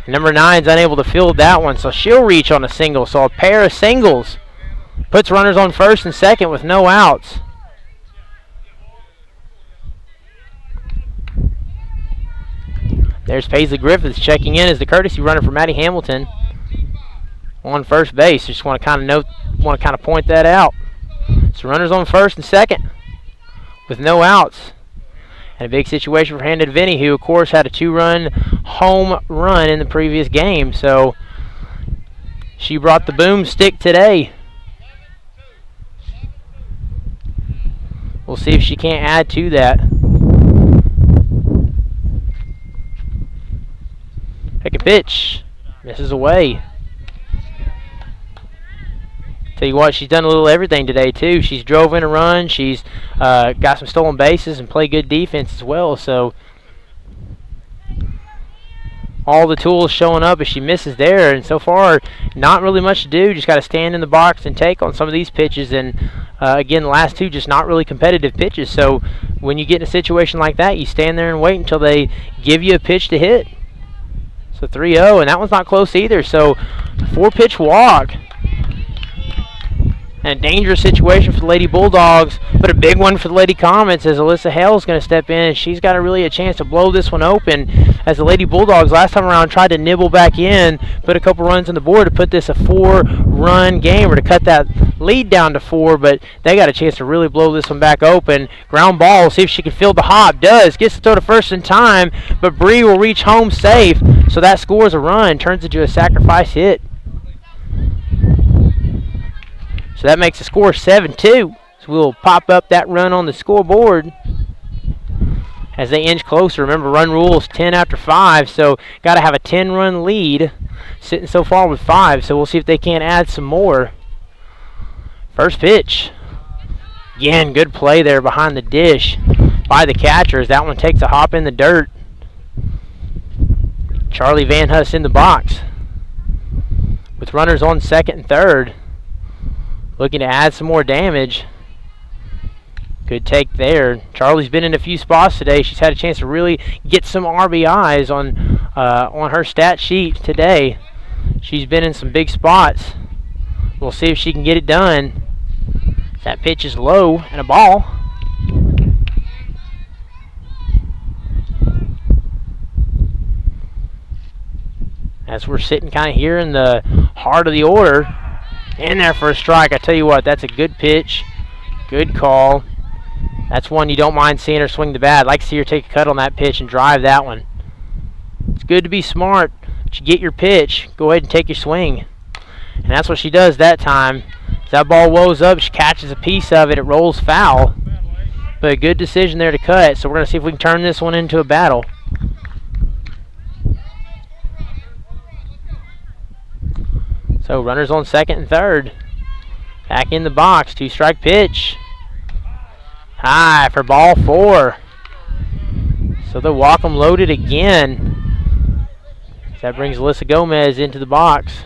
Number 9's unable to field that one, so she'll reach on a single. So a pair of singles puts runners on first and second with no outs. There's Paisley Griffiths checking in as the courtesy runner for Maddie Hamilton on first base. Just want to kind of point that out. So runners on first and second with no outs. And a big situation for Hannah Vinny, who of course had a 2-run home run in the previous game. So she brought the boomstick today. We'll see if she can't add to that. Second pitch misses away. Tell you what, she's done a little everything today too. She's drove in a run. She's got some stolen bases and played good defense as well. So all the tools showing up as she misses there. And so far, not really much to do. Just got to stand in the box and take on some of these pitches. And again, the last two just not really competitive pitches. So when you get in a situation like that, you stand there and wait until they give you a pitch to hit. So 3-0, and that one's not close either. So 4-pitch walk. And a dangerous situation for the Lady Bulldogs, but a big one for the Lady Comets as Alyssa Hale's going to step in. And she's got a chance to blow this one open, as the Lady Bulldogs last time around tried to nibble back in, put a couple runs on the board to put this a 4-run game, or to cut that lead down to 4, but they got a chance to really blow this one back open. Ground ball, see if she can field the hop. Does. Gets to throw to first in time, but Bree will reach home safe, so that scores a run, turns into a sacrifice hit. So that makes the score 7-2. So we'll pop up that run on the scoreboard. as they inch closer. Remember, run rule is 10 after 5, so got to have a 10-run lead, sitting so far with 5, so we'll see if they can't add some more. First pitch. Again, good play there behind the dish by the catchers. That one takes a hop in the dirt. Charlie Van Huss in the box with runners on second and third. Looking to add some more damage. Good take there. Charlie's been in a few spots today. She's had a chance to really get some RBIs on her stat sheet today. She's been in some big spots. We'll see if she can get it done. That pitch is low and a ball. As we're sitting kind of here in the heart of the order. In there for a strike. I tell you what, that's a good pitch. Good call. That's one you don't mind seeing her swing the bat. I'd like to see her take a cut on that pitch and drive that one. It's good to be smart. But you get your pitch, go ahead and take your swing. And that's what she does that time. As that ball woes up, she catches a piece of it. It rolls foul. But a good decision there to cut. So we're going to see if we can turn this one into a battle. So runners on second and third. Back in the box. 2-strike pitch. High for ball 4. So they'll walk them loaded again. That brings Alyssa Gomez into the box.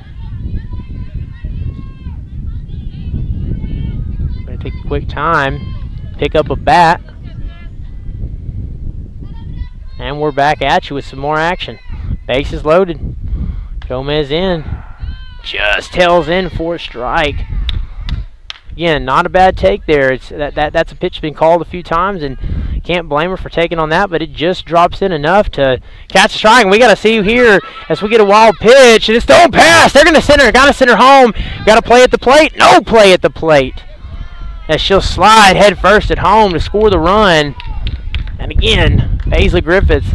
Going to take a quick time. Pick up a bat. And we're back at you with some more action. Bases loaded. Gomez in. Just tails in for a strike. Again, not a bad take there. It's that's a pitch that's been called a few times, and can't blame her for taking on that, but it just drops in enough to catch a strike. And we got to see here as we get a wild pitch, and it's don't pass. They're going to send her. Got to send her home. Got to play at the plate. No play at the plate. As she'll slide head first at home to score the run. And again, Paisley Griffiths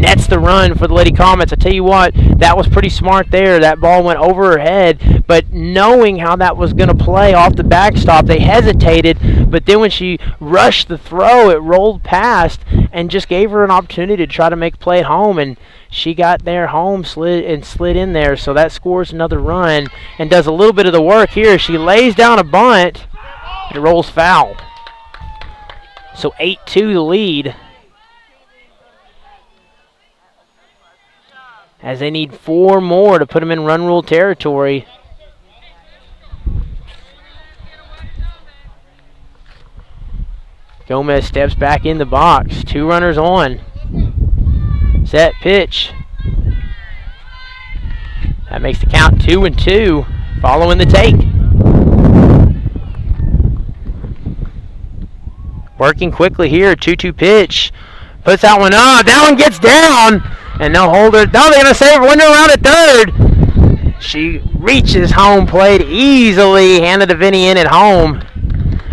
nets the run for the Lady Comets. I tell you what, that was pretty smart there. That ball went over her head, but knowing how that was going to play off the backstop, they hesitated, but then when she rushed the throw, it rolled past and just gave her an opportunity to try to make a play at home, and she got there home, slid in there, so that scores another run and does a little bit of the work here. She lays down a bunt, and it rolls foul. So 8-2 the lead. As they need 4 more to put them in run rule territory. Gomez steps back in the box. 2 runners on. Set pitch. That makes the count 2-2 following the take. Working quickly here. 2-2 pitch. Puts that one up. That one gets down. And they'll hold her. No, they're going to save her. Window around at third. She reaches home plate easily. Hannah DeVinny in at home.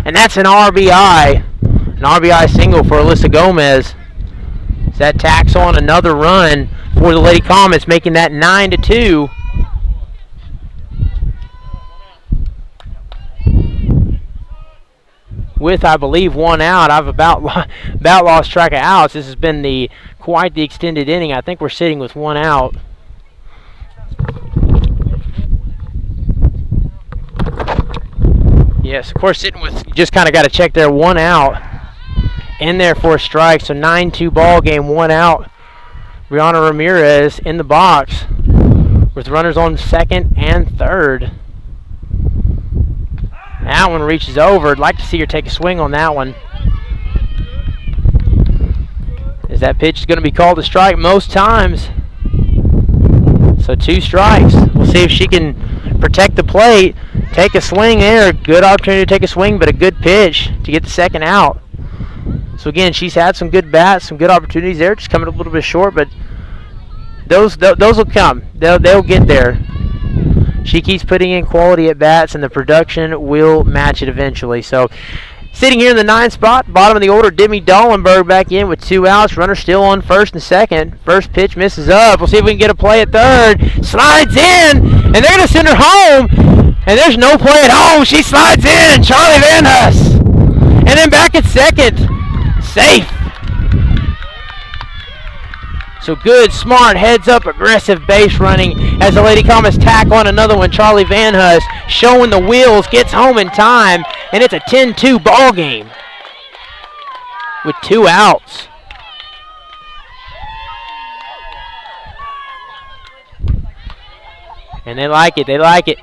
And that's an RBI. An RBI single for Alyssa Gomez. So that tacks on another run for the Lady Comets, making that 9-2. With, I believe, 1 out. I've about lost track of outs. This has been quite the extended inning. I think we're sitting with 1 out. Yes, of course, sitting with, just kind of got to check there, 1 out. In there for a strike, so 9-2 ball game, 1 out. Brianna Ramirez in the box with runners on second and third. That one reaches over. I'd like to see her take a swing on that one. As that pitch is going to be called a strike most times. So 2 strikes. We'll see if she can protect the plate. Take a swing there. Good opportunity to take a swing, but a good pitch to get the second out. So again, she's had some good bats, some good opportunities there. Just coming a little bit short, but those will come. They'll get there. She keeps putting in quality at bats, and the production will match it eventually. So, sitting here in the 9th spot, bottom of the order, Demi Dollenberg back in with 2 outs. Runner still on first and second. First pitch misses up. We'll see if we can get a play at third. Slides in, and they're going to send her home. And there's no play at home. She slides in. Charlie Van Huss. And then back at second. Safe. So good, smart, heads up, aggressive base running as the Lady Comets tack on another one. Charlie Van Hus showing the wheels, gets home in time, and it's a 10-2 ball game with 2 outs. And they like it.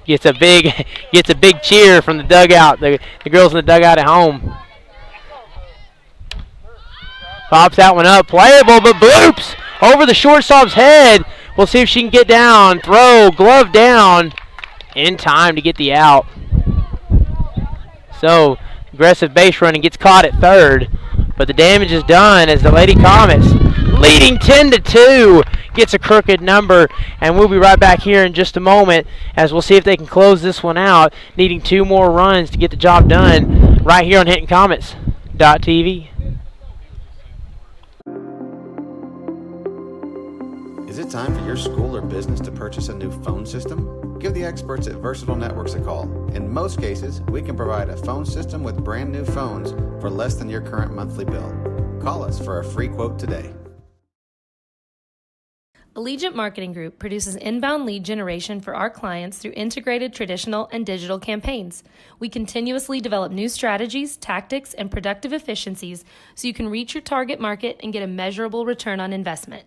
Gets a big cheer from the dugout. The girls in the dugout at home. Pops that one up, playable, but bloops over the shortstop's head. We'll see if she can get down. Throw, glove down, in time to get the out. So aggressive base running gets caught at third, but the damage is done as the Lady Comets, leading 10-2, gets a crooked number, and we'll be right back here in just a moment as we'll see if they can close this one out, needing 2 more runs to get the job done right here on HintonComets.tv. Is it time for your school or business to purchase a new phone system? Give the experts at Versatile Networks a call. In most cases, we can provide a phone system with brand new phones for less than your current monthly bill. Call us for a free quote today. Allegiant Marketing Group produces inbound lead generation for our clients through integrated traditional and digital campaigns. We continuously develop new strategies, tactics, and productive efficiencies so you can reach your target market and get a measurable return on investment.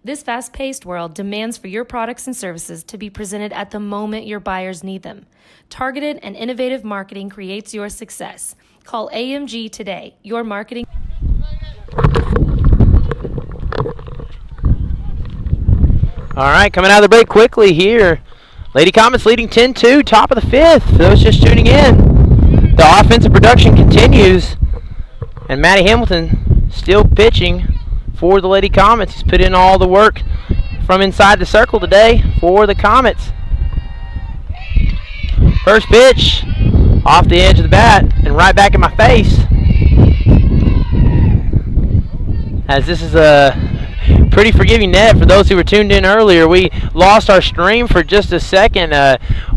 This fast-paced world demands for your products and services to be presented at the moment your buyers need them. Targeted and innovative marketing creates your success. Call AMG today, your marketing. All right, coming out of the break quickly here. Lady Comets leading 10-2, top of the 5th. For those just tuning in, the offensive production continues, and Maddie Hamilton still pitching for the Lady Comets. He's put in all the work from inside the circle today for the Comets. First pitch off the edge of the bat and right back in my face. As this is a pretty forgiving net for those who were tuned in earlier. We lost our stream for just a second.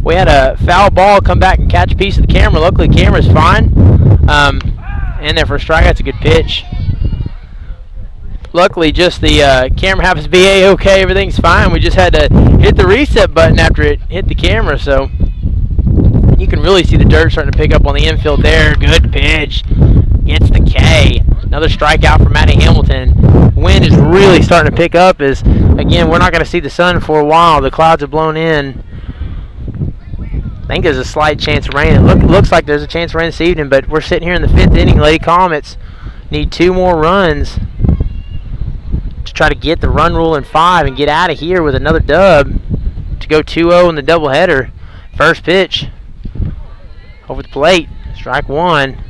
We had a foul ball come back and catch a piece of the camera. Luckily, the camera's fine. And there for a strike. That's a good pitch. Luckily, just the camera happens to be A-okay. Everything's fine. We just had to hit the reset button after it hit the camera. So you can really see the dirt starting to pick up on the infield there. Good pitch. Gets the K. Another strikeout for Maddie Hamilton. Wind is really starting to pick up as, again, we're not going to see the sun for a while. The clouds have blown in. I think there's a slight chance of rain. It looks like there's a chance of rain this evening, but we're sitting here in the 5th inning. Lady Comets need 2 more runs to try to get the run rule in 5 and get out of here with another dub to go 2-0 in the doubleheader. First pitch over the plate. Strike 1.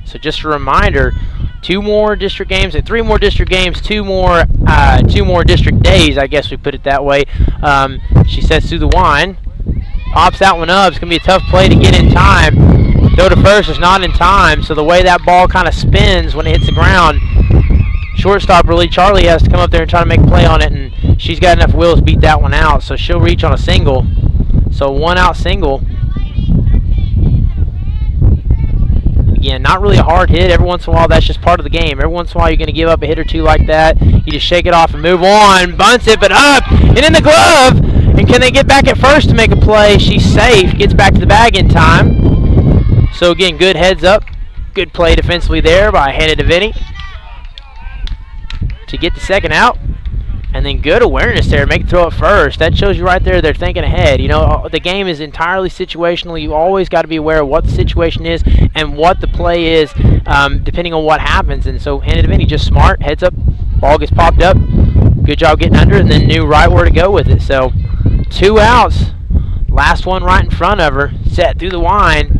So just a reminder, 2 more district games and 3 more district games, 2 more district days, I guess we put it that way. She sets through the wine, pops that one up. It's going to be a tough play to get in time. Throw to first is not in time, so the way that ball kind of spins when it hits the ground, shortstop really, Charlie, has to come up there and try to make a play on it, and she's got enough wheels to beat that one out, so she'll reach on a single. So 1 out single. Again, not really a hard hit. Every once in a while, that's just part of the game. Every once in a while, you're going to give up a hit or 2 like that. You just shake it off and move on. Bunts it, but up and in the glove. And can they get back at first to make a play? She's safe. Gets back to the bag in time. So, again, good heads up. Good play defensively there by Hannah DeVinny to get the second out. And then good awareness there, make the throw at first. That shows you right there they're thinking ahead. You know, the game is entirely situational. You always got to be aware of what the situation is and what the play is, depending on what happens. And so Hannah DeVinny just smart, heads up, ball gets popped up. Good job getting under, and then knew right where to go with it. So 2 outs. Last one right in front of her. Set through the wine.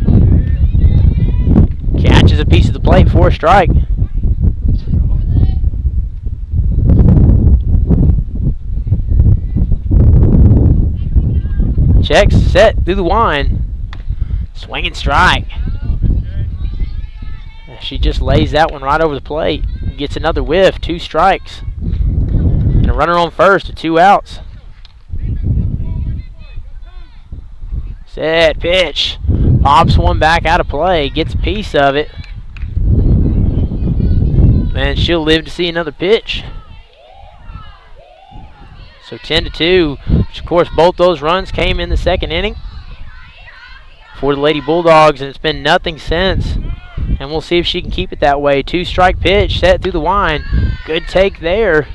Catches a piece of the plate for a strike. Checks, set, through the wine. Swing and strike. She just lays that one right over the plate. Gets another whiff, 2 strikes. And a runner on first with 2 outs. Set, pitch. Pops one back out of play. Gets a piece of it. And she'll live to see another pitch. So 10-2, which of course both those runs came in the second inning for the Lady Bulldogs, and it's been nothing since. And we'll see if she can keep it that way. 2-strike pitch set through the line. Good take there.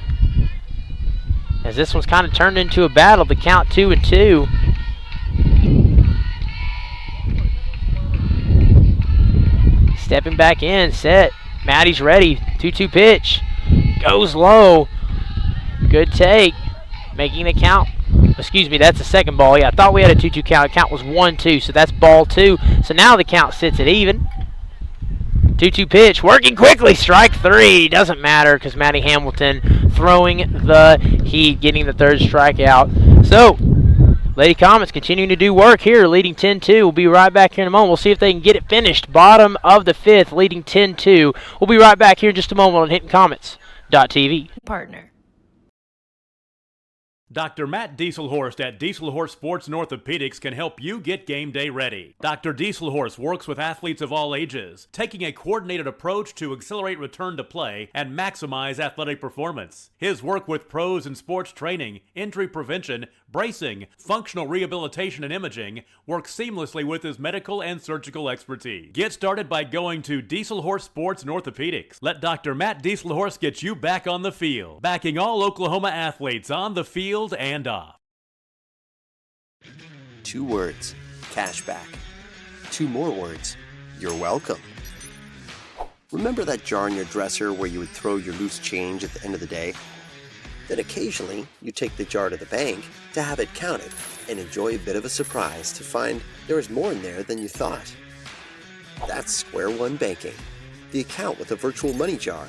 As this one's kind of turned into a battle, the count 2-2. Stepping back in, set. Maddie's ready. 2-2 pitch. Goes low. Good take. Making the count. Excuse me, that's the second ball. Yeah, I thought we had a 2-2 count. The count was 1-2, so that's ball 2. So now the count sits at even. 2-2 pitch. Working quickly. Strike 3. Doesn't matter because Maddie Hamilton throwing the heat, getting the third strikeout. So, Lady Comets continuing to do work here, leading 10-2. We'll be right back here in a moment. We'll see if they can get it finished. Bottom of the 5th, leading 10-2. We'll be right back here in just a moment on HintonComets.tv. Partner. Dr. Matt Dieselhorst at Dieselhorst Sports and Orthopedics can help you get game day ready. Dr. Dieselhorst works with athletes of all ages, taking a coordinated approach to accelerate return to play and maximize athletic performance. His work with pros in sports training, injury prevention, bracing, functional rehabilitation, and imaging works seamlessly with his medical and surgical expertise. Get started by going to Dieselhorst Sports and Orthopedics. Let Dr. Matt Dieselhorst get you back on the field, backing all Oklahoma athletes on the field and off. 2 words, cashback. 2 more words, you're welcome. Remember that jar in your dresser where you would throw your loose change at the end of the day? Then occasionally, you take the jar to the bank to have it counted and enjoy a bit of a surprise to find there is more in there than you thought. That's Square One Banking, the account with a virtual money jar,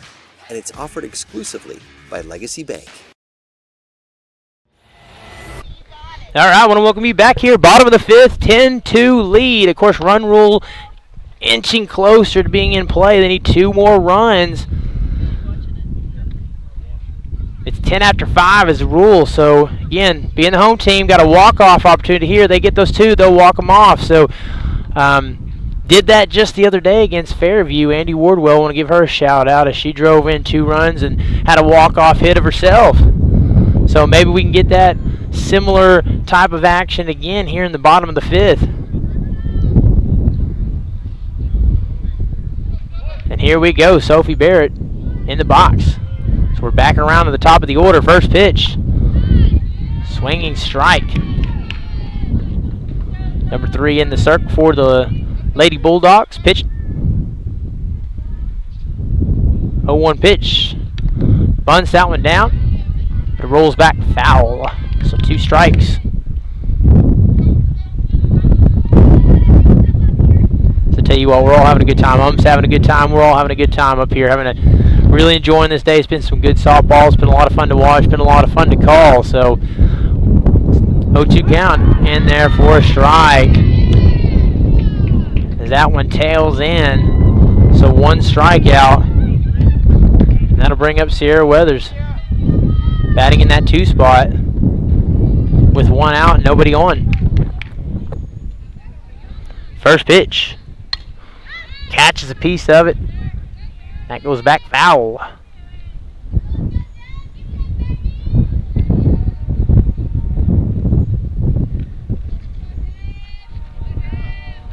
and it's offered exclusively by Legacy Bank. All right, I want to welcome you back here. Bottom of the 5th, 10-2 lead. Of course, run rule inching closer to being in play. They need 2 more runs. It's 10 after 5 is the rule. So, again, being the home team, got a walk-off opportunity here. They get those 2, they'll walk them off. So, did that just the other day against Fairview. Andy Wardwell, I want to give her a shout-out as she drove in 2 runs and had a walk-off hit of herself. So maybe we can get that similar type of action again here in the bottom of the 5th. And here we go, Sophie Barrett in the box. So we're back around to the top of the order. First pitch. Swinging strike. Number 3 in the circle for the Lady Bulldogs. Pitch. 0-1 pitch. Bunts that one down. But it rolls back foul. So 2 strikes. So tell you what, we're all having a good time. Ump's having a good time. We're all having a good time up here. Really enjoying this day. It's been some good softball. It's been a lot of fun to watch. It's been a lot of fun to call. So 0-2 count in there for a strike. As that one tails in. So 1 strikeout. And that'll bring up Sierra Weathers. Batting in that 2 spot with 1 out and nobody on. First pitch. Catches a piece of it. That goes back foul.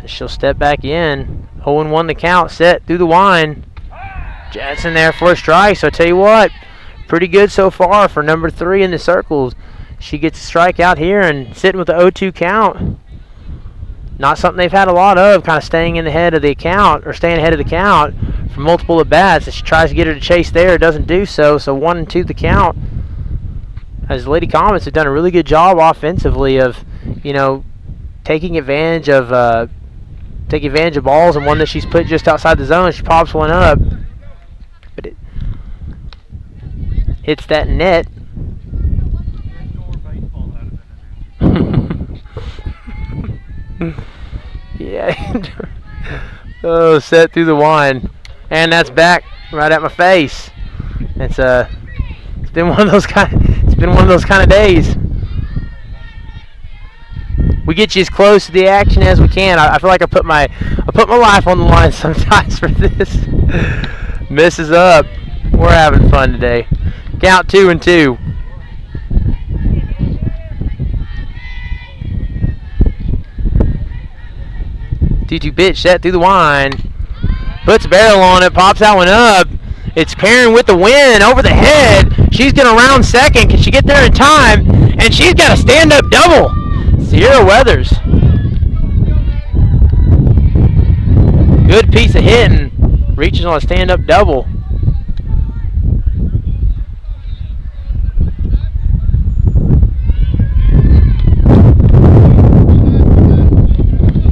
She'll step back in. 0-1 the count, set through the line. Jackson there for a strike, so I tell you what, pretty good so far for number 3 in the circles. She gets a strike out here and sitting with the 0-2 count. Not something they've had a lot of, kind of staying in the head of the count, or staying ahead of the count for multiple at-bats. As she tries to get her to chase there, doesn't do so, so 1-2 the count. As the Lady Comets have done a really good job offensively of, taking advantage of balls, and one that she's put just outside the zone. She pops one up, but it hits that net. Yeah. Oh, set through the line, and that's back right at my face. It's been one of those kind of days. We get you as close to the action as we can. I feel like I put my life on the line sometimes for this. Misses up. We're having fun today. Count 2 and 2. Pitch set through the wine. Puts a barrel on it, pops that one up. It's Karen with the win over the head. She's going to round second. Can she get there in time? And she's got a stand-up double. Sierra Weathers. Good piece of hitting. Reaches on a stand-up double.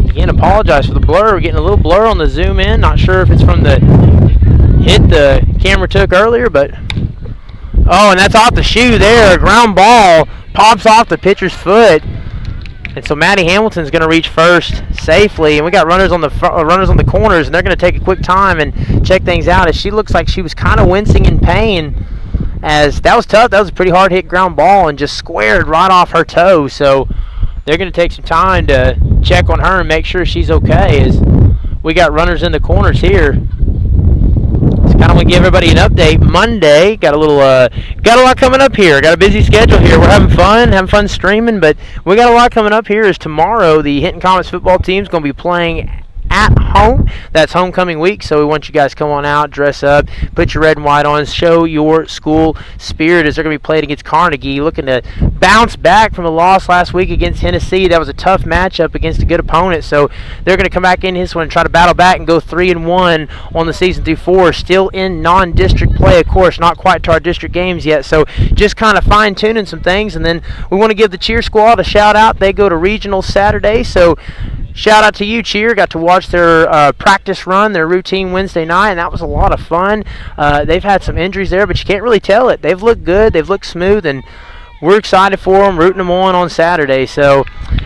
Again, apologize for the blur. We're getting a little blur on the zoom in. Not sure if it's from the hit the camera took earlier, but oh, and that's off the shoe there. A ground ball pops off the pitcher's foot, and so Maddie Hamilton's going to reach first safely. And we got runners on the corners, and they're going to take a quick time and check things out. As she looks like she was kind of wincing in pain, as that was tough. That was a pretty hard hit ground ball and just squared right off her toe. So they're going to take some time to check on her and make sure she's okay, as we got runners in the corners here. Just kind of want to give everybody an update. Monday, got a lot coming up here. Got a busy schedule here. We're having fun streaming, but we got a lot coming up here. Is tomorrow the Hinton Comets football team is going to be playing at home. That's homecoming week, so we want you guys to come on out, dress up, put your red and white on, show your school spirit, as they're going to be playing against Carnegie, looking to bounce back from a loss last week against Tennessee. That was a tough matchup against a good opponent, so they're going to come back in this one and try to battle back and go 3-1 on the season through 4. Still in non-district play, of course, not quite to our district games yet, so just kind of fine-tuning some things. And then we want to give the cheer squad a shout-out. They go to regionals Saturday, so shout out to you, Cheer. Got to watch their practice run, their routine Wednesday night, and that was a lot of fun. They've had some injuries there, but you can't really tell it. They've looked good. They've looked smooth, and we're excited for them, rooting them on Saturday. So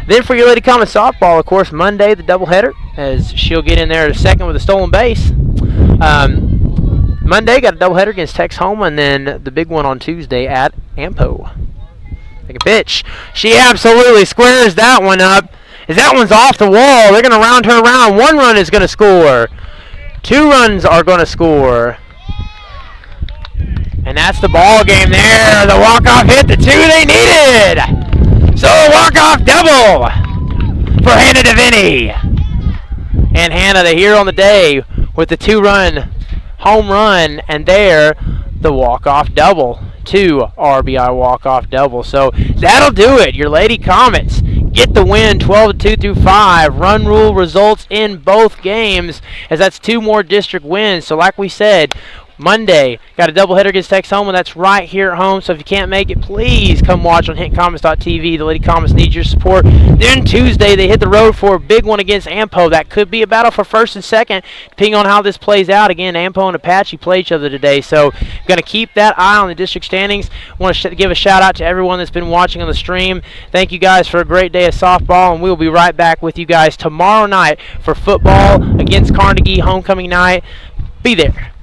then for your Lady Comet softball, of course, Monday, the doubleheader, as she'll get in there in a second with a stolen base. Monday, got a doubleheader against Tex Homa, and then the big one on Tuesday at Ampo. Take a pitch. She absolutely squares that one up. As that one's off the wall, they're going to round her around. 1 run is going to score. 2 runs are going to score. And that's the ball game there. The walk-off hit the 2 they needed. So a walk-off double for Hannah DeVinny. And Hannah, the hero on the day, with the 2-run home run. And there, the walk-off double. 2 RBI walk-off double. So that'll do it. Your Lady Comets get the win, 12-2 through 5. Run rule results in both games, as that's 2 more district wins. So like we said, Monday, got a doubleheader against Tex Homa. That's right here at home. So if you can't make it, please come watch on HintComets.tv. The Lady Comets need your support. Then Tuesday, they hit the road for a big one against Ampo. That could be a battle for first and second, depending on how this plays out. Again, Ampo and Apache play each other today. So going to keep that eye on the district standings. Want to give a shout out to everyone that's been watching on the stream. Thank you guys for a great day of softball, and we'll be right back with you guys tomorrow night for football against Carnegie homecoming night. Be there.